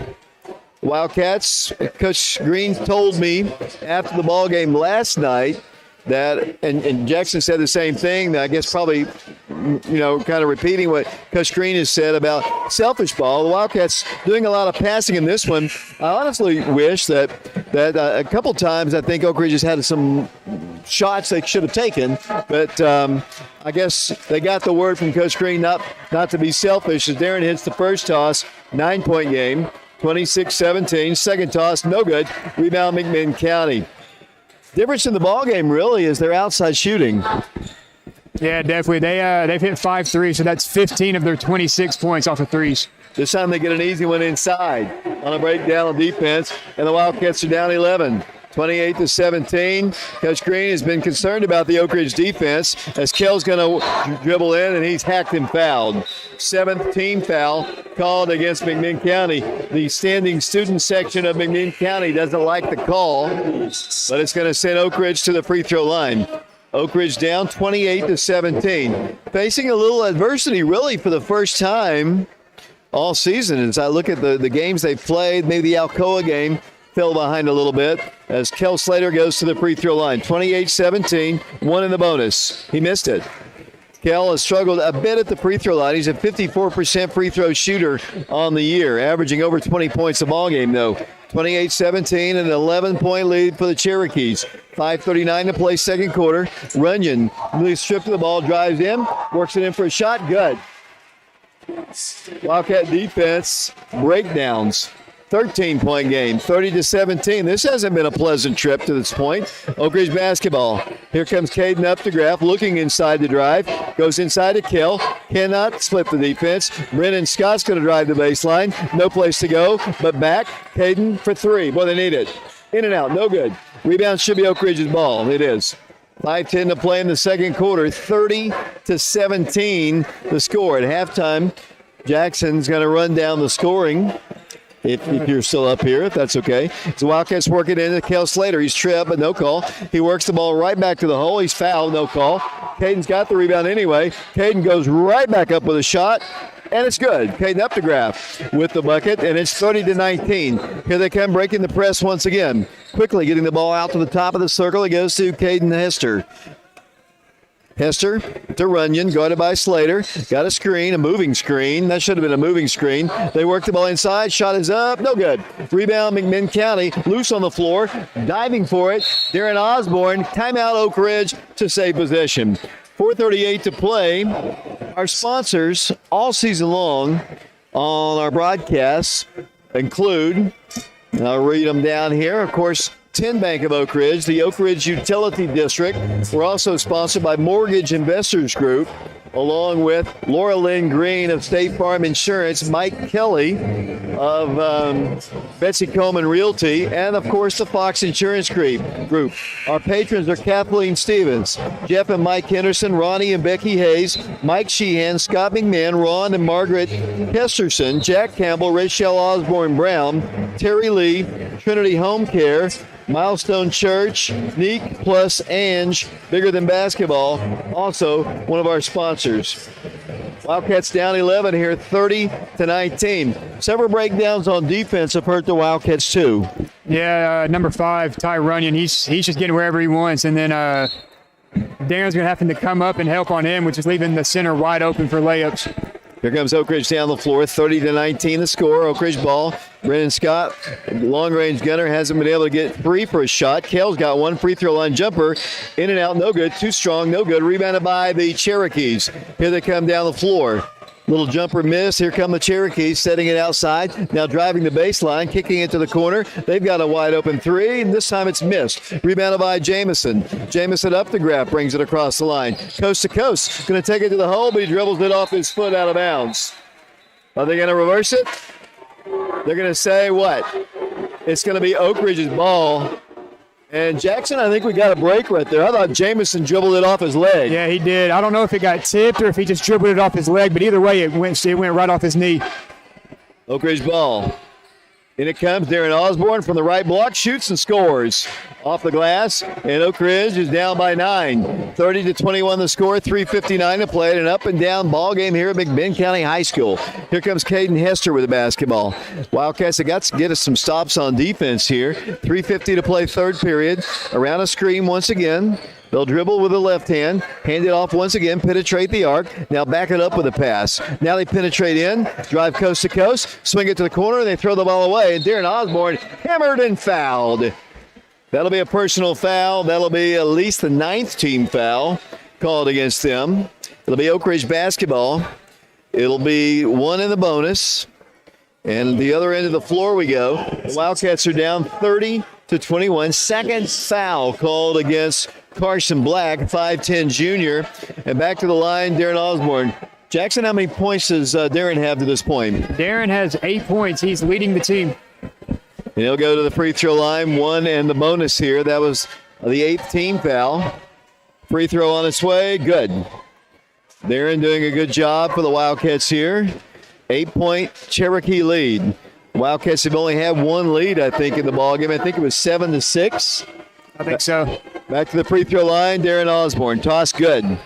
Wildcats, Coach Green told me after the ball game last night that, and Jackson said the same thing, I guess probably, kind of repeating what Coach Green has said about selfish ball. The Wildcats doing a lot of passing in this one. I honestly wish that a couple times I think Oak Ridge has had some shots they should have taken, but I guess they got the word from Coach Green not to be selfish as Darren hits the first toss, 9-point game, 26-17. Second toss, no good. Rebound Mcminn County. Difference in the ball game really is their outside shooting. Yeah, definitely. They've hit 5 threes, so that's 15 of their 26 points off of threes. This time they get an easy one inside on a breakdown on defense, and the Wildcats are down 11. 28-17. Coach Green has been concerned about the Oak Ridge defense as Kell's going to dribble in, and he's hacked and fouled. 7th team foul called against Mcminn County. The standing student section of Mcminn County doesn't like the call, but it's going to send Oak Ridge to the free throw line. Oak Ridge down 28-17. Facing a little adversity really for the first time all season. As I look at the games they've played, maybe the Alcoa game fell behind a little bit as Kel Slater goes to the free throw line. 28-17, one in the bonus. He missed it. Kel has struggled a bit at the free throw line. He's a 54% free throw shooter on the year, averaging over 20 points a ball game, though. 28-17, an 11-point lead for the Cherokees. 5:39 to play second quarter. Runyon really stripped of the ball, drives in, works it in for a shot. Good. Wildcat defense breakdowns. 13-point game, 30-17. This hasn't been a pleasant trip to this point. Oak Ridge basketball. Here comes Caden Updegraff looking inside the drive. Goes inside to Kell. Cannot split the defense. Brennan Scott's going to drive the baseline. No place to go, but back. Caden for three. Boy, they need it. In and out, no good. Rebound should be Oak Ridge's ball. It is. 5:10 to play in the second quarter. 30-17 the score. At halftime, Jackson's going to run down the scoring. If you're still up here, if that's okay. So Wildcats working into Kel Slater. He's tripped, but no call. He works the ball right back to the hole. He's fouled, no call. Caden's got the rebound anyway. Caden goes right back up with a shot, and it's good. Caden Updegraff with the bucket, and it's 30-19. Here they come breaking the press once again. Quickly getting the ball out to the top of the circle. It goes to Caden Hester. Hester to Runyon, guarded by Slater. Got a screen, a moving screen. That should have been a moving screen. They work the ball inside. Shot is up. No good. Rebound, Mcminn County. Loose on the floor. Diving for it. Darren Osborne. Timeout, Oak Ridge to save possession. 4:38 to play. Our sponsors all season long on our broadcasts include, and I'll read them down here, of course, 10 Bank of Oak Ridge, the Oak Ridge Utility District. We're also sponsored by Mortgage Investors Group, along with Laura Lynn Green of State Farm Insurance, Mike Kelly of Betsy Coleman Realty, and of course the Fox Insurance Group. Our patrons are Kathleen Stevens, Jeff and Mike Henderson, Ronnie and Becky Hayes, Mike Sheehan, Scott McMinn, Ron and Margaret Kesterson, Jack Campbell, Rachel Osborne Brown, Terry Lee, Trinity Home Care, Milestone Church, Neek plus Ange, Bigger Than Basketball, also one of our sponsors. Wildcats down 11 here, 30-19. Several breakdowns on defense have hurt the Wildcats too. Yeah, number 5, Ty Runyon, he's just getting wherever he wants, and then Darren's going to have to come up and help on him, which is leaving the center wide open for layups. Here comes Oak Ridge down the floor, 30-19 the score. Oak Ridge ball. Brennan Scott, long-range gunner, hasn't been able to get free for a shot. Kell's got one free throw line jumper. In and out, no good. Too strong, no good. Rebounded by the Cherokees. Here they come down the floor. Little jumper miss. Here come the Cherokees setting it outside. Now driving the baseline, kicking it to the corner. They've got a wide open three, and this time it's missed. Rebounded by Jamison. Jamison up the grab, brings it across the line. Coast to coast. Going to take it to the hole, but he dribbles it off his foot out of bounds. Are they going to reverse it? They're going to say what? It's going to be Oak Ridge's ball. And Jackson, I think we got a break right there. I thought Jamison dribbled it off his leg. Yeah, he did. I don't know if it got tipped or if he just dribbled it off his leg, but either way, it went right off his knee. Oak Ridge ball. In it comes Darren Osborne from the right block, shoots and scores. Off the glass, and Oak Ridge is down by 9. 30-21 the score, 3:59 to play. An up and down ball game here at McMinn County High School. Here comes Caden Hester with the basketball. Wildcats have got to get us some stops on defense here. 3:50 to play third period. Around a screen once again. They'll dribble with the left hand, hand it off once again, penetrate the arc. Now back it up with a pass. Now they penetrate in, drive coast to coast, swing it to the corner, and they throw the ball away. And Darren Osborne hammered and fouled. That'll be a personal foul. That'll be at least the 9th team foul called against them. It'll be Oak Ridge basketball. It'll be 1 in the bonus. And the other end of the floor we go. The Wildcats are down 30-21. Second foul called against Carson Black, 5'10 junior. And back to the line, Darren Osborne. Jackson, how many points does Darren have to this point? Darren has 8 points. He's leading the team. And he'll go to the free throw line, 1 and the bonus here. That was the 8th team foul. Free throw on its way, good. Darren doing a good job for the Wildcats here. 8-point Cherokee lead. Wildcats have only had 1 lead, I think, in the ballgame. I think it was 7-6. I think so. Back to the free throw line, Darren Osborne. Toss good.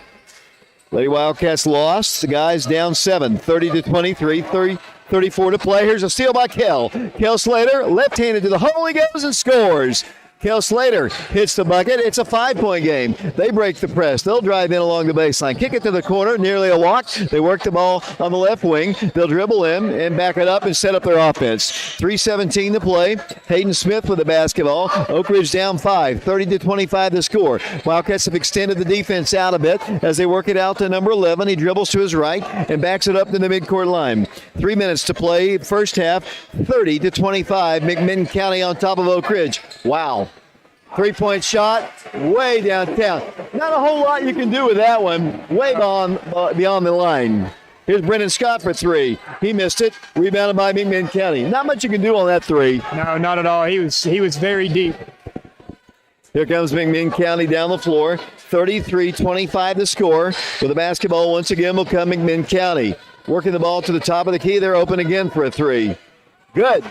Lady Wildcats lost. The guys down 7, 30-23, 34 to play. Here's a steal by Kel. Kel Slater, left-handed to the hole. He goes and scores. Kel Slater hits the bucket. It's a 5-point game. They break the press. They'll drive in along the baseline. Kick it to the corner, nearly a walk. They work the ball on the left wing. They'll dribble in and back it up and set up their offense. 3:17 to play. Hayden Smith with the basketball. Oak Ridge down 5, 30-25 the score. Wildcats have extended the defense out a bit as they work it out to number 11. He dribbles to his right and backs it up to the midcourt line. 3 minutes to play. First half, 30-25. McMinn County on top of Oak Ridge. Wow. 3-point shot, way downtown. Not a whole lot you can do with that one. Way beyond the line. Here's Brennan Scott for 3. He missed it. Rebounded by McMinn County. Not much you can do on that 3. No, not at all. He was very deep. Here comes McMinn County down the floor. 33-25 the score. With the basketball once again will come McMinn County. Working the ball to the top of the key. They're open again for a 3. Good.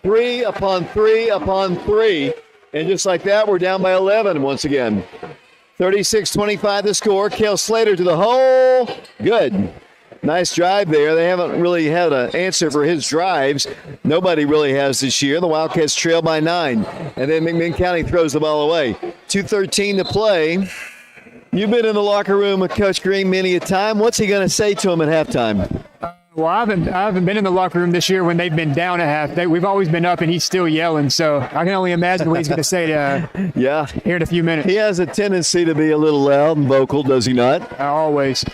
3 upon 3 upon 3. And just like that, we're down by 11 once again. 36-25 the score. Kel Slater to the hole. Good. Nice drive there. They haven't really had an answer for his drives. Nobody really has this year. The Wildcats trail by 9. And then McMinn County throws the ball away. 2:13 to play. You've been in the locker room with Coach Green many a time. What's he going to say to him at halftime? Well, I haven't been in the locker room this year when they've been down at half. We've always been up, and he's still yelling. So I can only imagine what he's going to say here in a few minutes. He has a tendency to be a little loud and vocal, does he not? Always.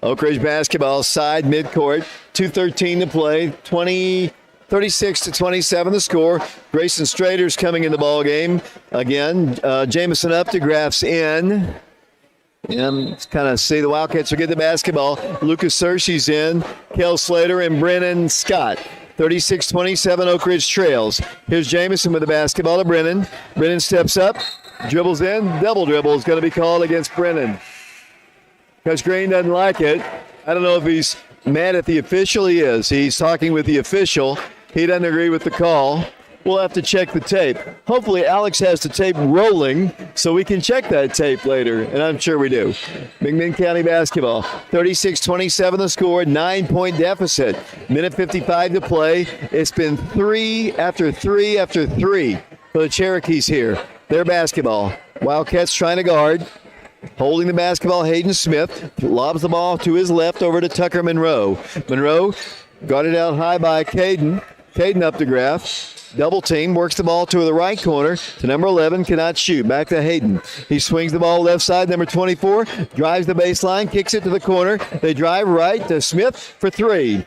Oak Ridge basketball side midcourt. 2:13 to play. 36-27 the score. Grayson Strader's coming in the ball game again. Jamison Updegraff's in. And kind of see the Wildcats will get the basketball. Lucas Searcy's in. Kel Slater and Brennan Scott. 36-27 Oak Ridge trails. Here's Jamison with the basketball to Brennan. Brennan steps up, dribbles in. Double dribble is going to be called against Brennan. Coach Green doesn't like it. I don't know if he's mad at the official. He is. He's talking with the official. He doesn't agree with the call. We'll have to check the tape. Hopefully Alex has the tape rolling so we can check that tape later, and I'm sure we do. McMinn County basketball, 36-27 the score, 9-point deficit. Minute 55 to play. It's been 3 after 3 after 3 for the Cherokees here. Their basketball. Wildcats trying to guard. Holding the basketball, Hayden Smith lobs the ball to his left over to Tucker Monroe. Monroe guarded out high by Caden. Caden Updegraff. Double team, works the ball to the right corner to number 11, cannot shoot. Back to Hayden. He swings the ball left side, number 24, drives the baseline, kicks it to the corner. They drive right to Smith for 3.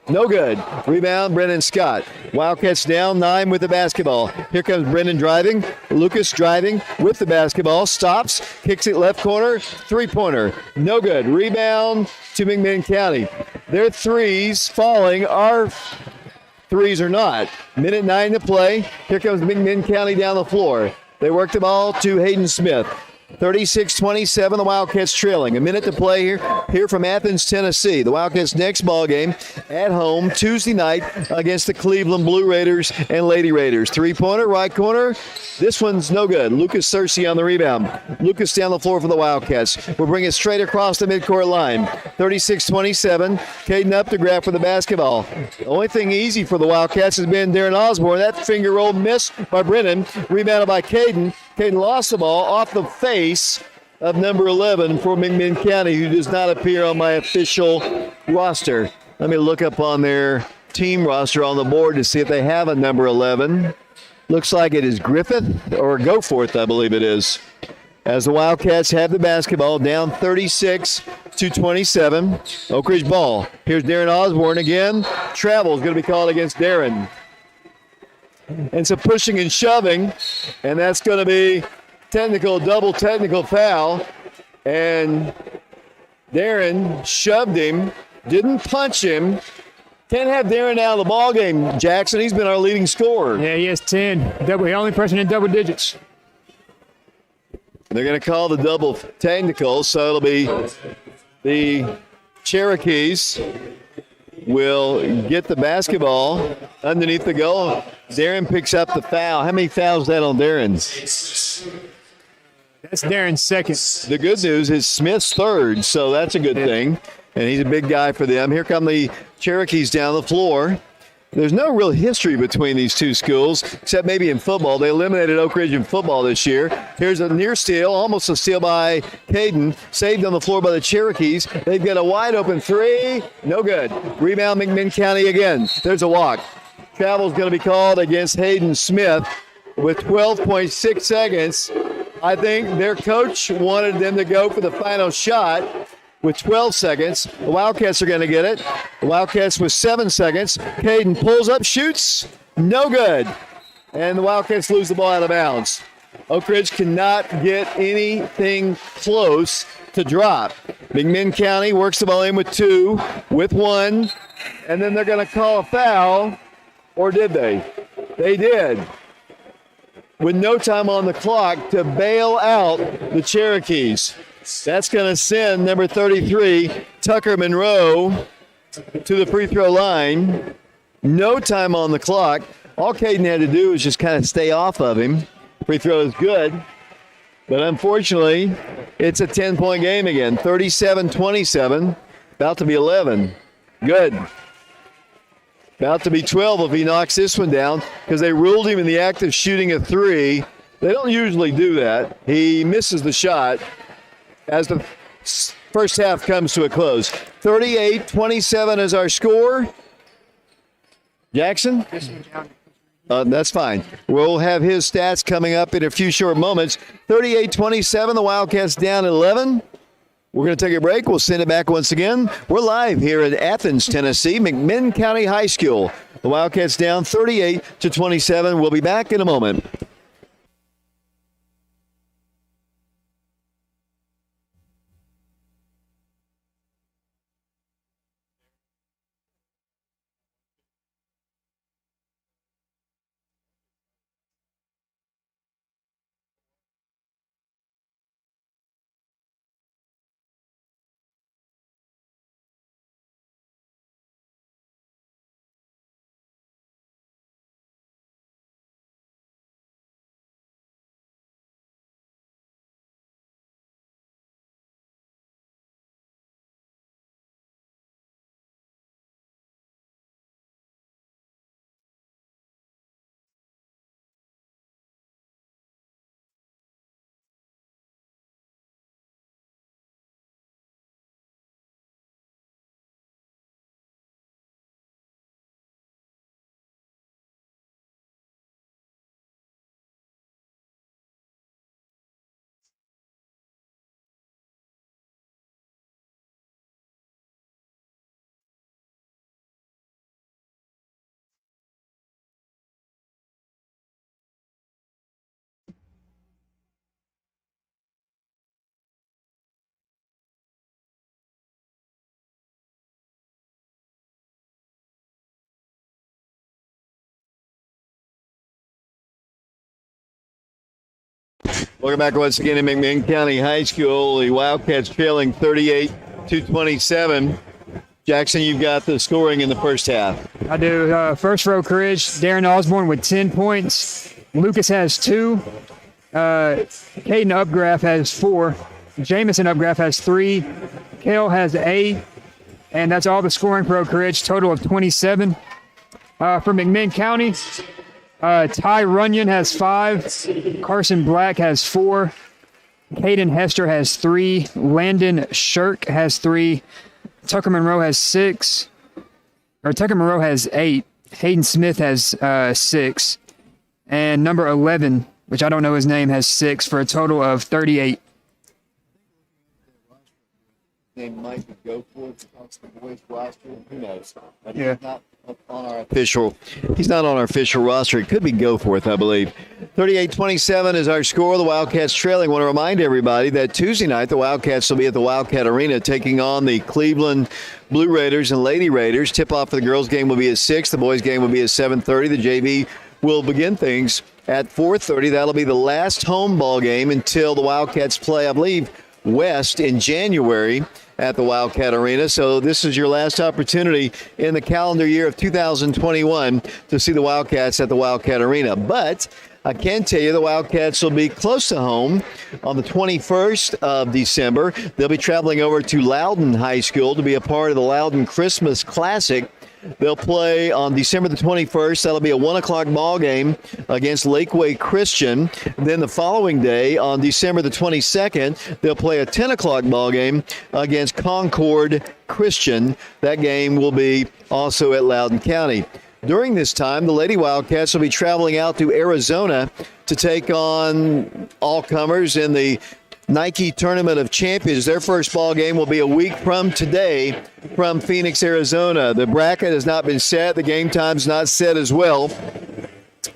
No good. Rebound, Brennan Scott. Wildcats down 9 with the basketball. Here comes Brennan driving. Lucas driving with the basketball. Stops, kicks it left corner, 3-pointer. No good. Rebound to McMinn County. Their threes falling are threes or not. Minute 9 to play. Here comes McMinn County down the floor. They work the ball to Hayden Smith. 36-27, the Wildcats trailing. A minute to play here from Athens, Tennessee. The Wildcats' next ball game at home Tuesday night against the Cleveland Blue Raiders and Lady Raiders. Three-pointer, right corner. This one's no good. Lucas Searcy on the rebound. Lucas down the floor for the Wildcats. We'll bring it straight across the midcourt line. 36-27. Caden up to grab for the basketball. The only thing easy for the Wildcats has been Darren Osborne. That finger roll missed by Brennan. Rebounded by Caden. Caden lost the ball off the face of number 11 for McMinn County, who does not appear on my official roster. Let me look up on their team roster on the board to see if they have a number 11. Looks like it is Griffith or Goforth, I believe it is. As the Wildcats have the basketball down 36-27. Oak Ridge ball. Here's Darren Osborne again. Travel is going to be called against Darren. And some pushing and shoving, and that's going to be double technical foul. And Darren shoved him, didn't punch him. Can't have Darren out of the ball game, Jackson. He's been our leading scorer. Yeah, he has 10. The only person in double digits. They're going to call the double technical, so it'll be the Cherokees will get the basketball underneath the goal. Darren picks up the foul. How many fouls is that on Darren? That's Darren's second. The good news is Smith's third, so that's a good thing. And he's a big guy for them. Here come the Cherokees down the floor. There's no real history between these two schools, except maybe in football. They eliminated Oak Ridge in football this year. Here's a near steal, almost a steal by Caden. Saved on the floor by the Cherokees. They've got a wide open three. No good. Rebound McMinn County again. There's a walk. Travel's going to be called against Hayden Smith with 12.6 seconds. I think their coach wanted them to go for the final shot. With 12 seconds, the Wildcats are going to get it. The Wildcats with 7 seconds. Caden pulls up, shoots, no good. And the Wildcats lose the ball out of bounds. Oak Ridge cannot get anything close to drop. McMinn County works the ball in with 2, with 1, and then they're going to call a foul, or did they? They did. With no time on the clock to bail out the Cherokees. That's going to send number 33, Tucker Monroe, to the free throw line. No time on the clock. All Caden had to do was just kind of stay off of him. Free throw is good. But unfortunately, it's a 10-point game again. 37-27. About to be 11. Good. About to be 12 if he knocks this one down, because they ruled him in the act of shooting a three. They don't usually do that. He misses the shot as the first half comes to a close. 38-27 is our score. Jackson? That's fine. We'll have his stats coming up in a few short moments. 38-27, the Wildcats down 11. We're going to take a break. We'll send it back once again. We're live here at Athens, Tennessee, McMinn County High School. The Wildcats down 38-27. We'll be back in a moment. Welcome back once again to McMinn County High School. The Wildcats trailing 38-27. Jackson, you've got the scoring in the first half. I do. First row Courage, Darren Osborne with 10 points. Lucas has 2. Caden Upgraff has 4. Jamison Upgraff has 3. Kale has 8. And that's all the scoring for Oak Ridge, total of 27. For McMinn County, Ty Runyon has 5. Carson Black has 4. Caden Hester has 3. Landon Shirk has 3. Tucker Monroe has 6. Tucker Monroe has 8. Hayden Smith has 6. And number 11, which I don't know his name, has 6 for a total of 38. Name might be Goforth across the boys roster. Who knows? Yeah. He's not on our official roster. It could be Goforth, I believe. 38-27 is our score. The Wildcats trailing. I want to remind everybody that Tuesday night the Wildcats will be at the Wildcat Arena taking on the Cleveland Blue Raiders and Lady Raiders. Tip-off for the girls' game will be at 6. The boys' game will be at 7:30. The JV will begin things at 4:30. That'll be the last home ball game until the Wildcats play, I believe, West in January at the Wildcat Arena. So this is your last opportunity in the calendar year of 2021 to see the Wildcats at the Wildcat Arena. But I can tell you the Wildcats will be close to home on the 21st of December. They'll be traveling over to Loudon High School to be a part of the Loudon Christmas Classic. They'll play on December the 21st. That'll be a 1 o'clock ball game against Lakeway Christian. Then the following day, on December the 22nd, they'll play a 10 o'clock ball game against Concord Christian. That game will be also at Loudoun County. During this time, the Lady Wildcats will be traveling out to Arizona to take on all-comers in the Nike Tournament of Champions. Their first ball game will be a week from today from Phoenix, Arizona. The bracket has not been set. The game time's not set as well.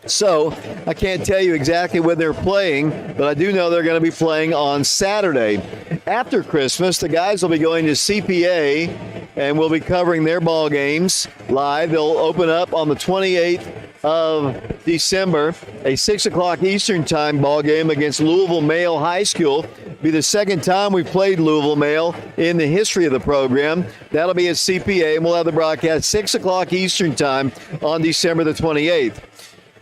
So I can't tell you exactly when they're playing, but I do know they're going to be playing on Saturday. After Christmas, the guys will be going to CPA, and we'll be covering their ball games live. They'll open up on the 28th of December, a 6 o'clock Eastern time ball game against Louisville Male High School. Be the second time we've played Louisville Male in the history of the program. That'll be at CPA, and we'll have the broadcast 6 o'clock Eastern time on December the 28th.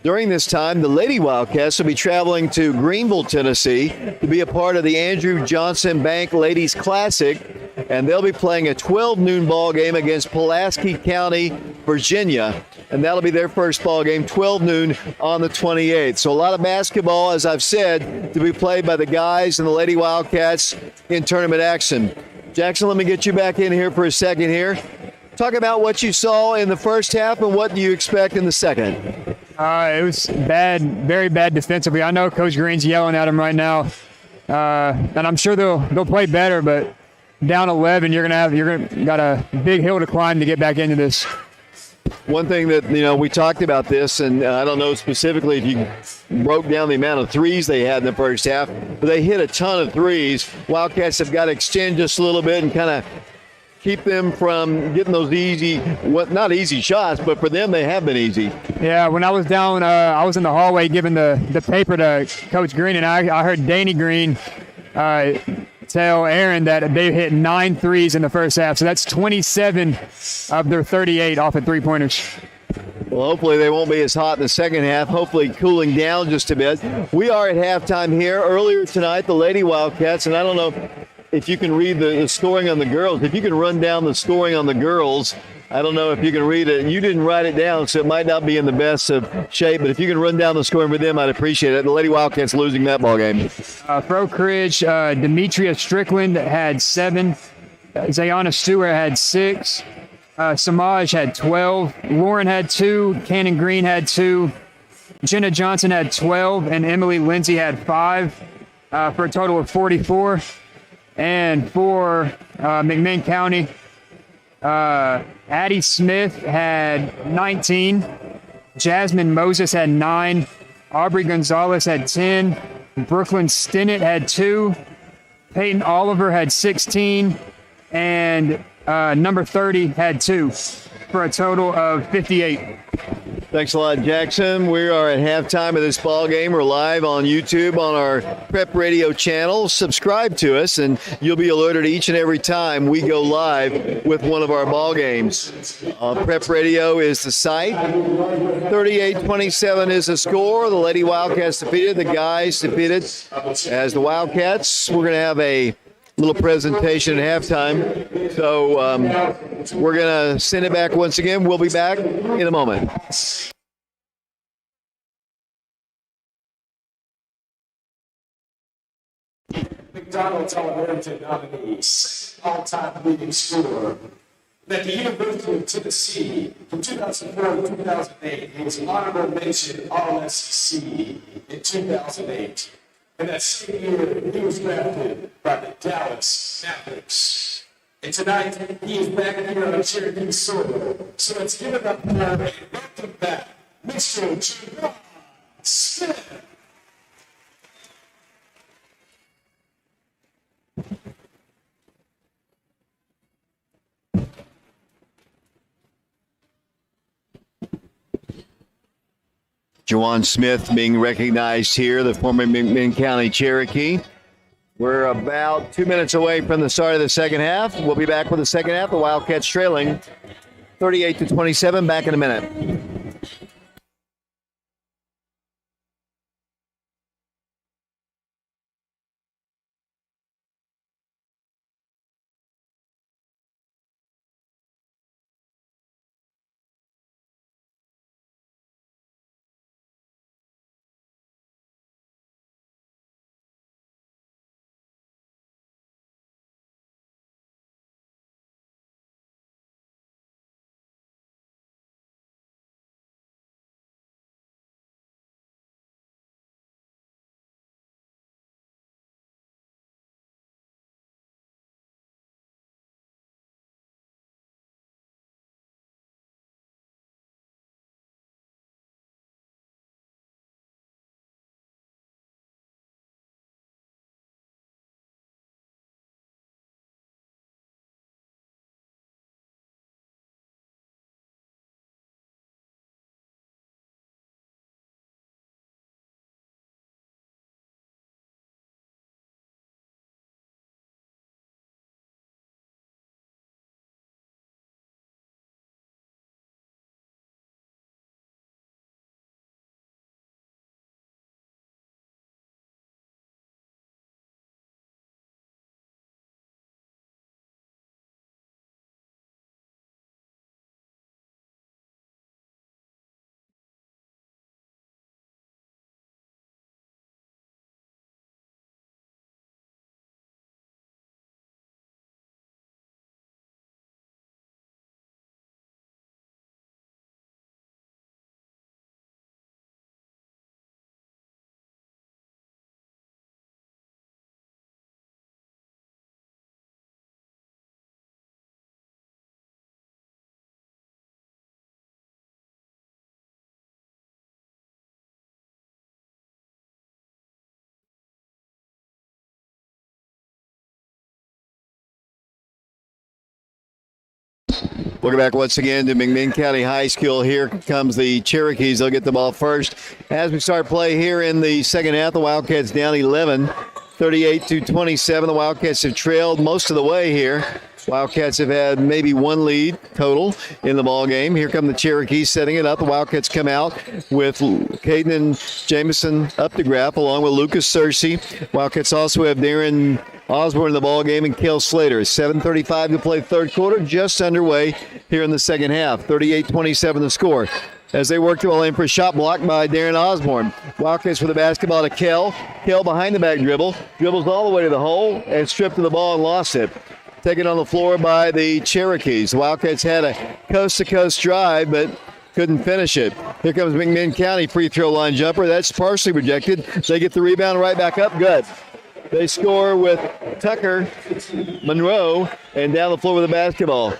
During this time, the Lady Wildcats will be traveling to Greenville, Tennessee to be a part of the Andrew Johnson Bank Ladies Classic, and they'll be playing a 12 noon ball game against Pulaski County, Virginia, and that'll be their first ball game, 12 noon on the 28th. So a lot of basketball, as I've said, to be played by the guys and the Lady Wildcats in tournament action. Jackson, let me get you back in here for a second here. Talk about what you saw in the first half and what do you expect in the second. It was bad, very bad defensively. I know Coach Green's yelling at him right now, and I'm sure they'll play better. But down 11, you got a big hill to climb to get back into this. One thing that we talked about this, and I don't know specifically if you broke down the amount of threes they had in the first half, but they hit a ton of threes. Wildcats have got to extend just a little bit and kind of keep them from getting those not easy shots, but for them, they have been easy. Yeah, when I was down, I was in the hallway giving the paper to Coach Green, and I heard Danny Green tell Aaron that they hit 9 threes in the first half. So that's 27 of their 38 off of three-pointers. Well, hopefully they won't be as hot in the second half, hopefully cooling down just a bit. We are at halftime here. Earlier tonight, the Lady Wildcats, and I don't know if you can read the scoring on the girls. If you can run down the scoring on the girls, I don't know if you can read it. You didn't write it down, so it might not be in the best of shape. But if you can run down the scoring for them, I'd appreciate it. The Lady Wildcats losing that ball game. For Oak Ridge, Demetria Strickland had 7. Zayana Stewart had 6. Samaj had 12. Lauren had 2. Cannon Green had 2. Jenna Johnson had 12. And Emily Lindsay had 5 for a total of 44. And for McMinn County, Addie Smith had 19. Jasmine Moses had 9. Aubrey Gonzalez had 10. Brooklyn Stinnett had 2. Peyton Oliver had 16. And number 30 had 2 for a total of 58. Thanks a lot, Jackson. We are at halftime of this ball game. We're live on YouTube on our Prep Radio channel. Subscribe to us, and you'll be alerted each and every time we go live with one of our ball games. Prep Radio is the site. 38-27 is the score. The Lady Wildcats defeated. The guys defeated as the Wildcats. We're going to have a little presentation at halftime. So we're going to send it back once again. We'll be back in a moment. McDonald's All-American nominee, all-time leading scorer. At the University of Tennessee, from 2004 to 2008, he was honorable mention All-SEC in 2008. And that same year, he was drafted by the Dallas Mavericks. And tonight, he is back here on Cherokee soil. So let's give it up for and welcome back, Mr. Jerron Smith. Juwan Smith being recognized here, the former McMinn County Cherokee. We're about 2 minutes away from the start of the second half. We'll be back with the second half. The Wildcats trailing 38-27. Back in a minute. Welcome back once again to McMinn County High School. Here comes the Cherokees. They'll get the ball first. As we start play here in the second half, the Wildcats down 11, 38-27. The Wildcats have trailed most of the way here. Wildcats have had maybe one lead total in the ball game. Here come the Cherokees setting it up. The Wildcats come out with Caden and Jamison up to graph along with Lucas Searcy. Wildcats also have Darren Osborne in the ball game and Kel Slater. 7:35 to play third quarter, just underway here in the second half. 38-27 the score. As they work the ball in for a shot blocked by Darren Osborne. Wildcats with the basketball to Kel. Kel behind the back dribbles all the way to the hole and stripped to the ball and lost it. Taken on the floor by the Cherokees. The Wildcats had a coast-to-coast drive, but couldn't finish it. Here comes McMinn County free throw line jumper. That's partially rejected. They get the rebound right back up. Good. They score with Tucker, Monroe, and down the floor with the basketball.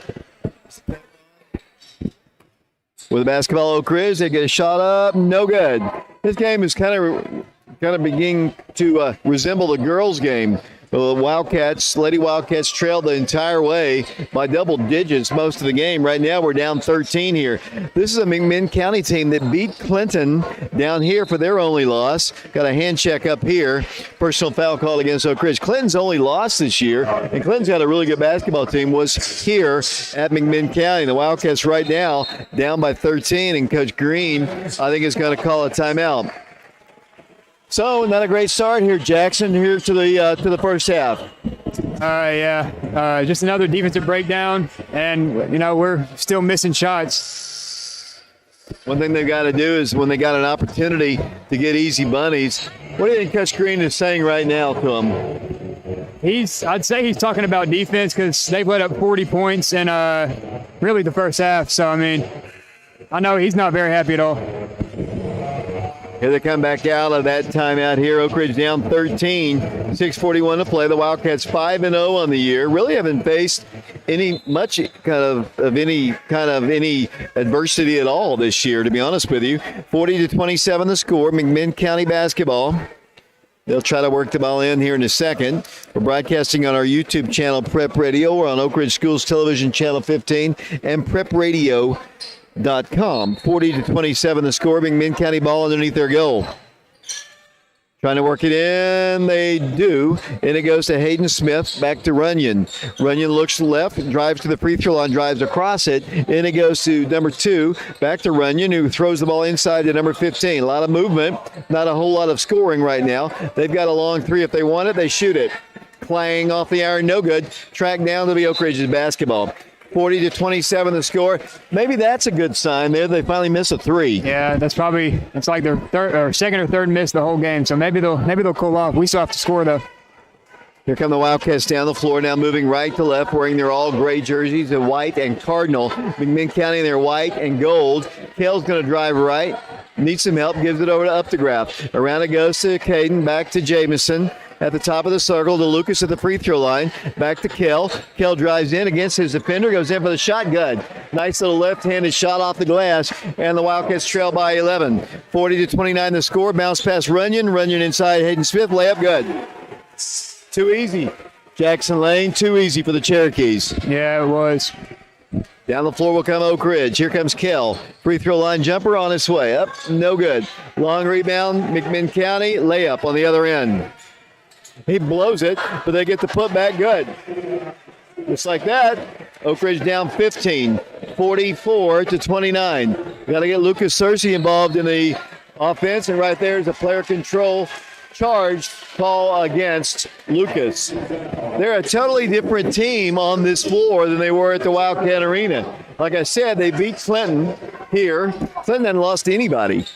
With the basketball, Oak Ridge, they get a shot up, no good. This game is kind of beginning to resemble the girls' game. Well, the Lady Wildcats trailed the entire way by double digits most of the game. Right now we're down 13 here. This is a McMinn County team that beat Clinton down here for their only loss. Got a hand check up here. Personal foul called against Oak Ridge. Clinton's only loss this year, and Clinton's got a really good basketball team, was here at McMinn County. The Wildcats right now down by 13, and Coach Green, I think, is going to call a timeout. So, not a great start here, Jackson, here to the first half. Just another defensive breakdown, and, we're still missing shots. One thing they've got to do is when they got an opportunity to get easy bunnies, what do you think Coach Green is saying right now to them? I'd say he's talking about defense because they've let up 40 points in really the first half. So, I know he's not very happy at all. Here they come back out of that timeout here. Oak Ridge down 13, 6:41 to play. The Wildcats 5-0 on the year. Really haven't faced any adversity at all this year, to be honest with you. 40-27 the score. McMinn County basketball. They'll try to work the ball in here in a second. We're broadcasting on our YouTube channel, Prep Radio. We're on Oak Ridge Schools Television Channel 15 and prepradio.com. 40-27 the score. McMinn County ball underneath their goal. Trying to work it in. They do. And it goes to Hayden Smith. Back to Runyon. Runyon looks left, drives to the free throw line, drives across it. And it goes to number 2. Back to Runyon, who throws the ball inside to number 15. A lot of movement. Not a whole lot of scoring right now. They've got a long three. If they want it, they shoot it. Clang off the iron. No good. Tracked down to be Oak Ridge's basketball. 40-27 the score. Maybe that's a good sign there. They finally miss a three. Yeah, it's like their second or third miss the whole game. So maybe they'll cool off. We still have to score though. Here come the Wildcats down the floor now, moving right to left, wearing their all gray jerseys of white and cardinal. McMinn County in their white and gold. Kale's going to drive right. Needs some help. Gives it over to Updegraff. Around it goes to Caden. Back to Jamison. At the top of the circle to Lucas at the free throw line. Back to Kell. Kell drives in against his defender. Goes in for the shot. Good. Nice little left-handed shot off the glass. And the Wildcats trail by 11. 40-29 the score. Bounce past Runyon. Runyon inside Hayden Smith. Layup good. Too easy. Jackson Lane, too easy for the Cherokees. Yeah, it was. Down the floor will come Oak Ridge. Here comes Kell. Free throw line jumper on its way. Up. No good. Long rebound. McMinn County. Layup on the other end. He blows it, but they get the putback good. Just like that, Oak Ridge down 15, 44-29. Got to get Lucas Searcy involved in the offense, and right there is a player control charge call against Lucas. They're a totally different team on this floor than they were at the Wildcat Arena. Like I said, they beat Clinton here. Clinton hadn't lost to anybody.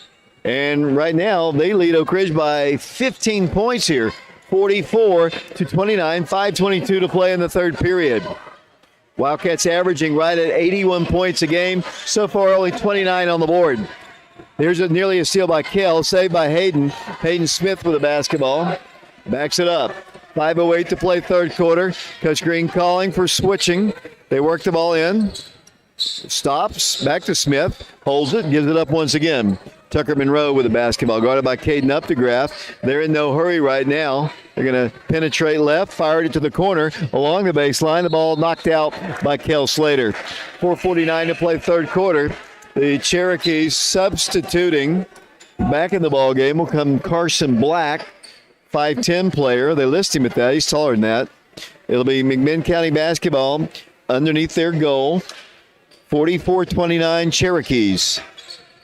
And right now, they lead Oak Ridge by 15 points here. 44-29, 5:22 to play in the third period. Wildcats averaging right at 81 points a game. So far, only 29 on the board. There's nearly a steal by Kell, saved by Hayden. Hayden Smith with the basketball. Backs it up. 5:08 to play third quarter. Coach Green calling for switching. They work the ball in. Stops. Back to Smith. Holds it. Gives it up once again. Tucker Monroe with the basketball, guarded by Caden Updegraff. They're in no hurry right now. They're going to penetrate left, fired it to the corner along the baseline. The ball knocked out by Kel Slater. 4:49 to play third quarter. The Cherokees substituting. Back in the ball game will come Carson Black, 5'10 player. They list him at that. He's taller than that. It'll be McMinn County basketball underneath their goal. 44-29 Cherokees.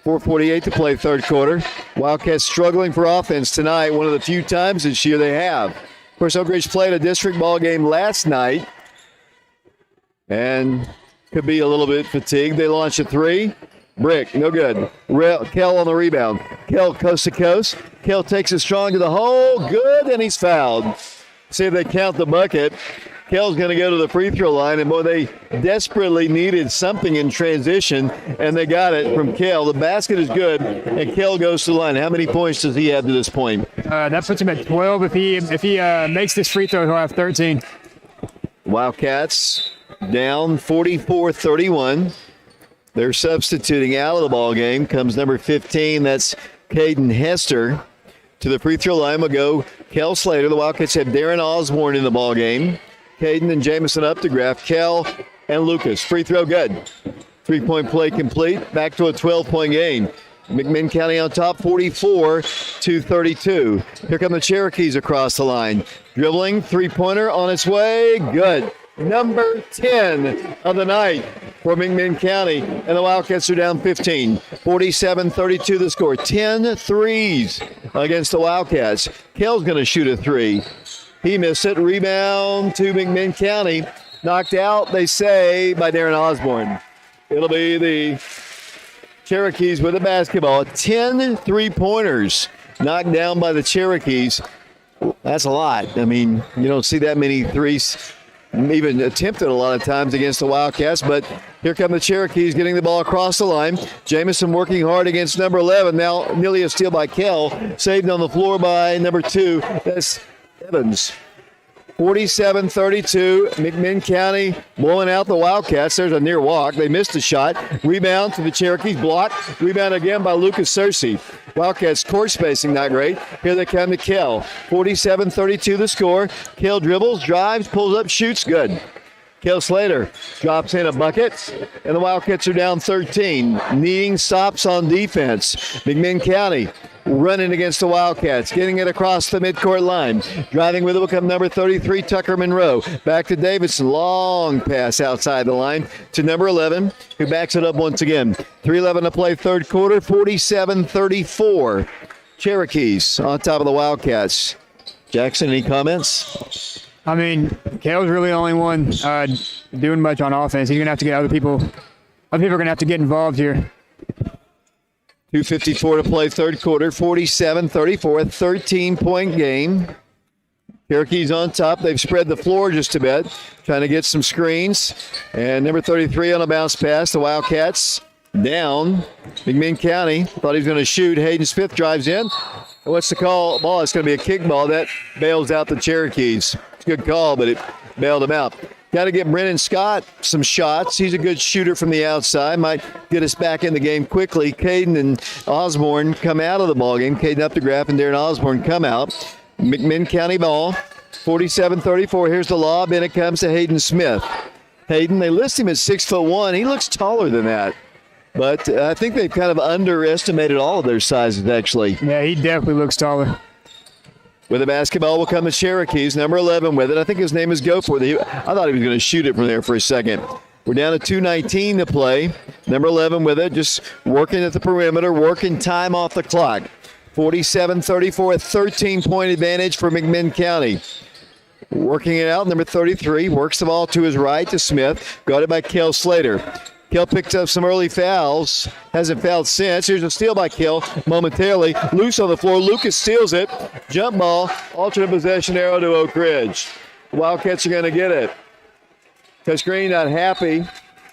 4:48 to play third quarter. Wildcats struggling for offense tonight. One of the few times this year they have. Of course, Oak Ridge played a district ball game last night and could be a little bit fatigued. They launch a three. Brick, no good. Kell on the rebound. Kell coast to coast. Kell takes it strong to the hole. Good, and he's fouled. See if they count the bucket. Kell's going to go to the free throw line, and boy, they desperately needed something in transition, and they got it from Kell. The basket is good, and Kell goes to the line. How many points does he have to this point? That puts him at 12. If he makes this free throw, he'll have 13. Wildcats down 44-31. They're substituting out of the ball game. Comes number 15. That's Caden Hester. To the free throw line will go Kel Slater. The Wildcats have Darren Osborne in the ball game. Caden and Jamison up to graph. Kel and Lucas. Free throw good. 3-point play complete. Back to a 12-point game. McMinn County on top, 44-32. Here come the Cherokees across the line. Dribbling, three-pointer on its way. Good. Number 10 of the night for McMinn County. And the Wildcats are down 15. 47-32 the score. 10 threes against the Wildcats. Kel's going to shoot a three. He missed it. Rebound to McMinn County. Knocked out, they say, by Darren Osborne. It'll be the Cherokees with the basketball. 10 3-pointers knocked down by the Cherokees. That's a lot. I mean, you don't see that many threes even attempted a lot of times against the Wildcats, but here come the Cherokees getting the ball across the line. Jamison working hard against number 11. Now nearly a steal by Kell. Saved on the floor by number 2. That's Evans. 47-32, McMinn County blowing out the Wildcats. There's a near walk. They missed a shot. Rebound to the Cherokees. Block. Rebound again by Lucas Searcy. Wildcats court spacing not great. Here they come to Kell. 47-32 the score. Kell dribbles, drives, pulls up, shoots. Good. Kel Slater drops in a bucket, and the Wildcats are down 13, needing stops on defense. McMinn County running against the Wildcats, getting it across the midcourt line. Driving with it will come number 33, Tucker Monroe. Back to Davidson. Long pass outside the line to number 11, who backs it up once again. 3:11 to play third quarter, 47-34. Cherokees on top of the Wildcats. Jackson, any comments? I mean, Kale's really the only one doing much on offense. He's going to have to get other people. Other people are going to have to get involved here. 2:54 to play third quarter, 47-34, a 13-point game. Cherokees on top. They've spread the floor just a bit, trying to get some screens. And number 33 on a bounce pass. The Wildcats down. McMinn County thought he was going to shoot. Hayden Smith drives in. What's the call? Ball. It's going to be a kick ball. That bails out the Cherokees. It's a good call, but it bailed him out. Got to get Brennan Scott some shots. He's a good shooter from the outside. Might get us back in the game quickly. Caden and Osborne come out of the ballgame. Caden up to graph and Darren Osborne come out. McMinn County ball. 47-34. Here's the lob, and it comes to Hayden Smith. Hayden, they list him at 6'1". He looks taller than that. But I think they've kind of underestimated all of their sizes, actually. Yeah, he definitely looks taller. With the basketball will come the Cherokees. Number 11 with it. I think his name is Goforth. I thought he was going to shoot it from there for a second. We're down to 2:19 to play. Number 11 with it, just working at the perimeter, working time off the clock. 47-34, a 13-point advantage for McMinn County. Working it out, number 33 works the ball to his right to Smith, guarded by Kel Slater. Kel picked up some early fouls. Hasn't fouled since. Here's a steal by Kel momentarily. Loose on the floor. Lucas steals it. Jump ball. Alternate possession arrow to Oak Ridge. The Wildcats are going to get it. Coach Green not happy.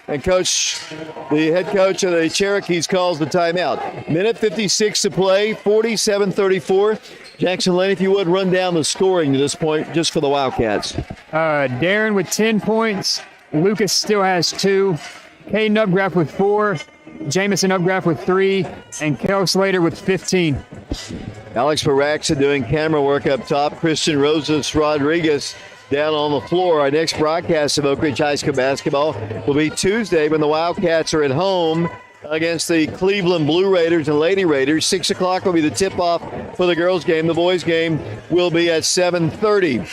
And the head coach of the Cherokees calls the timeout. Minute 56 to play. 47-34. Jackson Lane, if you would, run down the scoring to this point just for the Wildcats. Darren with 10 points. Lucas still has 2. Caden Upgraph with 4, Jamison Upgraph with 3, and Kel Slater with 15. Alex Baraxa doing camera work up top. Christian Rosas Rodriguez down on the floor. Our next broadcast of Oak Ridge High School basketball will be Tuesday when the Wildcats are at home against the Cleveland Blue Raiders and Lady Raiders. 6 o'clock will be the tip-off for the girls' game. The boys' game will be at 7:30.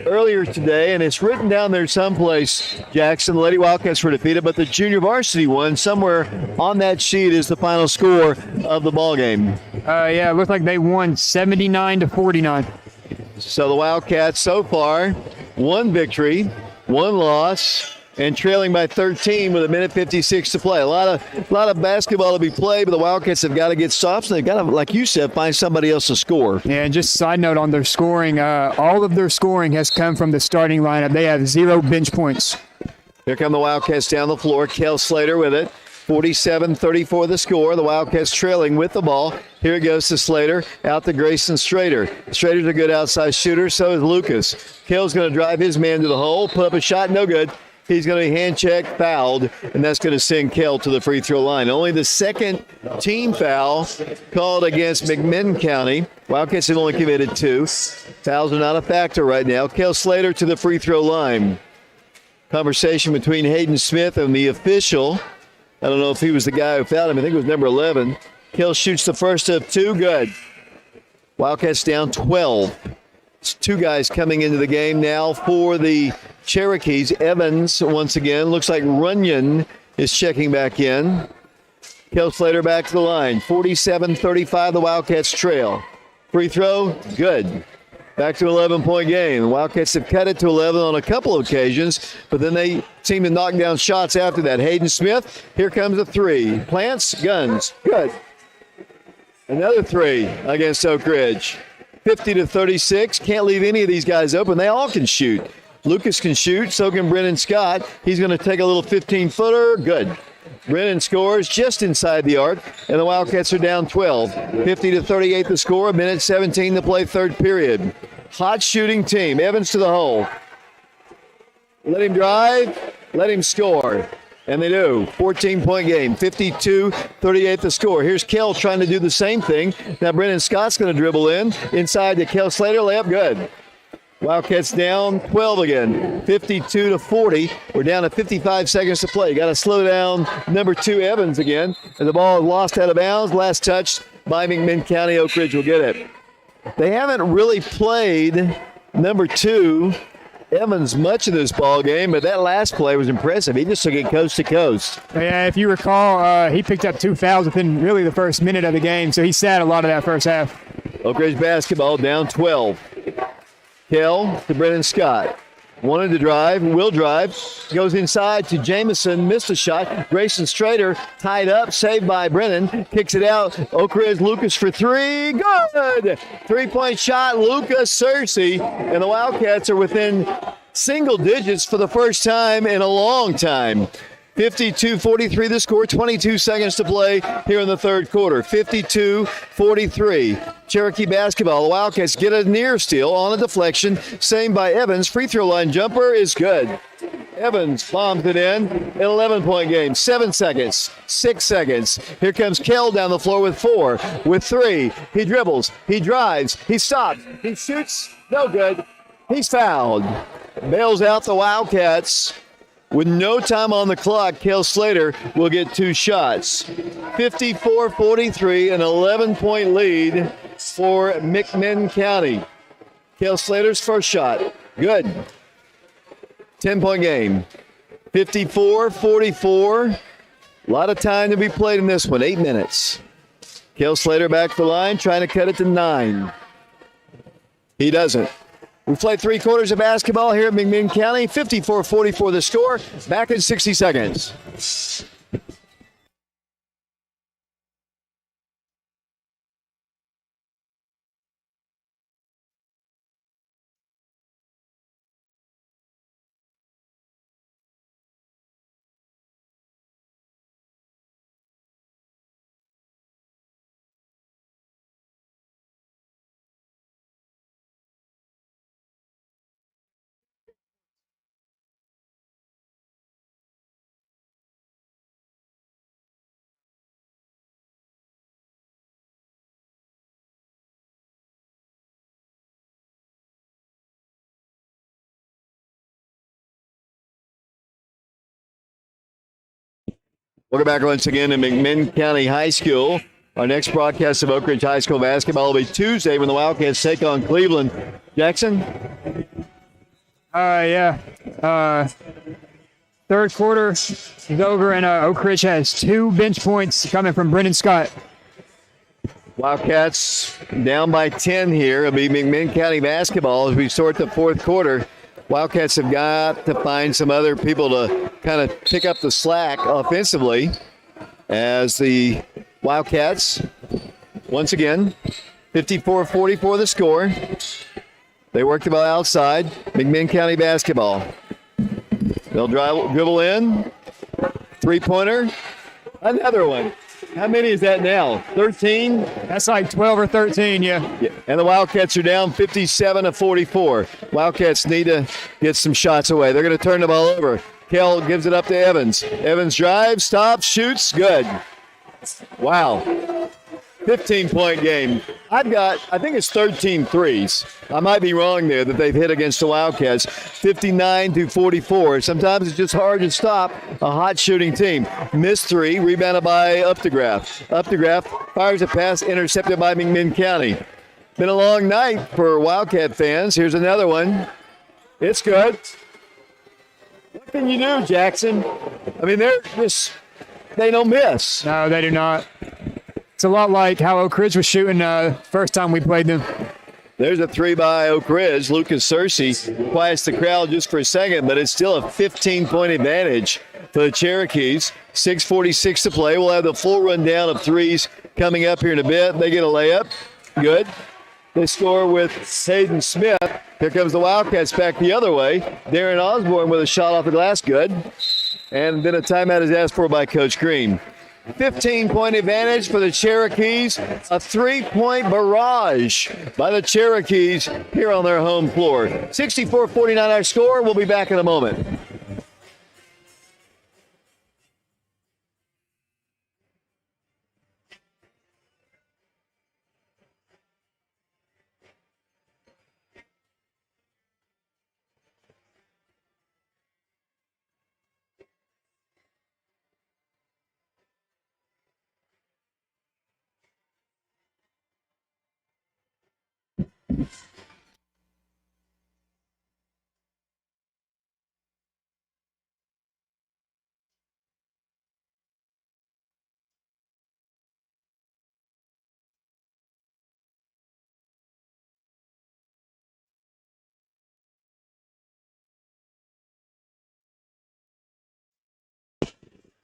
Earlier today, and it's written down there someplace, Jackson, the Lady Wildcats were defeated, but the junior varsity won. Somewhere on that sheet is the final score of the ball game. Yeah, it looked like they won 79-49. So the Wildcats so far, 1 victory, 1 loss, and trailing by 13 with a minute 56 to play. A lot of basketball to be played, but the Wildcats have got to get stops, and they've got to, like you said, find somebody else to score. Yeah, and just a side note on their scoring, all of their scoring has come from the starting lineup. They have 0 bench points. Here come the Wildcats down the floor. Kel Slater with it. 47-34 the score. The Wildcats trailing with the ball. Here it goes to Slater. Out to Grayson Strader. Strader's a good outside shooter. So is Lucas. Kel's going to drive his man to the hole. Put up a shot. No good. He's going to be hand checked, fouled, and that's going to send Kell to the free throw line. Only the second team foul called against Mcminn County. Wildcats have only committed 2. Fouls are not a factor right now. Kell Slater to the free throw line. Conversation between Hayden Smith and the official. I don't know if he was the guy who fouled him. I think it was number 11. Kell shoots the first of 2. Good. Wildcats down 12. It's 2 guys coming into the game now for the Cherokees. Evans, once again, looks like Runyon is checking back in. Kell Slater back to the line. 47-35, the Wildcats trail. Free throw, good. Back to 11-point game. The Wildcats have cut it to 11 on a couple of occasions, but then they seem to knock down shots after that. Hayden Smith, here comes a 3. Plants, guns, good. Another 3 against Oak Ridge. 50-36. Can't leave any of these guys open. They all can shoot. Lucas can shoot. So can Brennan Scott. He's going to take a little 15-footer. Good. Brennan scores just inside the arc, and the Wildcats are down 12. 50-38 the score. 1:17 to play, third period. Hot shooting team. Evans to the hole. Let him drive. Let him score. And they do. 14-point game. 52-38 the score. Here's Kell trying to do the same thing. Now Brennan Scott's going to dribble in. Inside to Kell Slater. Layup good. Wildcats down 12 again. 52-40. We're down to 55 seconds to play. Got to slow down number 2 Evans again. And the ball is lost out of bounds. Last touch by Mcminn County. Oak Ridge will get it. They haven't really played number 2 Evans much of this ball game, but that last play was impressive. He just took it coast to coast. Yeah, if you recall, he picked up 2 fouls within really the first minute of the game, so he sat a lot of that first half. Oak Ridge basketball down 12. Kell to Brennan Scott. Wanted to drive, will drive. Goes inside to Jamison, missed a shot. Grayson Strader tied up, saved by Brennan. Kicks it out. Oak Ridge Lucas for 3. Good! 3-point shot, Lucas Searcy. And the Wildcats are within single digits for the first time in a long time. 52-43 the score, 22 seconds to play here in the third quarter. 52-43. Cherokee basketball. The Wildcats get a near steal on a deflection. Same by Evans. Free throw line jumper is good. Evans bombs it in. An 11-point game. 7 seconds. 6 seconds. Here comes Kell down the floor with 4. With 3. He dribbles. He drives. He stops. He shoots. No good. He's fouled. Bails out the Wildcats. With no time on the clock, Kell Slater will get 2 shots. 54-43, an 11-point lead for Mcminn County. Kell Slater's first shot. Good. 10-point game. 54-44. A lot of time to be played in this one. 8 minutes. Kell Slater back to the line, trying to cut it to 9. He doesn't. We played 3 quarters of basketball here at Mcminn County. 54-44 the score. Back in 60 seconds. Welcome back once again to Mcminn County High School. Our next broadcast of Oak Ridge High School basketball will be Tuesday when the Wildcats take on Cleveland. Jackson? Yeah. Third quarter is over, and Oak Ridge has 2 bench points coming from Brennan Scott. Wildcats down by 10 here. It'll be Mcminn County basketball as we start the fourth quarter. Wildcats have got to find some other people to kind of pick up the slack offensively as the Wildcats, once again, 54-44 the score. They work the ball outside. Mcminn County basketball. They'll dribble in. 3-pointer. Another one. How many is that now? 13? That's like 12 or 13, yeah. And the Wildcats are down 57-44. Wildcats need to get some shots away. They're going to turn the ball over. Kell gives it up to Evans. Evans drives, stops, shoots, good. Wow. 15-point game. I think it's 13 threes. I might be wrong there that they've hit against the Wildcats. 59-44. Sometimes it's just hard to stop a hot shooting team. Missed three, rebounded by Updegraff. Updegraff fires a pass, intercepted by McMinn County. Been a long night for Wildcat fans. Here's another one. It's good. What can you do, Jackson? I mean, they don't miss. No, they do not. It's a lot like how Oak Ridge was shooting first time we played them. There's a three by Oak Ridge. Lucas Searcy quiets the crowd just for a second, but it's still a 15-point advantage for the Cherokees. 6:46 to play. We'll have the full rundown of threes coming up here in a bit. They get a layup. Good. They score with Hayden Smith. Here comes the Wildcats back the other way. Darren Osborne with a shot off the glass. Good. And then a timeout is asked for by Coach Green. 15-point advantage for the Cherokees. A 3-point barrage by the Cherokees here on their home floor. 64-49 our score. We'll be back in a moment.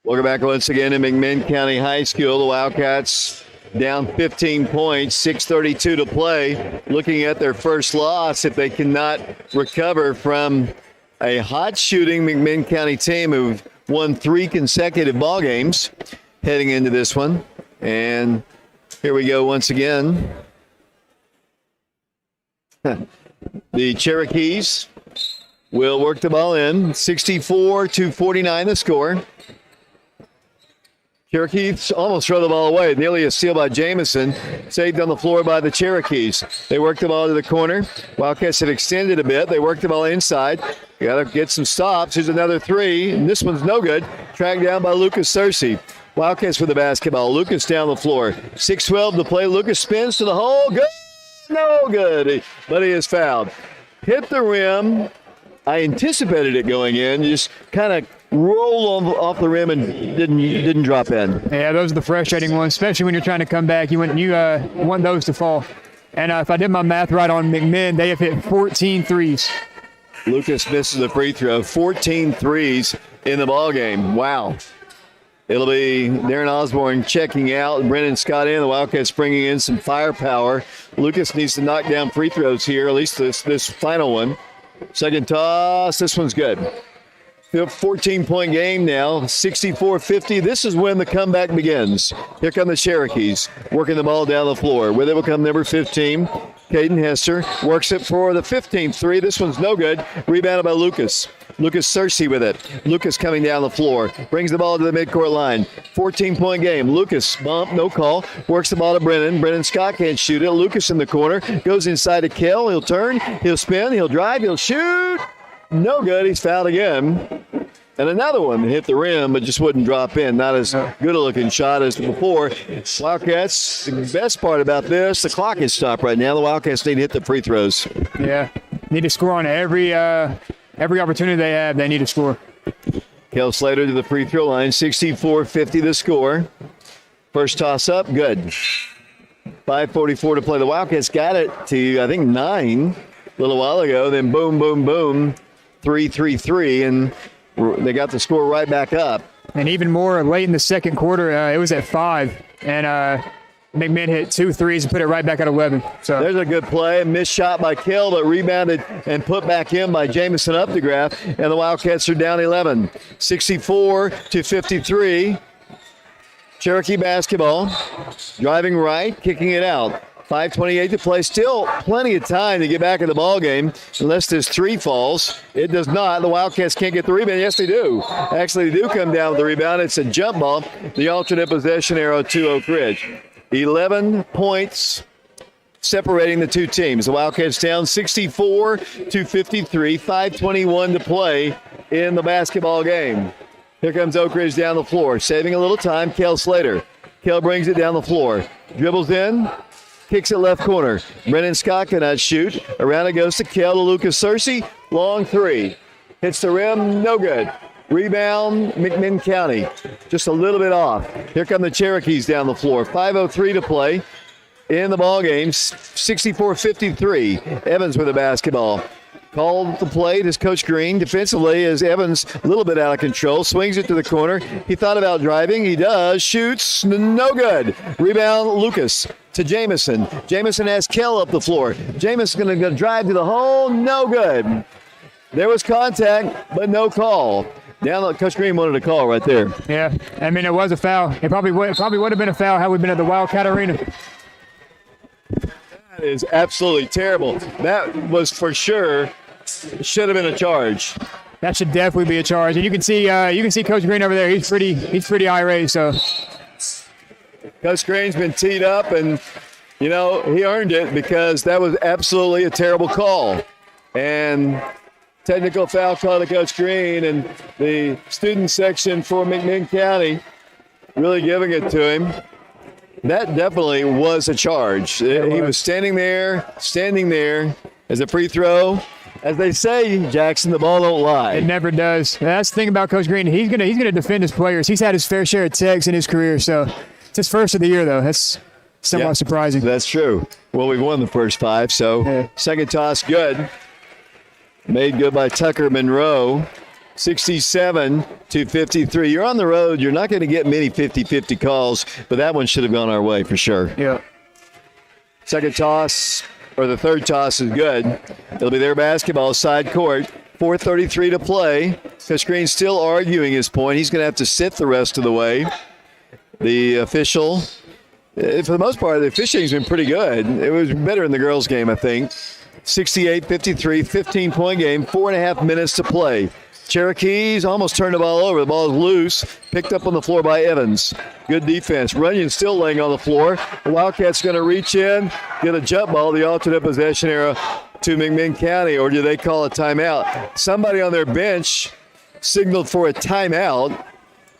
Welcome back once again to McMinn County High School. The Wildcats down 15 points, 6:32 to play. Looking at their first loss, if they cannot recover from a hot shooting McMinn County team who've won 3 consecutive ball games heading into this one. And here we go once again. The Cherokees will work the ball in. 64-49 the score. Cherokees almost throw the ball away. Nearly a steal by Jamison. Saved on the floor by the Cherokees. They work the ball to the corner. Wildcats have extended a bit. They work the ball inside. You got to get some stops. Here's another three, and this one's no good. Tracked down by Lucas Searcy. Wildcats with the basketball. Lucas down the floor. 6:12 to play. Lucas spins to the hole. Good. No good. But he is fouled. Hit the rim. I anticipated it going in. Just kind of roll off the rim and didn't drop in. Yeah, those are the frustrating ones, especially when you're trying to come back. You want those to fall. And if I did my math right on McMinn, they have hit 14 threes. Lucas misses the free throw. 14 threes in the ball game. Wow. It'll be Darren Osborne checking out, Brennan Scott in. The Wildcats bringing in some firepower. Lucas needs to knock down free throws here, at least this final one. Second toss. This one's good. 14-point game now, 64-50. This is when the comeback begins. Here come the Cherokees, working the ball down the floor. With it will come number 15, Caden Hester. Works it for the 15th three. This one's no good. Rebounded by Lucas. Lucas Searcy with it. Lucas coming down the floor. Brings the ball to the midcourt line. 14-point game. Lucas, bump, no call. Works the ball to Brennan. Brennan Scott can't shoot it. Lucas in the corner. Goes inside to Kell. He'll turn. He'll spin. He'll drive. He'll shoot. No good. He's fouled again. And another one that hit the rim but just wouldn't drop in. Not as good a looking shot as before. Wildcats, the best part about this, the clock is stopped right now. The Wildcats need to hit the free throws. Yeah. Need to score on every opportunity they have. They need to score. Kell Slater to the free throw line. 64-50 the score. First toss up, good. 5:44 to play. The Wildcats got it to, I think, 9 a little while ago. Then boom, boom, boom. 3-3-3, and they got the score right back up. And even more late in the second quarter, it was at 5. And McMinn hit 2 threes and put it right back at 11. So there's a good play. Missed shot by Kell, but rebounded and put back in by Jamison Updegraff. And the Wildcats are down 11. 64-53. Cherokee basketball. Driving right, kicking it out. 5:28 to play. Still plenty of time to get back in the ball game unless this three falls. It does not. The Wildcats can't get the rebound. Yes, they do. Actually, they do come down with the rebound. It's a jump ball. The alternate possession arrow to Oak Ridge. 11 points separating the two teams. The Wildcats down 64-53. 5:21 to play in the basketball game. Here comes Oak Ridge down the floor. Saving a little time, Kel Slater. Kel brings it down the floor. Dribbles in. Kicks it left corner. Brennan Scott cannot shoot. Around it goes to Kel to Lucas Searcy. Long three. Hits the rim. No good. Rebound, McMinn County. Just a little bit off. Here come the Cherokees down the floor. 5:03 to play in the ball game. 64-53. Evans with the basketball. Called the play is Coach Green. Defensively is Evans a little bit out of control. Swings it to the corner. He thought about driving. He does. Shoots. No good. Rebound, Lucas to Jamison. Jamison has Kell up the floor. Jamison going to drive to the hole. No good. There was contact, but no call. Down, Coach Green wanted a call right there. Yeah, I mean, it was a foul. It probably would have been a foul had we been at the Wildcat Arena. That is absolutely terrible. That was for sure should have been a charge. That should definitely be a charge. And you can see Coach Green over there. He's pretty irate. So Coach Green's been teed up, and he earned it because that was absolutely a terrible call. And technical foul call to Coach Green, and the student section for McMinn County really giving it to him. That definitely was a charge. He was standing there as a free throw. As they say, Jackson, the ball don't lie. It never does. That's the thing about Coach Green. He's gonna defend his players. He's had his fair share of techs in his career, so it's his first of the year, though. That's somewhat surprising. That's true. Well, we've won the first 5, so second toss good. Made good by Tucker Monroe. 67-53. You're on the road. You're not going to get many 50-50 calls, but that one should have gone our way for sure. Yeah. Second toss, or the third toss is good. It'll be their basketball, side court. 4:33 to play. Coach Green's still arguing his point. He's going to have to sit the rest of the way. The official, for the most part, the officiating's been pretty good. It was better in the girls' game, I think. 68-53, 15-point game, 4.5 minutes to play. Cherokees almost turned the ball over. The ball is loose, picked up on the floor by Evans. Good defense. Runyon still laying on the floor. The Wildcats going to reach in, get a jump ball, the alternate possession arrow to McMinn County, or do they call a timeout? Somebody on their bench signaled for a timeout.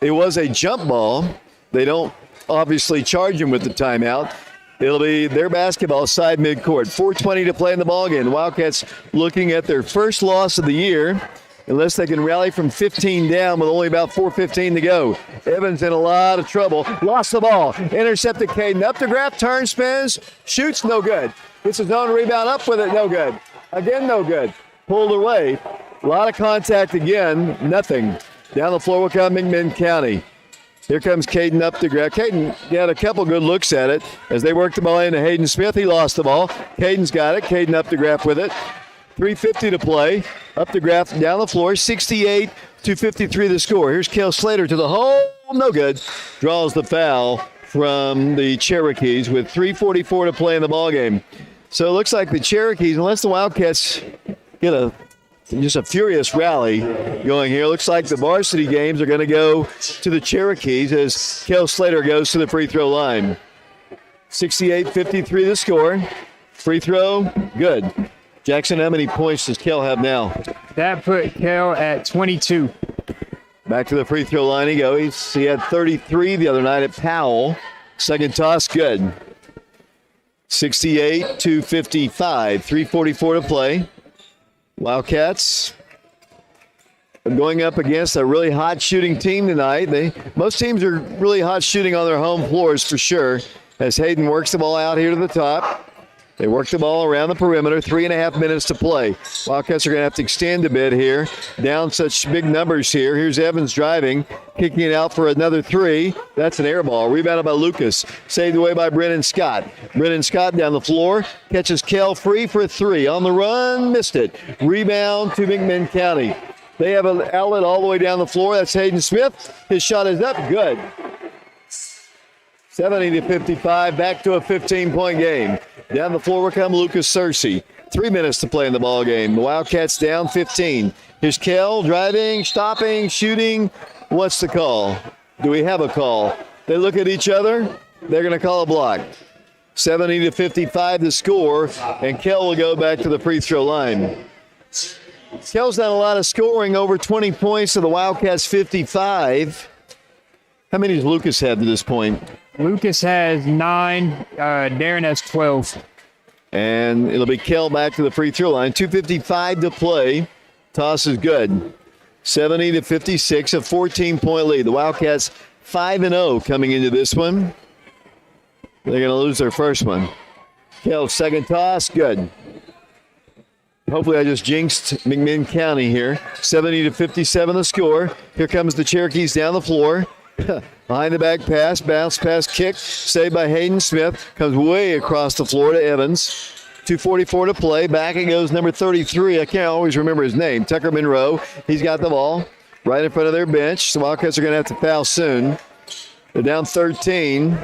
It was a jump ball. They don't obviously charge him with the timeout. It'll be their basketball side midcourt. 4:20 to play in the ballgame. The Wildcats looking at their first loss of the year, unless they can rally from 15 down with only about 4:15 to go. Evans in a lot of trouble. Lost the ball. Intercepted Caden. Up to grab, turn, spins, shoots, no good. Gets his own rebound, up with it, no good. Again, no good. Pulled away. A lot of contact again, nothing. Down the floor will come McMinn County. Here comes Caden up to grab. Caden got a couple good looks at it as they worked the ball into Hayden Smith. He lost the ball. Caden's got it. Caden up to grab with it. 3:50 to play. Up to grab down the floor. 68-53 the score. Here's Kel Slater to the hole. No good. Draws the foul from the Cherokees with 3:44 to play in the ballgame. So it looks like the Cherokees, unless the Wildcats get just a furious rally going here. Looks like the varsity games are going to go to the Cherokees as Kel Slater goes to the free throw line. 68-53 the score. Free throw, good. Jackson, how many points does Kel have now? That put Kel at 22. Back to the free throw line he goes. He had 33 the other night at Powell. Second toss, good. 68-55, 3:44 to play. Wildcats are going up against a really hot shooting team tonight. Most teams are really hot shooting on their home floors for sure. As Hayden works the ball out here to the top. They work the ball around the perimeter. 3.5 minutes to play. Wildcats are going to have to extend a bit here. Down such big numbers here. Here's Evans driving, kicking it out for another three. That's an air ball. Rebounded by Lucas. Saved away by Brennan Scott. Brennan Scott down the floor. Catches Kel free for a three. On the run, missed it. Rebound to McMinn County. They have an outlet all the way down the floor. That's Hayden Smith. His shot is up. Good. 70-55, back to a 15-point game. Down the floor will come Lucas Searcy. 3 minutes to play in the ball game. The Wildcats down 15. Here's Kell driving, stopping, shooting. What's the call? Do we have a call? They look at each other. They're going to call a block. 70-55 the score, and Kell will go back to the free throw line. Kell's done a lot of scoring, over 20 points to the Wildcats 55. How many does Lucas have to this point? Lucas has 9. Darren has 12. And it'll be Kell back to the free throw line. 2:55 to play. Toss is good. 70-56, a 14-point lead. The Wildcats 5-0 coming into this one. They're going to lose their first one. Kell, second toss, good. Hopefully I just jinxed Mcminn County here. 70-57 the score. Here comes the Cherokees down the floor. Behind the back pass, bounce pass kick, saved by Hayden Smith. Comes way across the floor to Evans. 2:44 to play. Back it goes number 33. I can't always remember his name. Tucker Monroe. He's got the ball right in front of their bench. The Wildcats are going to have to foul soon. They're down 13.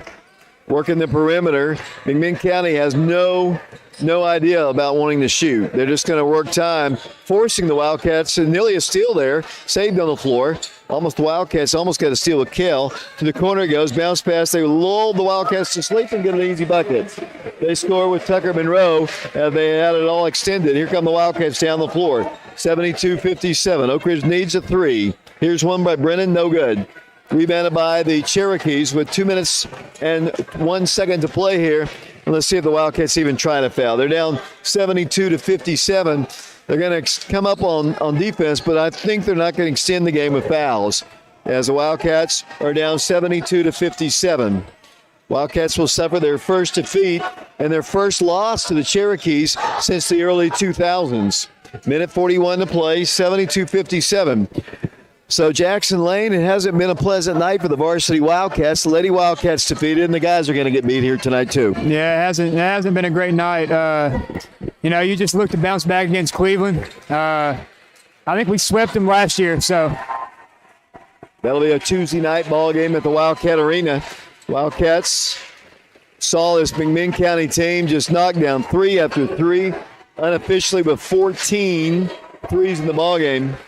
Working the perimeter. Mcminn County has no idea about wanting to shoot. They're just going to work time, forcing the Wildcats. And nearly a steal there, saved on the floor. The Wildcats almost got a steal with Kell. To the corner it goes, bounce pass. They lulled the Wildcats to sleep and get an easy bucket. They score with Tucker Monroe. They had it all extended. Here come the Wildcats down the floor. 72-57. Oak Ridge needs a three. Here's one by Brennan, no good. Rebounded by the Cherokees with 2 minutes and 1 second to play here. And let's see if the Wildcats even try to foul. They're down 72-57. They're going to come up on defense, but I think they're not going to extend the game with fouls, as the Wildcats are down 72-57. Wildcats will suffer their first defeat and their first loss to the Cherokees since the early 2000s. Minute 41 to play, 72-57. So Jackson Lane, it hasn't been a pleasant night for the varsity Wildcats. The Lady Wildcats defeated, and the guys are going to get beat here tonight too. Yeah, it hasn't been a great night. You just look to bounce back against Cleveland. I think we swept them last year, so. That'll be a Tuesday night ball game at the Wildcat Arena. Wildcats saw this Mcminn County team just knock down 3 after 3, unofficially with 14 threes in the ball game.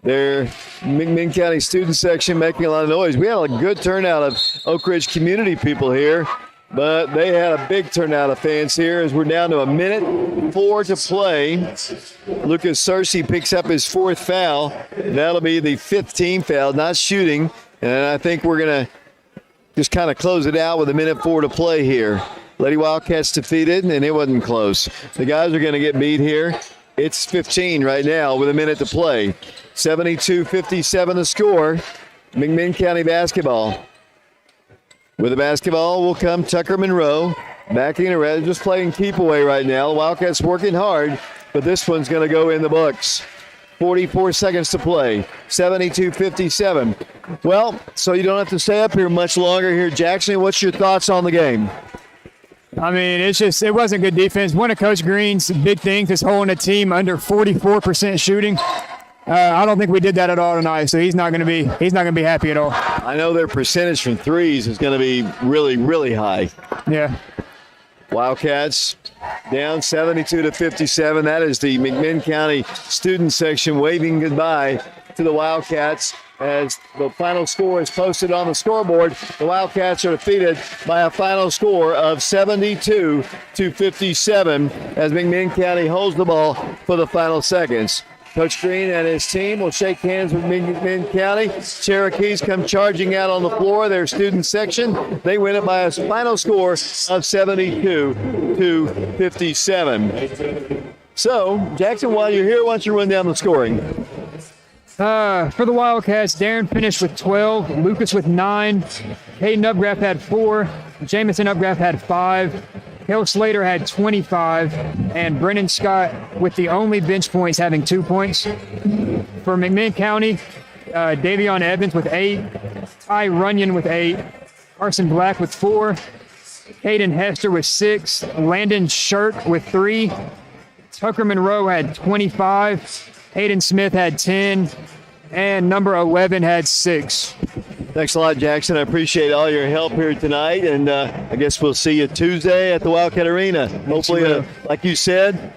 Their Mcminn County student section making a lot of noise. We had a good turnout of Oak Ridge community people here, but they had a big turnout of fans here as we're down to a minute 4 to play. Lucas Searcy picks up his 4th foul. That'll be the 15th foul, not shooting. And I think we're going to just kind of close it out with a minute 4 to play here. Lady Wildcats defeated, and it wasn't close. The guys are going to get beat here. It's 15 right now with a minute to play. 72-57 the score. Mcminn County basketball. With the basketball will come Tucker Monroe. Backing it around, just playing keep away right now. The Wildcats working hard, but this one's going to go in the books. 44 seconds to play. 72-57. Well, so you don't have to stay up here much longer here. Jackson, what's your thoughts on the game? I mean, it wasn't good defense. One of Coach Green's big things is holding a team under 44% shooting. I don't think we did that at all tonight, so he's not going to be happy at all. I know their percentage from threes is going to be really, really high. Yeah. Wildcats down 72-57. That is the Mcminn County student section waving goodbye to the Wildcats as the final score is posted on the scoreboard. The Wildcats are defeated by a final score of 72-57 as Mcminn County holds the ball for the final seconds. Coach Green and his team will shake hands with Mcminn County. Cherokees come charging out on the floor, their student section. They win it by a final score of 72-57. So, Jackson, while you're here, why don't you run down the scoring? For the Wildcats, Darren finished with 12, Lucas with 9, Hayden Upgraff had 4, Jamison Upgraff had 5, Hill Slater had 25, and Brennan Scott with the only bench points having 2 points. For Mcminn County, Davion Evans with 8, Ty Runyon with 8, Carson Black with 4, Hayden Hester with 6, Landon Shirk with 3, Tucker Monroe had 25, Hayden Smith had 10, and number 11 had 6. Thanks a lot, Jackson. I appreciate all your help here tonight, and I guess we'll see you Tuesday at the Wildcat Arena. Hopefully, like you said,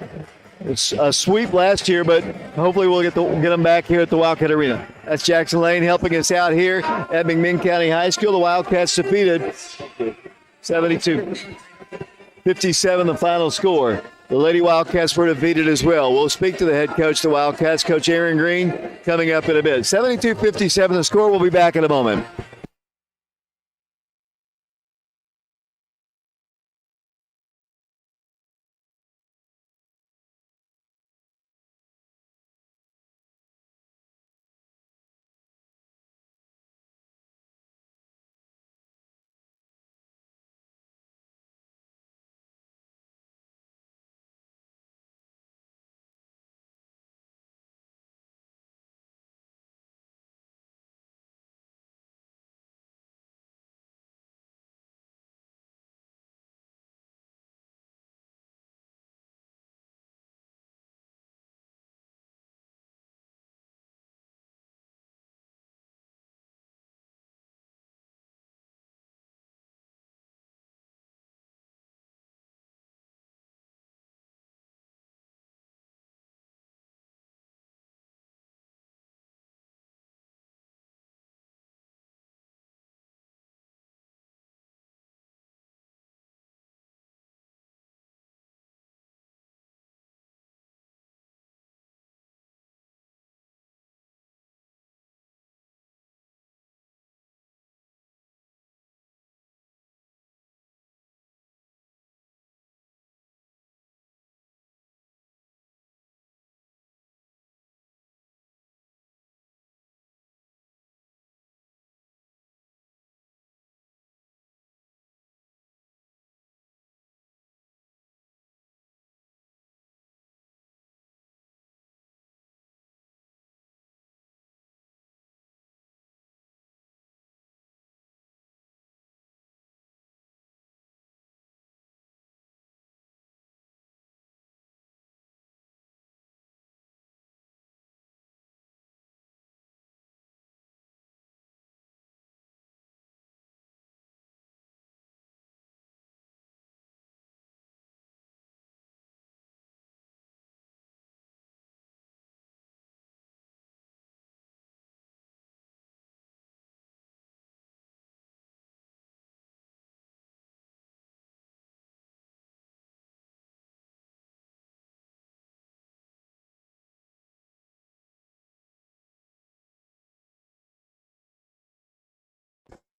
it's a sweep last year, but hopefully we'll get them back here at the Wildcat Arena. That's Jackson Lane helping us out here at McMinn County High School. The Wildcats defeated 72-57, the final score. The Lady Wildcats were defeated as well. We'll speak to the head coach of the Wildcats, Coach Aaron Green, coming up in a bit. 72-57, the score. We'll be back in a moment.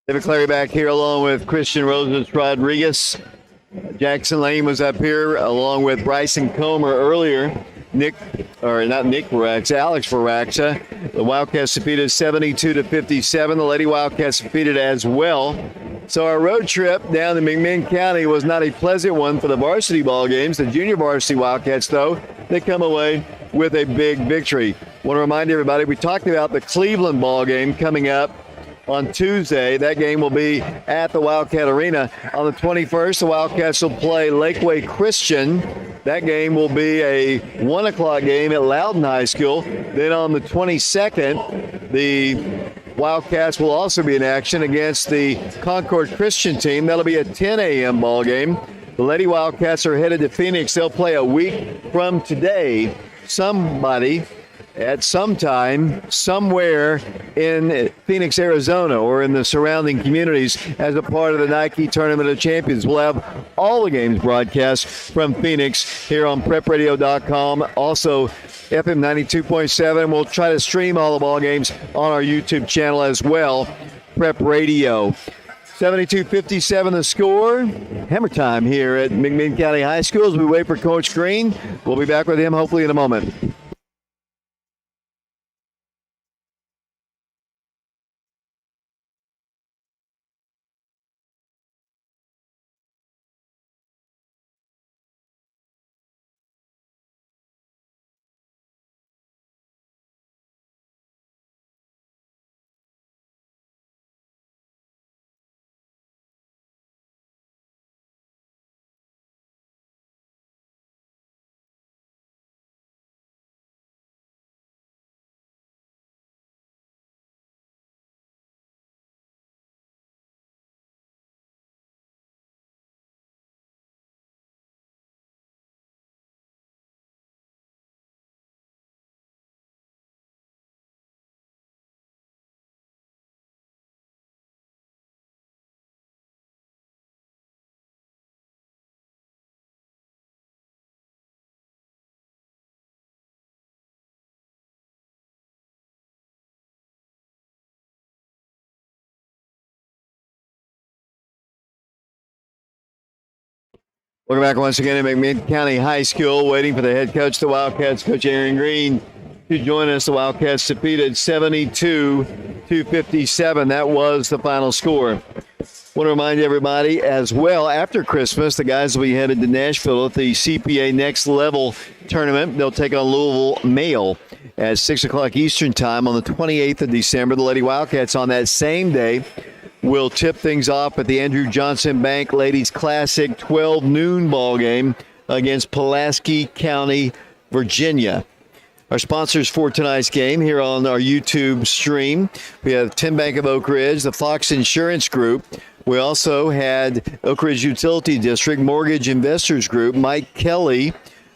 David Clary back here along with Christian Roses Rodriguez. Jackson Lane was up here along with Bryson Comer earlier. Alex Varaxa. The Wildcats defeated 72-57. The Lady Wildcats defeated as well. So our road trip down to McMinn County was not a pleasant one for the varsity ball games. The junior varsity Wildcats, though, they come away with a big victory. Want to remind everybody, we talked about the Cleveland ball game coming up on Tuesday. That game will be at the Wildcat Arena. On the 21st, the Wildcats will play Lakeway Christian. That game will be a 1 o'clock game at Loudon High School. Then on the 22nd, the Wildcats will also be in action against the Concord Christian team. That'll be a 10 a.m. ball game. The Lady Wildcats are headed to Phoenix. They'll play a week from today. Somebody at some time, somewhere in Phoenix, Arizona, or in the surrounding communities as a part of the Nike Tournament of Champions. We'll have all the games broadcast from Phoenix here on prepradio.com. Also, FM 92.7. We'll try to stream all the ball games on our YouTube channel as well, Prep Radio. 72-57 the score. Hammer time here at McMinn County High School as we wait for Coach Green. We'll be back with him hopefully in a moment. Welcome back once again to Mcminn County High School. Waiting for the head coach of the Wildcats, Coach Aaron Green, to join us. The Wildcats defeated 72-57. That was the final score. I want to remind everybody as well, after Christmas, the guys will be headed to Nashville at the CPA Next Level tournament. They'll take on Louisville Male at 6 o'clock Eastern Time on the 28th of December. The Lady Wildcats on that same day will tip things off at the Andrew Johnson Bank Ladies Classic 12 noon ball game against Pulaski County, Virginia. Our sponsors for tonight's game here on our YouTube stream, we have Tin Bank of Oak Ridge, the Fox Insurance Group. We also had Oak Ridge Utility District, Mortgage Investors Group, Mike Kelly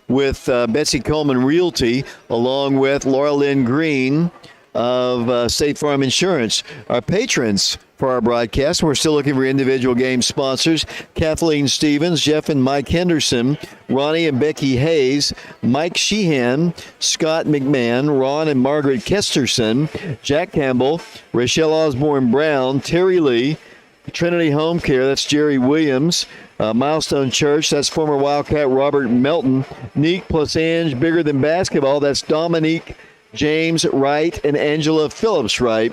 with Betsy Coleman Realty, along with Laura Lynn Green of State Farm Insurance. Our patrons for our broadcast, we're still looking for individual game sponsors: Kathleen Stevens, Jeff and Mike Henderson, Ronnie and Becky Hayes, Mike Sheehan, Scott McMahon, Ron and Margaret Kesterson, Jack Campbell, Rochelle Osborne Brown, Terry Lee, Trinity Home Care, that's Jerry Williams, Milestone Church, that's former Wildcat Robert Melton, Neek plus Ange, Bigger Than Basketball, that's Dominique James Wright and Angela Phillips Wright.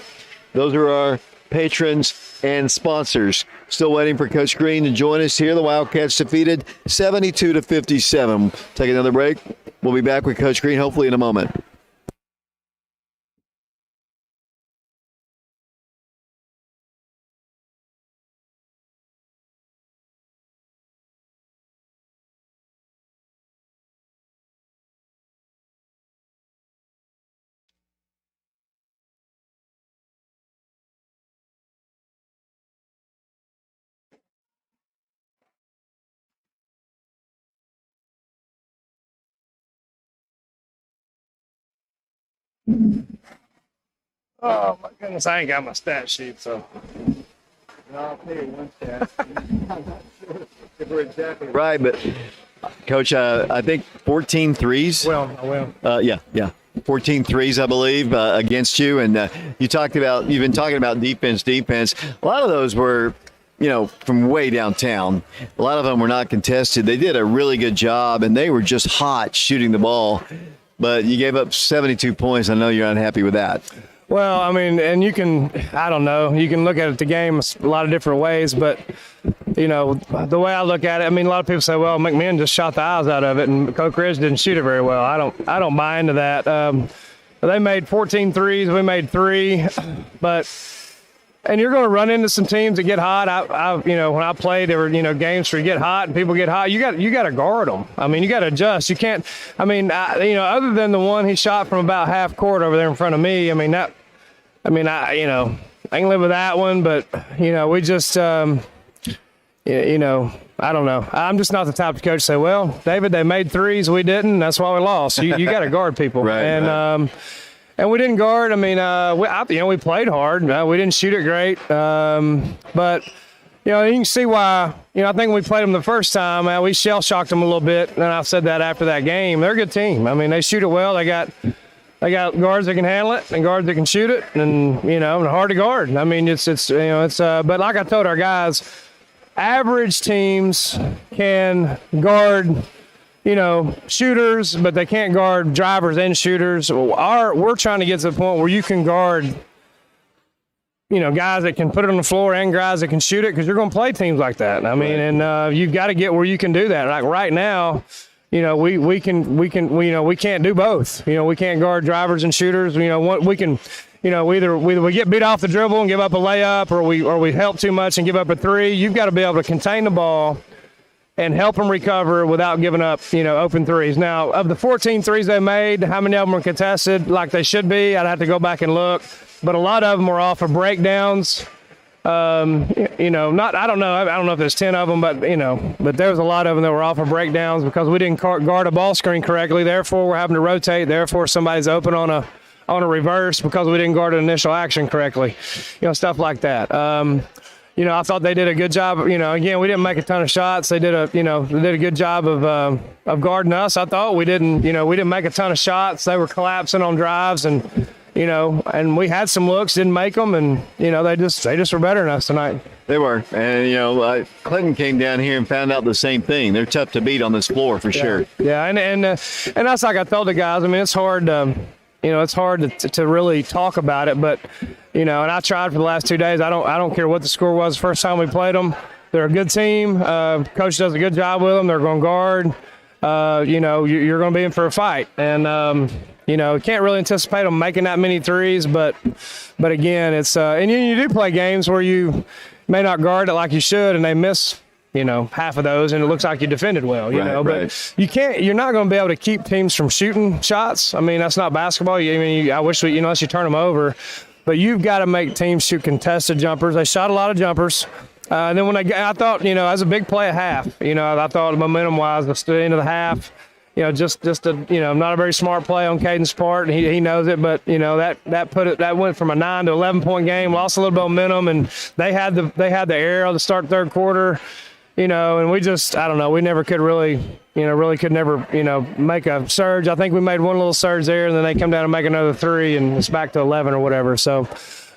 Those are our patrons and sponsors. Still waiting for Coach Green to join us here. The Wildcats defeated 72-57. Take another break. We'll be back with Coach Green hopefully in a moment. Oh my goodness, I ain't got my stat sheet, so. I'll tell you one stat. If we're exactly right, but Coach, I think 14 threes. Well, I will. Yeah. 14 threes, I believe, against you. And you've been talking about defense. A lot of those were, from way downtown. A lot of them were not contested. They did a really good job, and they were just hot shooting the ball. But you gave up 72 points. I know you're unhappy with that. Well, I mean, and you can look at the game a lot of different ways, but, the way I look at it, I mean, a lot of people say, well, McMinn just shot the eyes out of it, and Oak Ridge didn't shoot it very well. I don't buy into that. They made 14 threes. We made 3, and you're going to run into some teams that get hot. When I played, there were, games where you get hot and people get hot. You got to guard them. I mean, you got to adjust. You can't. I mean, other than the one he shot from about half court over there in front of me. I can live with that one, but we just, I don't know. I'm just not the type of coach to say, well, David, they made threes, we didn't. That's why we lost. You got to guard people, right, and. And we didn't guard. I mean, we played hard. We didn't shoot it great. But, you can see why, I think when we played them the first time, we shell-shocked them a little bit. And I said that after that game. They're a good team. I mean, they shoot it well. They got guards that can handle it and guards that can shoot it and, and hard to guard. I mean, but like I told our guys, average teams can guard shooters, but they can't guard drivers and shooters. We're trying to get to the point where you can guard, guys that can put it on the floor and guys that can shoot it, because you're going to play teams like that. I mean, and you've got to get where you can do that. Like right now, we can't do both. We can't guard drivers and shooters. We can. Either we get beat off the dribble and give up a layup, or we help too much and give up a 3. You've got to be able to contain the ball and help them recover without giving up, open threes. Now, of the 14 threes they made, how many of them were contested like they should be? I'd have to go back and look. But a lot of them were off of breakdowns. I don't know if there's 10 of them, but there was a lot of them that were off of breakdowns because we didn't guard a ball screen correctly. Therefore, we're having to rotate. Therefore, somebody's open on a reverse because we didn't guard an initial action correctly. Stuff like that. I thought they did a good job. Again, we didn't make a ton of shots. They did a good job of guarding us. I thought we didn't make a ton of shots. They were collapsing on drives, and and we had some looks, didn't make them, and they just were better than us tonight. They were, and Clinton came down here and found out the same thing. They're tough to beat on this floor for sure. Yeah, and that's like I told the guys. I mean, it's hard it's hard to really talk about it, but and I tried for the last 2 days. I don't care what the score was the first time we played them. They're a good team. Coach does a good job with them. They're going to guard. You're going to be in for a fight, and can't really anticipate them making that many threes. But again, it's and you do play games where you may not guard it like you should, and they miss half of those, and it looks like you defended well, right. But you're not going to be able to keep teams from shooting shots. I mean, that's not basketball. I wish unless you turn them over, but you've got to make teams shoot contested jumpers. They shot a lot of jumpers. And then I thought, as a big play at half, I thought momentum-wise, the end of the half, just not a very smart play on Caden's part, and he knows it. But that went from a 9 to 11-point game, lost a little bit of momentum, and they had the arrow to start third quarter, and we just we never could really could never make a surge. I think we made one little surge there, and then they come down and make another three, and it's back to 11 or whatever. So.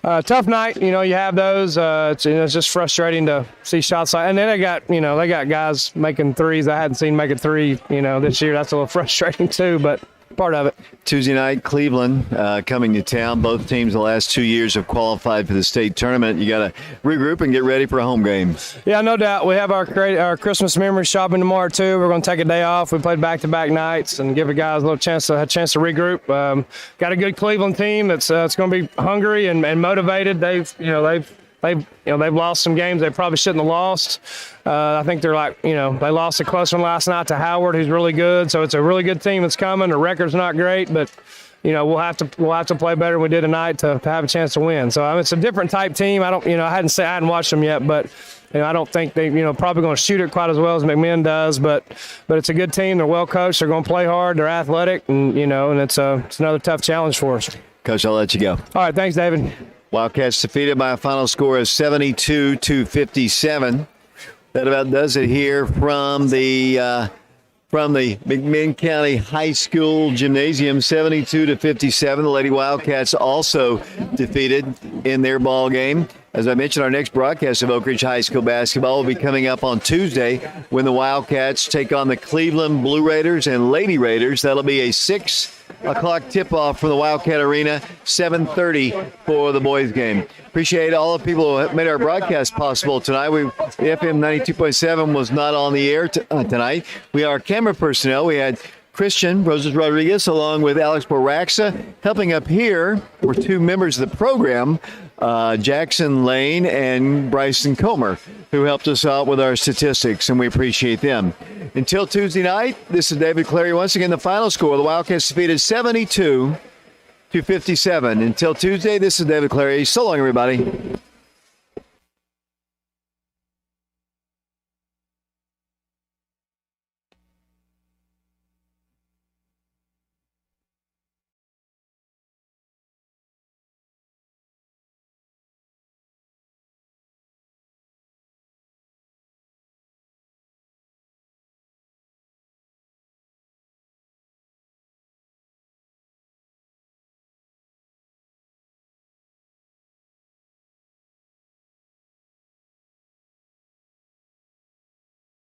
Tough night, you have those. It's just frustrating to see shots like, and then they got guys making threes I hadn't seen make a three, this year. That's a little frustrating too, but part of it. Tuesday night, Cleveland coming to town. Both teams the last 2 years have qualified for the state tournament. You got to regroup and get ready for a home game. Yeah, no doubt. We have our Christmas memory shopping tomorrow too. We're going to take a day off. We played back-to-back nights and give the guys a chance to regroup. Got a good Cleveland team that's going to be hungry and motivated. They've lost some games they probably shouldn't have lost. I think they're they lost a close one last night to Howard, who's really good. So it's a really good team that's coming. The record's not great, but we'll have to play better than we did tonight to have a chance to win. So it's a different type team. I hadn't watched them yet, but I don't think they probably going to shoot it quite as well as Mcminn does. But it's a good team. They're well coached. They're going to play hard. They're athletic, and and it's another tough challenge for us. Coach, I'll let you go. All right, thanks, David. Wildcats defeated by a final score of 72-57. That about does it here from the Mcminn County High School Gymnasium, 72-57. The Lady Wildcats also defeated in their ball game. As I mentioned, our next broadcast of Oak Ridge High School basketball will be coming up on Tuesday when the Wildcats take on the Cleveland Blue Raiders and Lady Raiders. That'll be a 6 o'clock tip-off from the Wildcat Arena, 7:30 for the boys' game. Appreciate all the people who have made our broadcast possible tonight. The FM 92.7 was not on the air tonight. We are camera personnel. We had Christian Roses Rodriguez along with Alex Boraxa. Helping up here were two members of the program, Jackson Lane and Bryson Comer, who helped us out with our statistics, and we appreciate them. Until Tuesday night, this is David Clary. Once again, the final score, the Wildcats defeated 72-57. Until Tuesday, this is David Clary. So long, everybody.